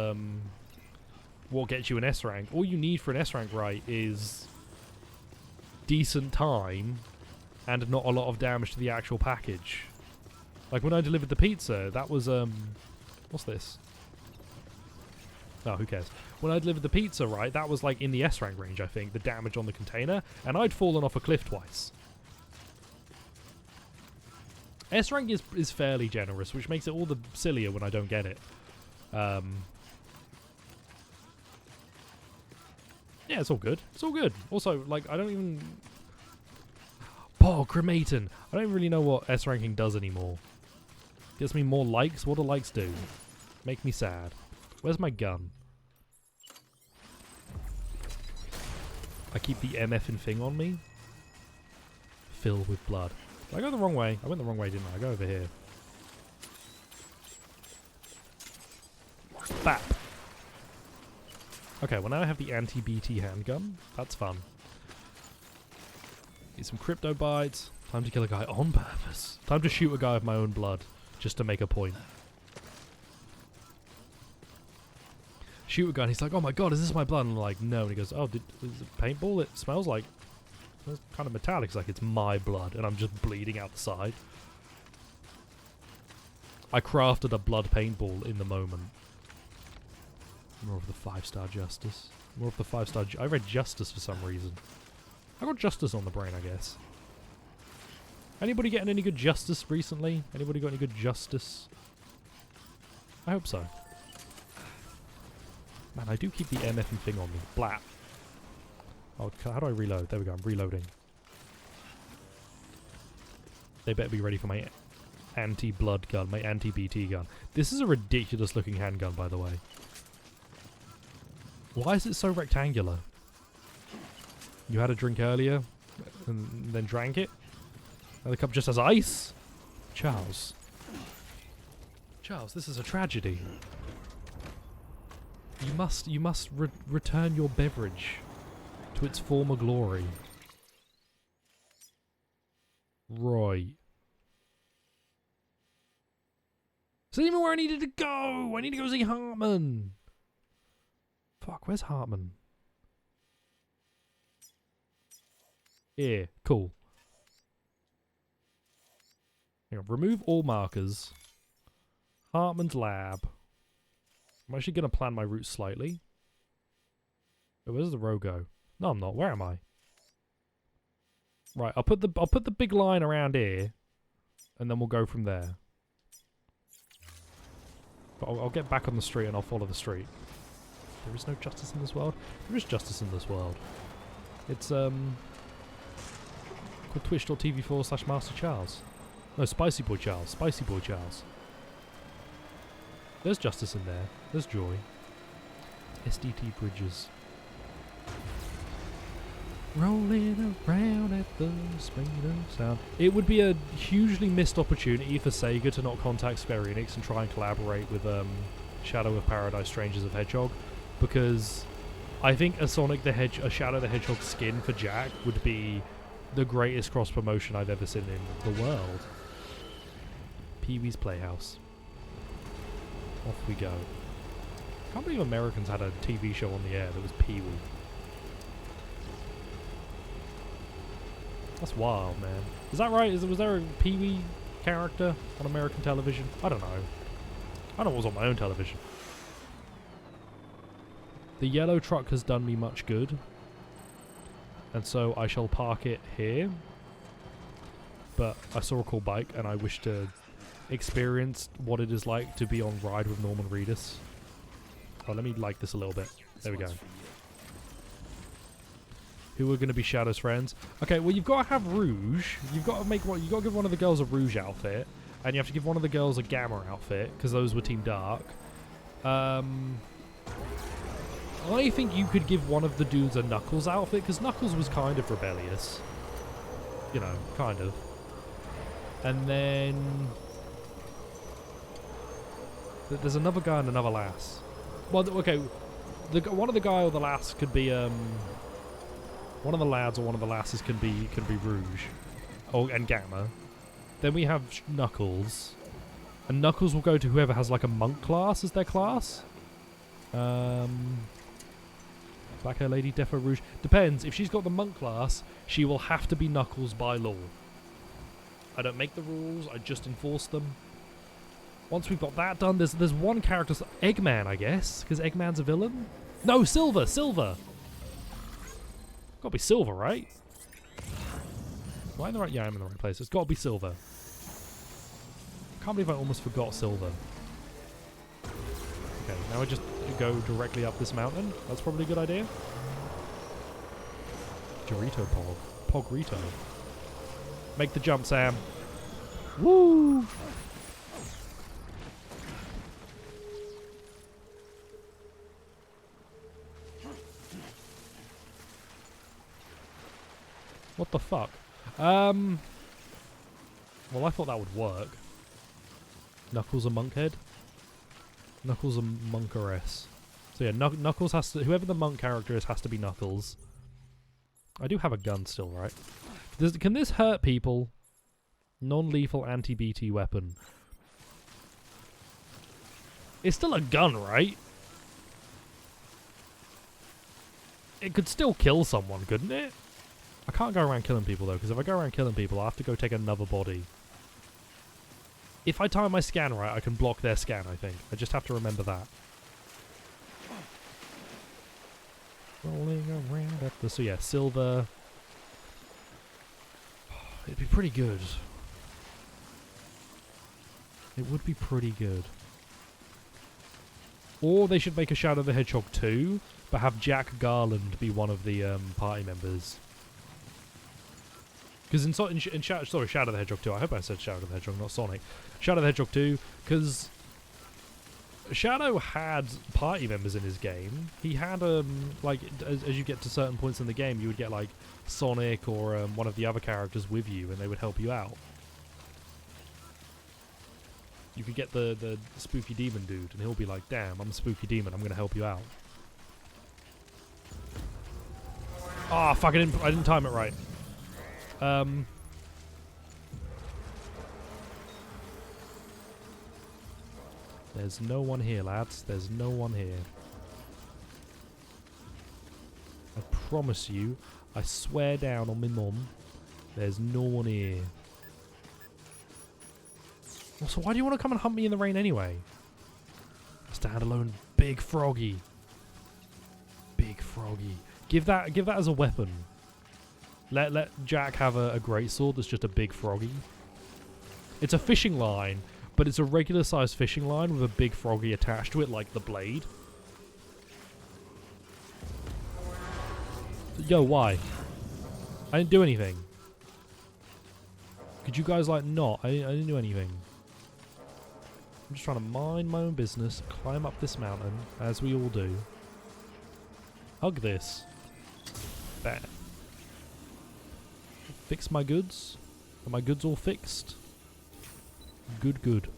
what gets you an S rank. All you need for an S rank right is decent time and not a lot of damage to the actual package. Like when I delivered the pizza, that was what's this? Oh, who cares? When I delivered the pizza, right, that was like in the S rank range, I think, the damage on the container, and I'd fallen off a cliff twice. S rank is fairly generous, which makes it all the sillier when I don't get it. Yeah, it's all good. It's all good. Also, like, I don't even... Oh, crematin. I don't really know what S ranking does anymore. Gets me more likes? What do likes do? Make me sad. Where's my gun? I keep the MFing thing on me. Fill with blood. Did I go the wrong way? I went the wrong way, didn't I? I go over here. Bap. Okay, well now I have the anti-BT handgun. That's fun. Need some crypto bites. Time to kill a guy on purpose. Time to shoot a guy with my own blood, just to make a point. Shoot a guy and he's like, oh my god, is this my blood? And I'm like, no. And he goes, oh, is it paintball? It smells like... It's kind of metallic. It's like it's my blood and I'm just bleeding out the side. I crafted a blood paintball in the moment. More of the 5-star justice. More of the 5-star... I read justice for some reason. I got justice on the brain, I guess. Anybody getting any good justice recently? Anybody got any good justice? I hope so. Man, I do keep the MFing thing on me. Blat. Oh, how do I reload? There we go, I'm reloading. They better be ready for my anti-blood gun, my anti-BT gun. This is a ridiculous looking handgun, by the way. Why is it so rectangular? You had a drink earlier, and then drank it? Now the cup just has ice? Charles. Charles, this is a tragedy. You must return your beverage to its former glory. Right. This isn't even where I needed to go! I need to go see Hartman! Fuck, where's Hartman? Yeah, cool. Hang on, remove all markers. Hartman's lab. I'm actually going to plan my route slightly. Oh, where's the road go? No, I'm not. Where am I? Right, I'll put the big line around here, and then we'll go from there. But I'll get back on the street and I'll follow the street. There is no justice in this world. There is justice in this world. It's called twitch.tv/Master Charles. No, Spicy Boy Charles. Spicy Boy Charles. There's justice in there. There's joy. SDT bridges. Rolling around at the speed of sound. It would be a hugely missed opportunity for Sega to not contact Square Enix and try and collaborate with Shadow of Paradise Strangers of Hedgehog, because I think a Shadow the Hedgehog skin for Jack would be the greatest cross promotion I've ever seen in the world. Pee-wee's Playhouse. Off we go. Can't believe Americans had a TV show on the air that was Pee-wee. That's wild, man. Is that right? Was there a Pee-wee character on American television? I don't know. I don't know what was on my own television. The yellow truck has done me much good, and so I shall park it here. But I saw a cool bike, and I wish to experience what it is like to be on ride with Norman Reedus. Oh, let me like this a little bit. There we go. Who are going to be Shadow's friends? Okay, well, you've got to have Rouge. You've got to you've got to give one of the girls a Rouge outfit, and you have to give one of the girls a Gamma outfit, because those were Team Dark. I think you could give one of the dudes a Knuckles outfit, because Knuckles was kind of rebellious. You know, kind of. And then there's another guy and another lass. Well, okay, one of the guy or the lass could be one of the lads or one of the lasses can be Rouge, and Gamma. Then we have Knuckles, and Knuckles will go to whoever has like a monk class as their class. Black hair lady, Defo Rouge. Depends. If she's got the monk class, she will have to be Knuckles by law. I don't make the rules, I just enforce them. Once we've got that done, there's one character, Eggman, I guess, because Eggman's a villain. No, Silver. Gotta be Silver, right? Am I in the right? Yeah, I'm in the right place. It's gotta be Silver. Can't believe I almost forgot Silver. Okay, now I just go directly up this mountain. That's probably a good idea. Dorito Pog. Pogrito. Make the jump, Sam. Woo! What the fuck? Well, I thought that would work. Knuckles a monkhead? Knuckles a monkeress. So yeah, Knuckles has to... Whoever the monk character is has to be Knuckles. I do have a gun still, right? Can this hurt people? Non-lethal anti-BT weapon. It's still a gun, right? It could still kill someone, couldn't it? I can't go around killing people, though, because if I go around killing people, I have to go take another body. If I time my scan right, I can block their scan, I think. I just have to remember that. Rolling around at the... So yeah, Silver. It'd be pretty good. It would be pretty good. Or they should make a Shadow the Hedgehog 2, but have Jack Garland be one of the party members. Because Shadow the Hedgehog 2, I hope I said Shadow the Hedgehog, not Sonic. Shadow the Hedgehog 2, because Shadow had party members in his game. He had, like, as you get to certain points in the game, you would get, like, Sonic or one of the other characters with you, and they would help you out. You could get the spooky demon dude, and he'll be like, damn, I'm a spooky demon, I'm going to help you out. Ah, fuck, I didn't time it right. There's no one here, lads. There's no one here. I promise you, I swear down on my mum, there's no one here. Also, why do you want to come and hunt me in the rain anyway? Stand alone, Big Froggy. Big Froggy. Give that as a weapon. Let Jack have a great sword that's just a Big Froggy. It's a fishing line, but it's a regular sized fishing line with a Big Froggy attached to it, like the blade. Yo, why? I didn't do anything. Could you guys, like, not? I didn't do anything. I'm just trying to mind my own business, climb up this mountain, as we all do. Hug this. There. Fix my goods. Are my goods all fixed? Good, good.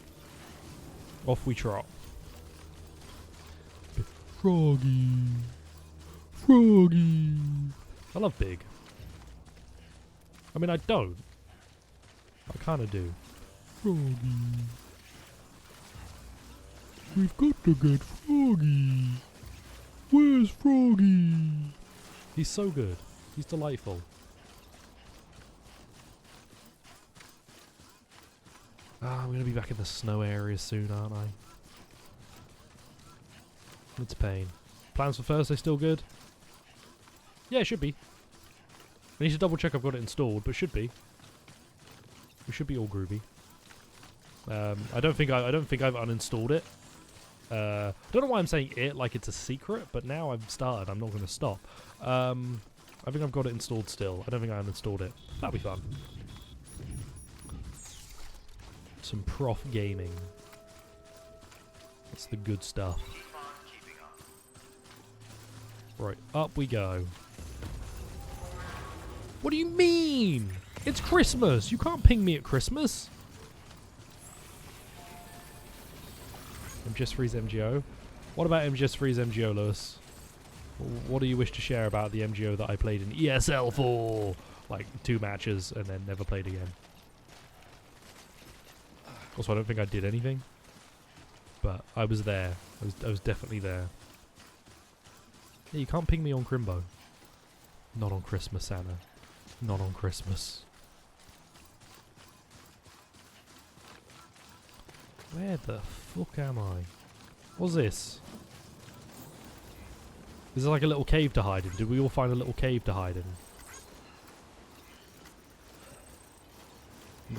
Off we trot. Froggy. Froggy. I love Big. I mean, I don't. I kind of do. Froggy. We've got to get Froggy. Where's Froggy? He's so good. He's delightful. Ah, I'm going to be back in the snow area soon, aren't I? It's a pain. Plans for Thursday still good? Yeah, it should be. I need to double check I've got it installed, but should be. We should be all groovy. I don't think I've uninstalled it. I don't know why I'm saying it like it's a secret, but now I've started. I'm not going to stop. I think I've got it installed still. I don't think I uninstalled it. That'll be fun. Some prof gaming. That's the good stuff. Right, up we go. What do you mean? It's Christmas! You can't ping me at Christmas! MGS Freeze MGO? What about MGS Freeze MGO, Lewis? What do you wish to share about the MGO that I played in ESL for? Like 2 matches and then never played again. Also, I don't think I did anything. But I was there. I was definitely there. Yeah, you can't ping me on Crimbo. Not on Christmas, Santa. Not on Christmas. Where the fuck am I? What's this? Is there like a little cave to hide in? Did we all find a little cave to hide in?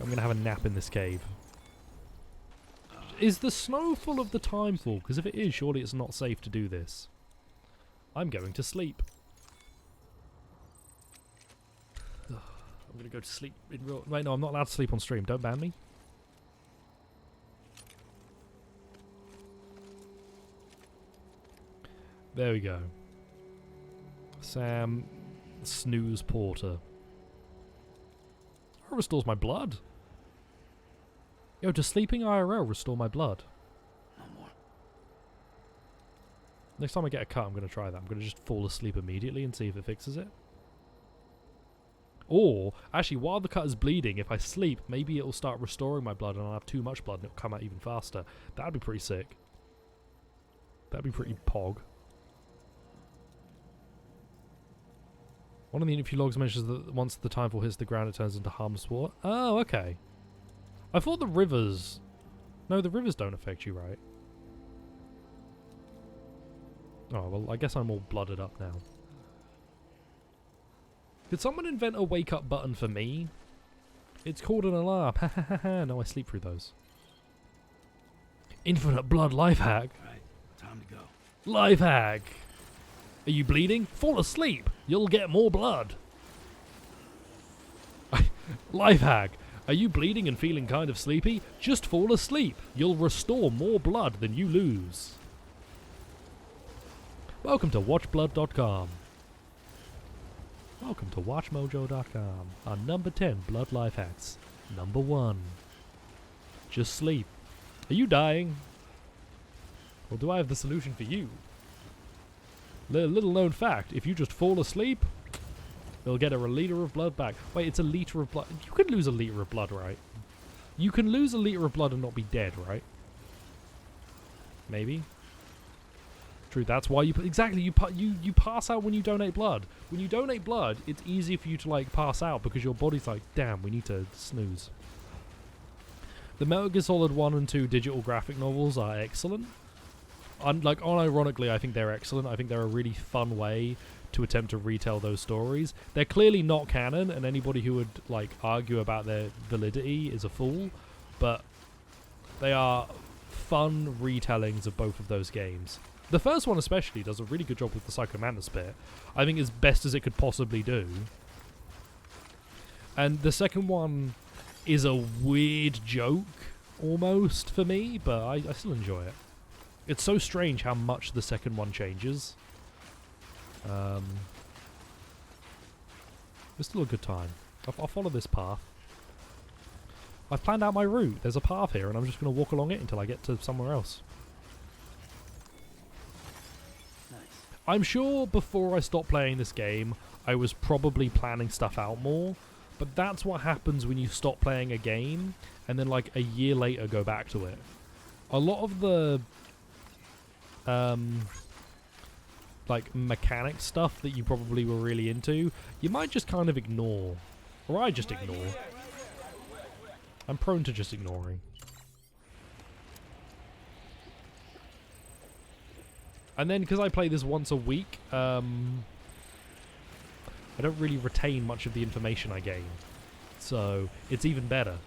I'm gonna have a nap in this cave. Is the snow full of the time full? Because if it is, surely it's not safe to do this. I'm going to sleep. I'm gonna go to sleep in real... Wait, no, I'm not allowed to sleep on stream. Don't ban me. There we go. Sam Snooze Porter. Oh, restores my blood. Yo, does sleeping IRL restore my blood? No more. Next time I get a cut, I'm going to try that. I'm going to just fall asleep immediately and see if it fixes it. Or, actually, while the cut is bleeding, if I sleep, maybe it'll start restoring my blood and I'll have too much blood and it'll come out even faster. That'd be pretty sick. That'd be pretty pog. One of the interview logs mentions that once the timefall hits the ground, it turns into Harmswort. Oh, okay. I thought the rivers... No, the rivers don't affect you, right? Oh, well, I guess I'm all blooded up now. Could someone invent a wake-up button for me? It's called an alarm. Ha ha ha. No, I sleep through those. Infinite blood life hack. Right. Time Time to go. Life hack. Are you bleeding? Fall asleep. You'll get more blood. Life hack. Are you bleeding and feeling kind of sleepy? Just fall asleep. You'll restore more blood than you lose. Welcome to WatchBlood.com. Welcome to WatchMojo.com. Our number 10 blood life hacks. Number 1. Just sleep. Are you dying? Well, do I have the solution for you? Little known fact, if you just fall asleep, you'll get a liter of blood back. Wait, it's a liter of blood. You can lose a liter of blood, right? You can lose a liter of blood and not be dead, right? Maybe. True, that's why you... Exactly, you pass out when you donate blood. When you donate blood, it's easy for you to, like, pass out because your body's like, damn, we need to snooze. The Metal Gear Solid 1 and 2 digital graphic novels are excellent. Like, unironically, I think they're excellent. I think they're a really fun way to attempt to retell those stories. They're clearly not canon, and anybody who would, like, argue about their validity is a fool. But they are fun retellings of both of those games. The first one especially does a really good job with the Psycho Mantis bit. I think as best as it could possibly do. And the second one is a weird joke, almost, for me, but I still enjoy it. It's so strange how much the second one changes. It's still a good time. I'll follow this path. I've planned out my route. There's a path here, and I'm just going to walk along it until I get to somewhere else. I'm sure before I stopped playing this game, I was probably planning stuff out more, but that's what happens when you stop playing a game, and then like a year later go back to it. A lot of the like mechanic stuff that you probably were really into, you might just kind of ignore. Or I just ignore. I'm prone to just ignoring. And then, because I play this once a week, I don't really retain much of the information I gain. So, it's even better.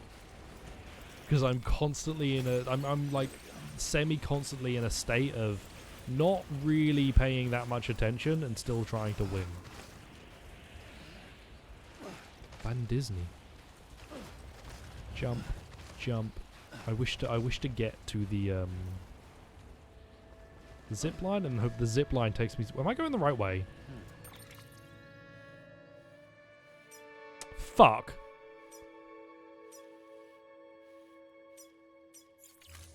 Because I'm constantly in a... I'm like, semi-constantly in a state of not really paying that much attention and still trying to win. Ban Disney. Jump. Jump. I wish to get to the zip line and hope the zip line takes me... Am I going the right way? Fuck.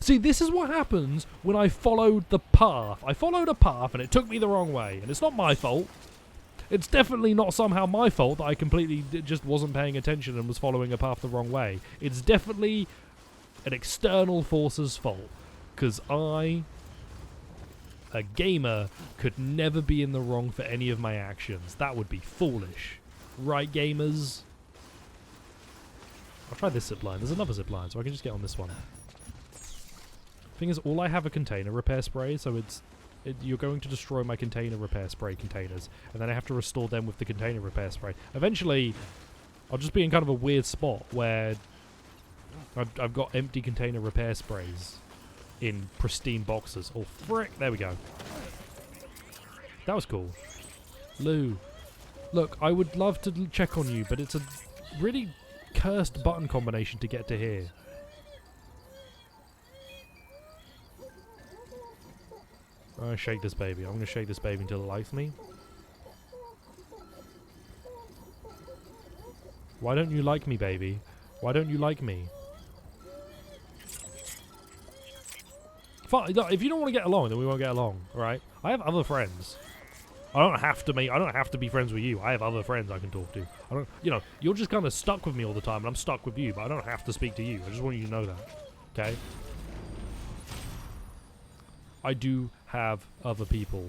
See, this is what happens when I followed the path. I followed a path and it took me the wrong way. And it's not my fault. It's definitely not somehow my fault that I completely just wasn't paying attention and was following a path the wrong way. It's definitely an external force's fault. Because I... a gamer could never be in the wrong for any of my actions. That would be foolish. Right, gamers? I'll try this zip line. There's another zip line, so I can just get on this one. Thing is, all I have are container repair spray, so you're going to destroy my container repair spray containers, and then I have to restore them with the container repair spray. Eventually, I'll just be in kind of a weird spot where I've got empty container repair sprays in pristine boxes. Oh, frick. There we go. That was cool. Lou. Look, I would love to check on you, but it's a really cursed button combination to get to here. I'm going to shake this baby. I'm going to shake this baby until it likes me. Why don't you like me, baby? Why don't you like me? If you don't want to get along, then we won't get along, alright? I have other friends. I don't have to be friends with you. I have other friends I can talk to. You're just kind of stuck with me all the time, and I'm stuck with you, but I don't have to speak to you. I just want you to know that. Okay? I do have other people.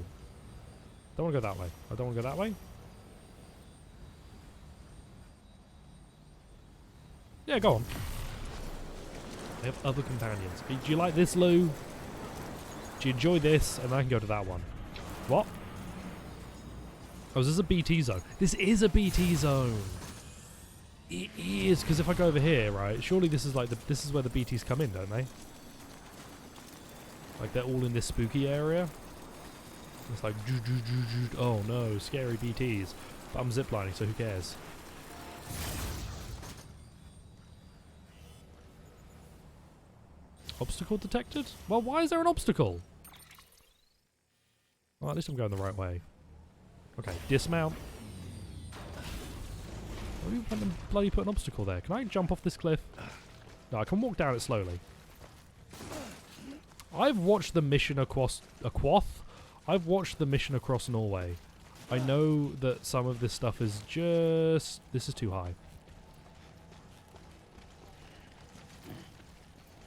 Don't want to go that way. I don't want to go that way. Yeah, go on. I have other companions. Do you like this, Lou? Do you enjoy this? And I can go to that one. What? Oh, is this a BT zone? This is a BT zone. It is, because if I go over here, right? Surely this is like this is where the BTs come in, don't they? Like they're all in this spooky area. It's like, oh no, scary BTs. But I'm ziplining, so who cares? Obstacle detected? Well, why is there an obstacle? Well, at least I'm going the right way. Okay, dismount. Why do you want to bloody put an obstacle there? Can I jump off this cliff? No, I can walk down it slowly. I've watched the mission across... I've watched the mission across Norway. I know that some of this stuff is just... This is too high.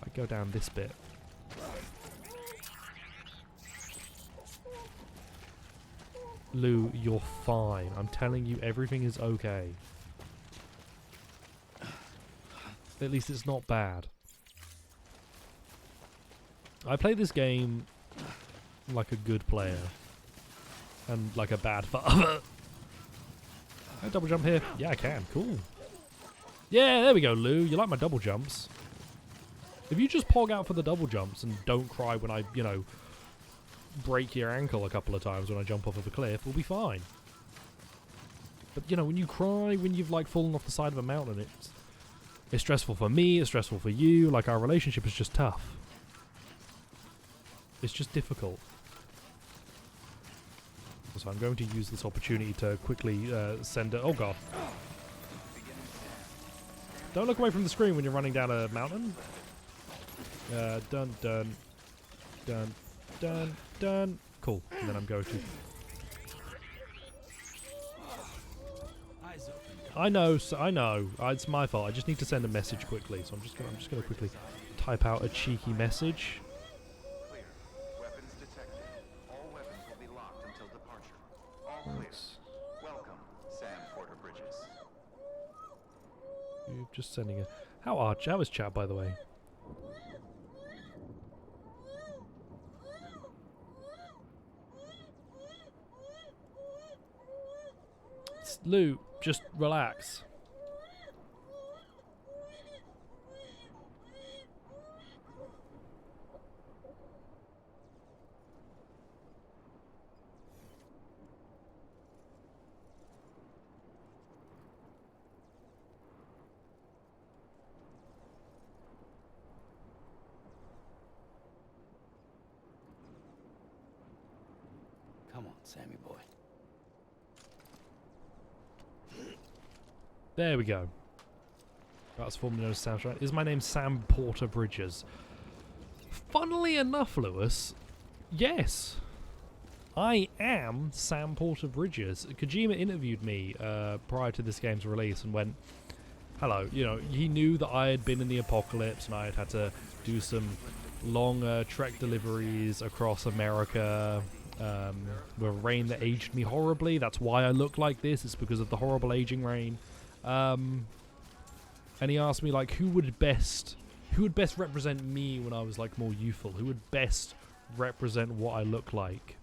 I go down this bit. Lou, you're fine. I'm telling you, everything is okay. At least it's not bad. I play this game like a good player. And like a bad father. Can I double jump here? Yeah, I can. Cool. Yeah, there we go, Lou. You like my double jumps. If you just pog out for the double jumps and don't cry when I, you know, break your ankle a couple of times when I jump off of a cliff, we'll be fine. But, you know, when you cry when you've, like, fallen off the side of a mountain, it's stressful for me, it's stressful for you. Like, our relationship is just tough. It's just difficult. So I'm going to use this opportunity to quickly send a... Oh, God. Don't look away from the screen when you're running down a mountain. Dun, dun. Dun, dun, dun. Cool. And then I'm going to... I know, I know. It's my fault. I just need to send a message quickly. So I'm just gonna quickly type out a cheeky message. Clear. Weapons detected. All weapons will be locked until departure. All clear. Welcome, Sam Porter Bridges. You're just sending a... How is chat, by the way? Lou, just relax. Come on, Sammy boy. There we go. That's formerly known as Sam Stranding. Is my name Sam Porter Bridges? Funnily enough, Lewis, yes. I am Sam Porter Bridges. Kojima interviewed me prior to this game's release and went, hello, you know, he knew that I had been in the apocalypse and I had had to do some long trek deliveries across America with rain that aged me horribly. That's why I look like this. It's because of the horrible aging rain. And he asked me, like, who would best represent me when I was, like, more youthful? Who would best represent what I look like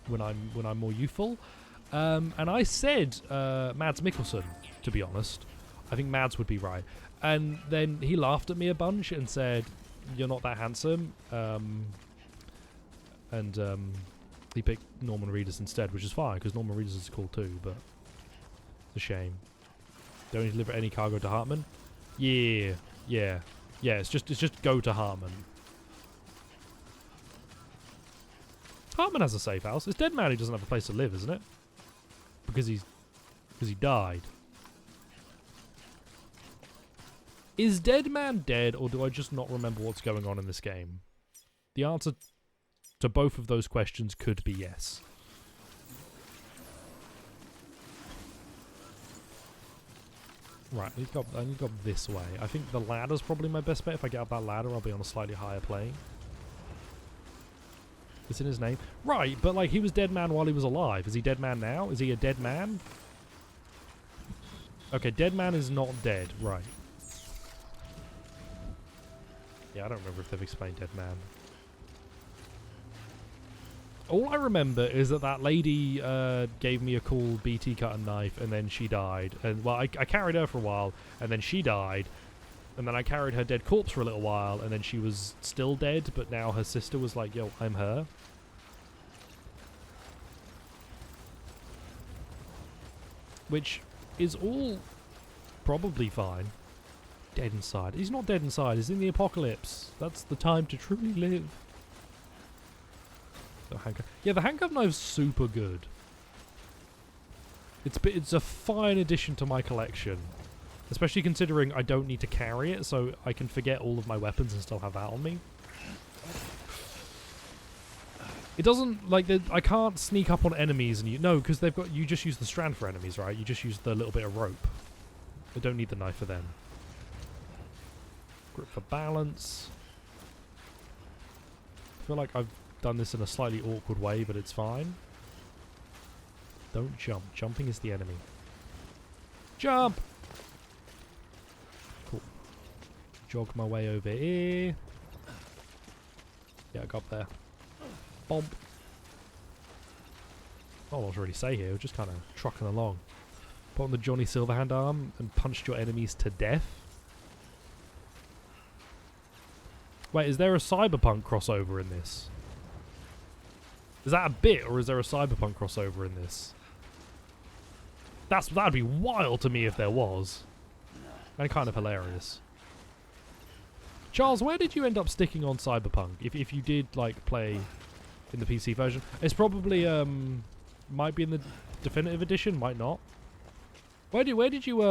when I'm more youthful? And I said Mads Mikkelsen, to be honest. I think Mads would be right. And then he laughed at me a bunch and said, "You're not that handsome." And he picked Norman Reedus instead, which is fine because Norman Reedus is cool too. But it's a shame. Don't need to deliver any cargo to Hartman. Yeah. It's just go to Hartman. Hartman has a safe house. It's Dead Man who doesn't have a place to live, isn't it? Because he died. Is Dead Man dead, or do I just not remember what's going on in this game? The answer to both of those questions could be yes. Right, I need to go this way. I think the ladder's probably my best bet. If I get up that ladder, I'll be on a slightly higher plane. It's in his name. Right, but like he was Dead Man while he was alive. Is he Dead Man now? Is he a dead man? Okay, Dead Man is not dead. Right. Yeah, I don't remember if they've explained Dead Man. All I remember is that lady gave me a cool BT cutter knife and then she died. And well, I carried her for a while and then she died. And then I carried her dead corpse for a little while, and then she was still dead, but now her sister was like, yo, I'm her. Which is all probably fine. Dead inside. He's not dead inside, he's in the apocalypse. That's the time to truly live. Yeah, the handcuff knife's super good. It's a fine addition to my collection. Especially considering I don't need to carry it, so I can forget all of my weapons and still have that on me. It doesn't, like, I can't sneak up on enemies and no, because you just use the strand for enemies, right? You just use the little bit of rope. I don't need the knife for them. Grip for balance. I feel like I've done this in a slightly awkward way, but it's fine. Don't jump. Jumping is the enemy. Jump! Cool. Jog my way over here. Yeah, I got there. Bomb. Not much to really say here. We're just kind of trucking along. Put on the Johnny Silverhand arm and punched your enemies to death. Wait, is there a Cyberpunk crossover in this? Is that a bit, or is there a Cyberpunk crossover in this? That'd be wild to me if there was. And kind of hilarious. Charles, where did you end up sticking on Cyberpunk? If you did, like, play in the PC version. It's probably, might be in the definitive edition, might not. Where did you,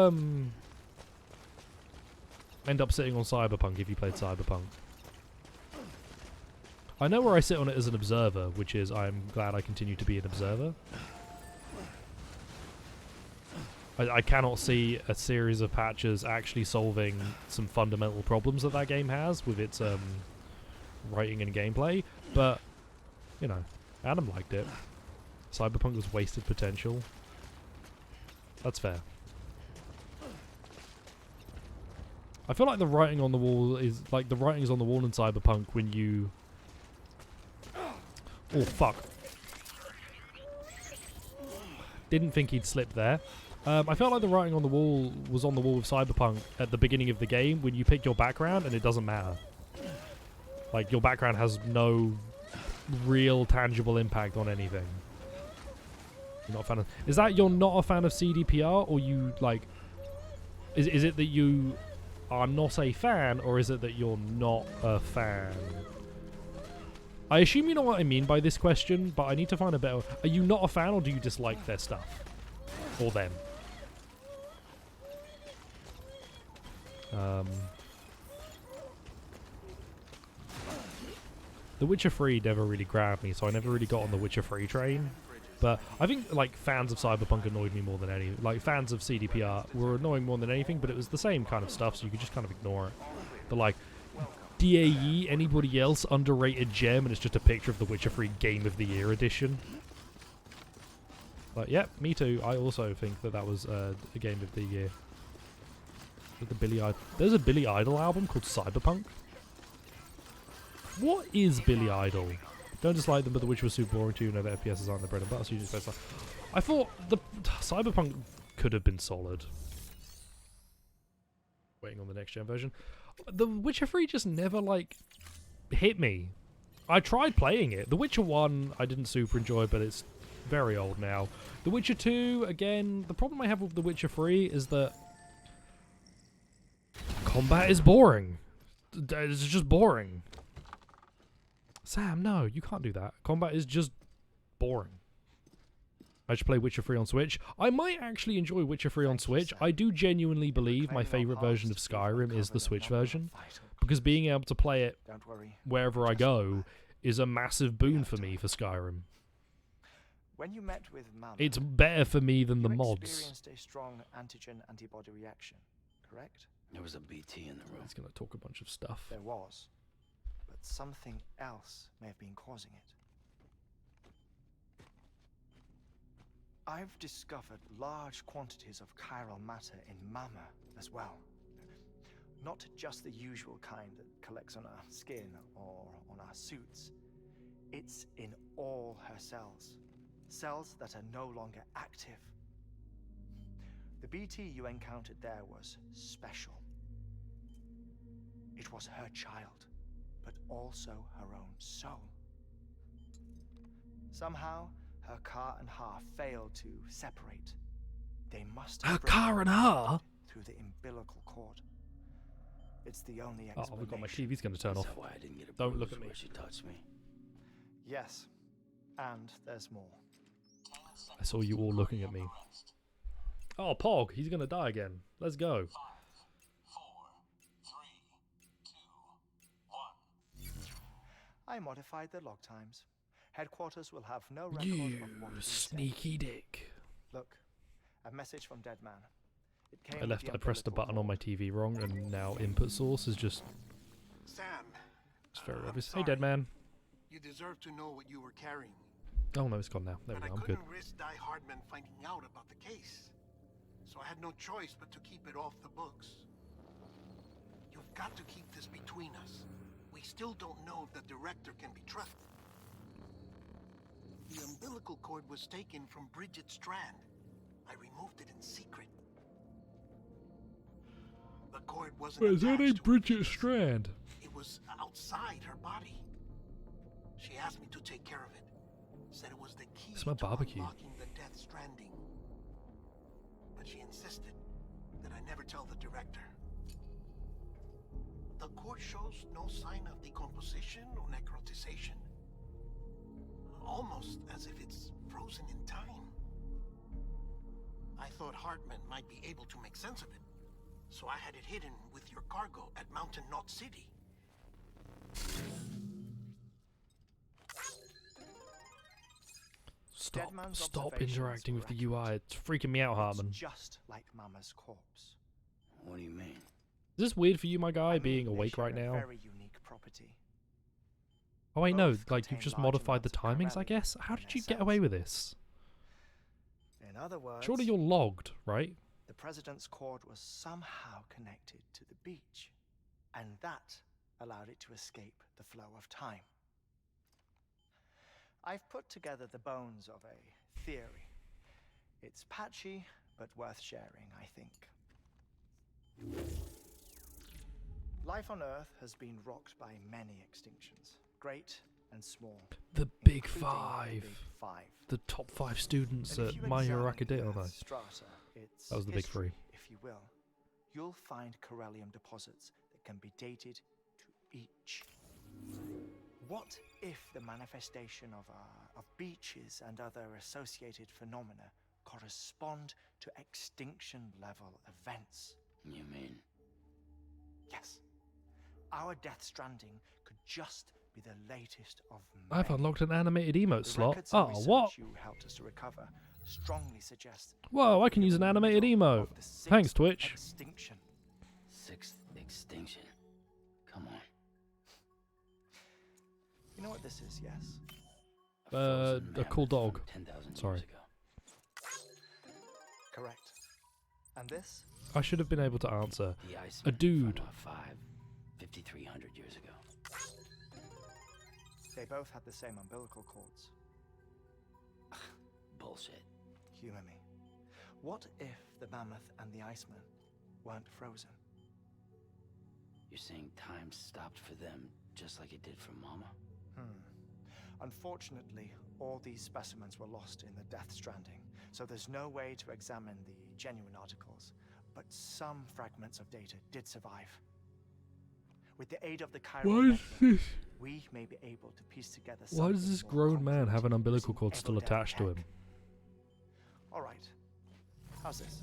end up sitting on Cyberpunk if you played Cyberpunk? I know where I sit on it as an observer, which is I'm glad I continue to be an observer. I cannot see a series of patches actually solving some fundamental problems that that game has with its writing and gameplay, but, you know, Adam liked it. Cyberpunk was wasted potential. That's fair. I feel like the writing on the wall is, like, the writing's on the wall in Cyberpunk when you... Oh, fuck. Didn't think he'd slip there. I felt like the writing on the wall was on the wall of Cyberpunk at the beginning of the game when you pick your background and it doesn't matter. Like, your background has no real tangible impact on anything. You're not a fan of... Is that you're not a fan of CDPR, or you, like... Is it that you are not a fan, or is it that you're not a fan? I assume you know what I mean by this question, but I need to find a better... Are you not a fan, or do you dislike their stuff? Or them? The Witcher 3 never really grabbed me, so I never really got on the Witcher 3 train. But I think, like, fans of Cyberpunk annoyed me more than any... Like, fans of CDPR were annoying more than anything, but it was the same kind of stuff, so you could just kind of ignore it. But, like, DAE, anybody else, underrated gem, and it's just a picture of the Witcher 3 Game of the Year edition. But, yeah, me too. I also think that was a Game of the Year. With the Billy Idol. There's a Billy Idol album called Cyberpunk. What is Billy Idol? Don't dislike them, but The Witcher was super boring too. You know that FPSs aren't the bread and butter, so you just best like. I thought the Cyberpunk could have been solid. Waiting on the next gen version. The Witcher 3 just never, like, hit me. I tried playing it. The Witcher 1 I didn't super enjoy, but it's very old now. The Witcher 2, again, the problem I have with The Witcher 3 is that combat is boring. It's just boring. Sam, no, you can't do that. Combat is just boring. I should play Witcher 3 on Switch. I might actually enjoy Witcher 3 on Switch. I do genuinely believe my favorite version of Skyrim is the Switch version, because being able to play it wherever I go is a massive boon for me for Skyrim. When you met with Mama, it's better for me than the you mods. experienced a strong antigen antibody reaction, correct? There was a BT in the room. He's going to talk a bunch of stuff. There was, but something else may have been causing it. I've discovered large quantities of chiral matter in Mama as well. Not just the usual kind that collects on our skin or on our suits. It's in all her cells. Cells that are no longer active. The BT you encountered there was special. It was her child, but also her own soul. Somehow, her car and her failed to separate. They must have Her car and her? through the umbilical cord. It's the only Oh, explanation. we've got my TV's going to turn Is off. that why I didn't get a Don't look bruise at me. where she touched me? Yes, and there's more. I saw you all looking at me. Oh, Pog, he's going to die again. Let's go. 5, 4, 3, 2, 1. I modified the log times. Headquarters will have no record You of what we said. sneaky dick. Look, a message from Dead Man. It came I with the pressed the umbilical button on my cord. TV wrong, and now input source is just Sam, it's very I'm obvious. Hey, sorry. dead man. You deserve to know what you were carrying. Oh no, it's gone now. There we but go. I I'm good. couldn't risk Die Hardman finding out about the case. So I had no choice but to keep it off the books. You've got to keep this between us. We still don't know if the director can be trusted. The umbilical cord was taken from Bridget Strand. I removed it in secret. The cord wasn't Wait, is her attached name to her Bridget penis. Strand? It was outside her body. She asked me to take care of it. Said it was the key It's my to barbecue. unlocking the Death Stranding. But she insisted that I never tell the director. The cord shows no sign of decomposition or necrotization. Almost as if it's frozen in time. I thought Hartman might be able to make sense of it. So I had it hidden with your cargo at Mountain Knot City. Deadman's Stop observations interacting were with the accurate. UI. It's freaking me out, Hartman. It's just like Mama's corpse. What do you mean? Is this weird for you, my guy, I mean, being they awake share right a now? Very unique property. Oh wait, no, Both like you've contain just large modified the amounts timings, of I guess? corellium How in did their you get cells. away with this? In other words, Surely you're logged, right? the president's cord was somehow connected to the beach, and that allowed it to escape the flow of time. I've put together the bones of a theory. It's patchy, but worth sharing, I think. Life on Earth has been rocked by many extinctions, great and small. The Big including Five. The Big Five. The top 5 students And if at you My Hero examine Academia. the Oh, no. Earth's strata, its That was the Big history, Three. if you will, you'll find corellium deposits that can be dated to each. What if the manifestation of beaches and other associated phenomena correspond to extinction-level events? You mean? Yes. Our Death Stranding could just be the latest of I've many. unlocked an animated emote The slot. records and Oh, research what? you helped us to recover strongly suggest Whoa, I can use an we're in the animated middle emote. of the Thanks, sixth Twitch. Extinction. Sixth extinction. Come on. You know what this is, yes? frozen A cool mammoth dog. from 10,000 Sorry. years ago. Correct. And this? I should have been able to answer. The A Iceman dude. from 5,300 years ago. They both had the same umbilical cords. Bullshit. Humor me. What if the mammoth and the Iceman weren't frozen? You're saying time stopped for them just like it did for Mama? Unfortunately, all these specimens were lost in the Death Stranding, so there's no way to examine the genuine articles. But some fragments of data did survive. With the aid of the chiral Why is network, this? we may be able to piece together Why something does this more grown man concrete have an umbilical using cord still ever-deadly attached to tech. him? All right. How's this?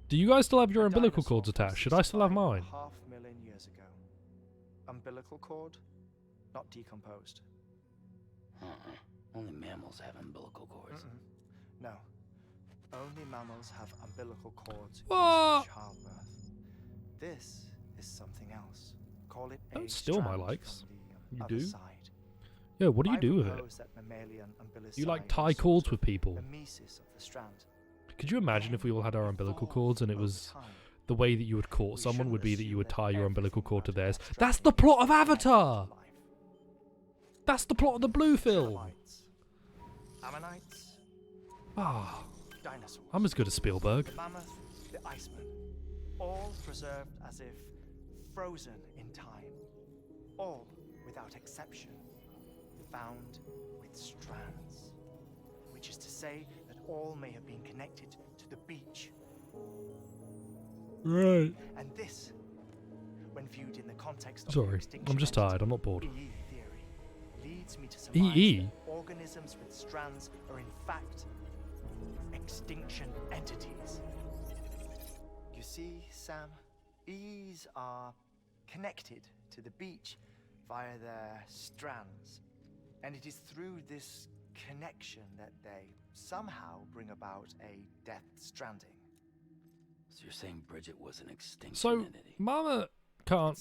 Do you guys still have your A umbilical dinosaur cords from attached? Should I still have mine? 65.5 million years ago. Umbilical cord, not decomposed. Only mammals have umbilical cords. No. Only mammals have umbilical cords What? used in childbirth. This is something else. Call it a Don't steal my strand likes. from the You other do? side. Yeah, what do you I do with it? propose that mammalian You like umbilicide tie is cords sort with of people? the mesis of the strand. Could you imagine if we all had our umbilical Evolved cords and it over was time. the way that you would court We someone would shouldn't be that you assume would that tie your umbilical everything cord to about theirs? Death That's the Stranding plot of is connected to Avatar! life. That's the plot of the blue film! Termites, ammonites, Ah, dinosaurs. I'm as good as Spielberg. The mammoth, the Iceman, all preserved as if frozen in time, all, without exception, found with strands. Which is to say that all may have been connected to the beach. Right. And this, when viewed in the context of Sorry, the extinction I'm just tired. I'm not bored. EE theory, leads me to surmise EE? that organisms with strands are in fact extinction entities. You see, Sam, EEs are connected to the beach via their strands. And it is through this connection that they somehow bring about a death stranding. So you're saying Bridget was an extinction So, entity? Mama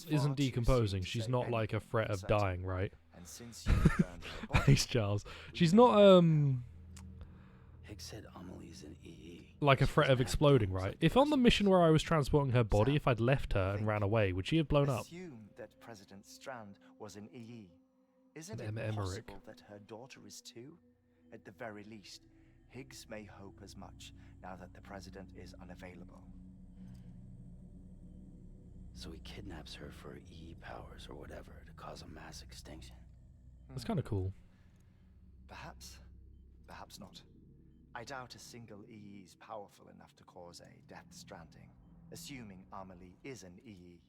isn't decomposing. She's not like a threat of dying, right? And since you burned her body, Thanks, Charles. She's not, Higgs said Amelie's an EE. like a threat of exploding, right? If on the mission where I was transporting her body, if I'd left her and ran away, would she have blown up? assume that President Strand was an EE. Isn't An it Emmerich. possible that her daughter is too? At the very least, Higgs may hope as much now that the president is unavailable. So he kidnaps her for EE powers or whatever to cause a mass extinction. That's kind of cool. Perhaps, perhaps not. I doubt a single EE is powerful enough to cause a death stranding, assuming Amelie is an EE.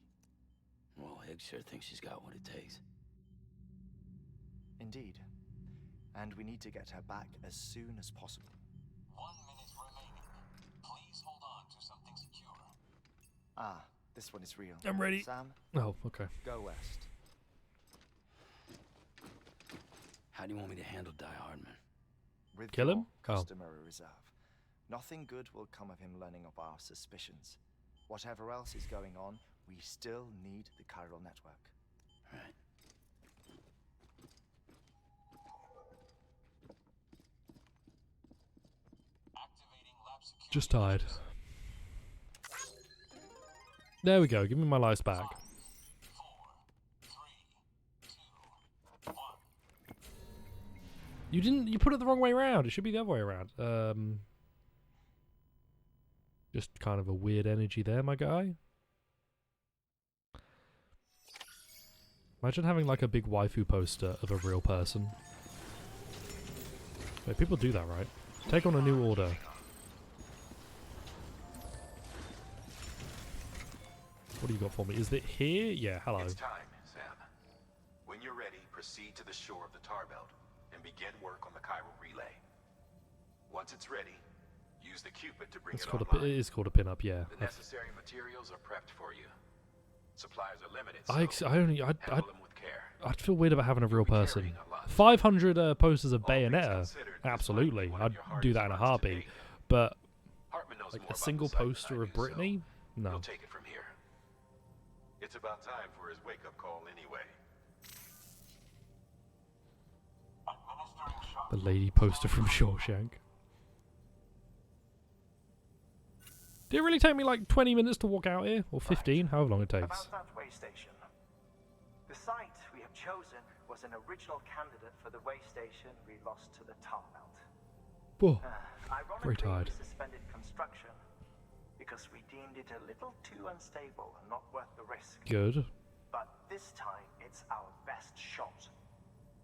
Well, Higgs sure thinks she's got what it takes. Indeed. And we need to get her back as soon as possible. 1 minute remaining. Please hold on to something secure. Ah, this one is real. I'm ready. Sam, Oh, okay. go west. How do you want me to handle Die Hardman? With Kill your him? Oh. customary reserve. Nothing good will come of him learning of our suspicions. Whatever else is going on, we still need the chiral network. Right. Activating lab security. Just tired. There we go. Give me my lives back. 5, 4, 3, 2, 1. You put it the wrong way around. It should be the other way around. Just kind of a weird energy there, my guy. Imagine having like a big waifu poster of a real person. Wait, people do that, right? Take on a new order. What do you got for me? Is it here? Yeah, hello. It's time, Sam. When you're ready, proceed to the shore of the tar belt and begin work on the chiral relay. Once it's ready, use the Cupid to bring It's it called online. it is called a pin-up, yeah. The necessary materials are prepped for you. Supplies are limited, I'd handle them with care. feel weird about having a real You'll be person. carrying a lot. 500 posters of All things Bayonetta, considered, this might be absolutely. one of I'd your do hardest that in a runs to heartbeat. date. But Hartman knows like more a about single the site than poster I of do, so Brittany? No. We'll take it from here. It's about time for his wake-up call anyway. Administering shock. The lady poster from Shawshank. Did it really take me like 20 minutes to walk out here? Or 15? However long it takes. About that way station. The site we have chosen was an original candidate for the way station we lost to the tar belt. Whoa. Ironically, tired. we suspended construction because we deemed it a little too unstable and not worth the risk. Good. But this time, it's our best shot.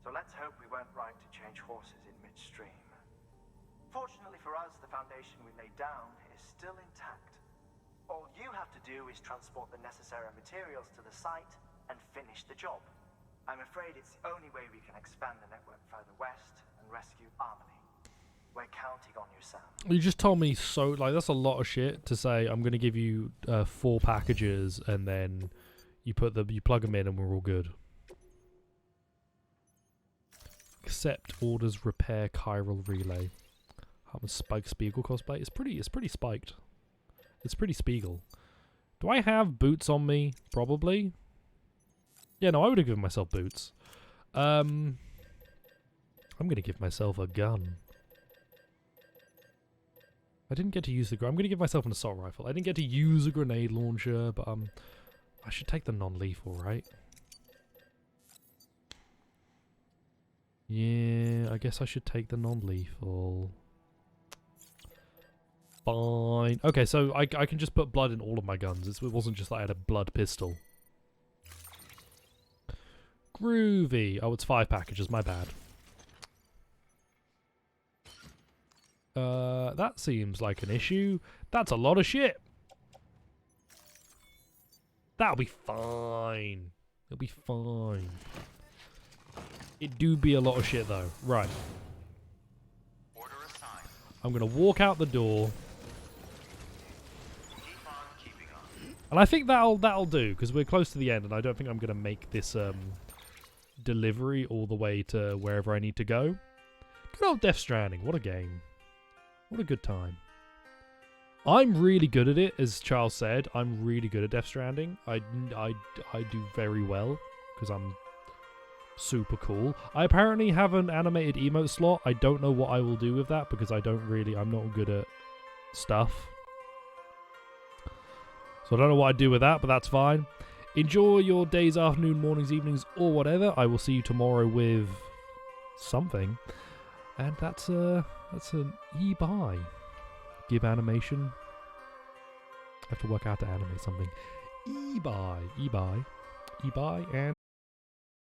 So let's hope we weren't right to change horses in midstream. Fortunately for us, the foundation we laid down is still intact. All you have to do is transport the necessary materials to the site and finish the job. I'm afraid it's the only way we can expand the network further west and rescue Amelie. We're counting on you, Sam. You just told me so, like, that's a lot of shit to say. I'm going to give you 4 packages and then you plug them in and we're all good. Accept orders, repair chiral relay. Hartman Spike Spiegel cosplay. It's pretty spiked. It's pretty Spiegel. Do I have boots on me? Probably. Yeah, no, I would have given myself boots. I'm going to give myself a gun. I didn't get to use the... I'm going to give myself an assault rifle. I didn't get to use a grenade launcher, but I should take the non-lethal, right? Yeah, I guess I should take the non-lethal. Fine. Okay, so I can just put blood in all of my guns. It wasn't just that I had a blood pistol. Groovy. Oh, it's 5 packages. My bad. That seems like an issue. That's a lot of shit. That'll be fine. It'll be fine. It do be a lot of shit though. Right. Order assigned. I'm gonna walk out the door. Keep on keeping on. And I think that'll do, because we're close to the end and I don't think I'm gonna make this delivery all the way to wherever I need to go. Good old Death Stranding. What a game. What a good time. I'm really good at it, as Charles said. I'm really good at Death Stranding. I do very well, because I'm super cool. I apparently have an animated emote slot. I don't know what I will do with that, because I'm not good at stuff. So I don't know what I do with that, but that's fine. Enjoy your days, afternoon, mornings, evenings, or whatever. I will see you tomorrow with something. And that's an e-buy. Give animation. I have to work out to animate something. E-buy, and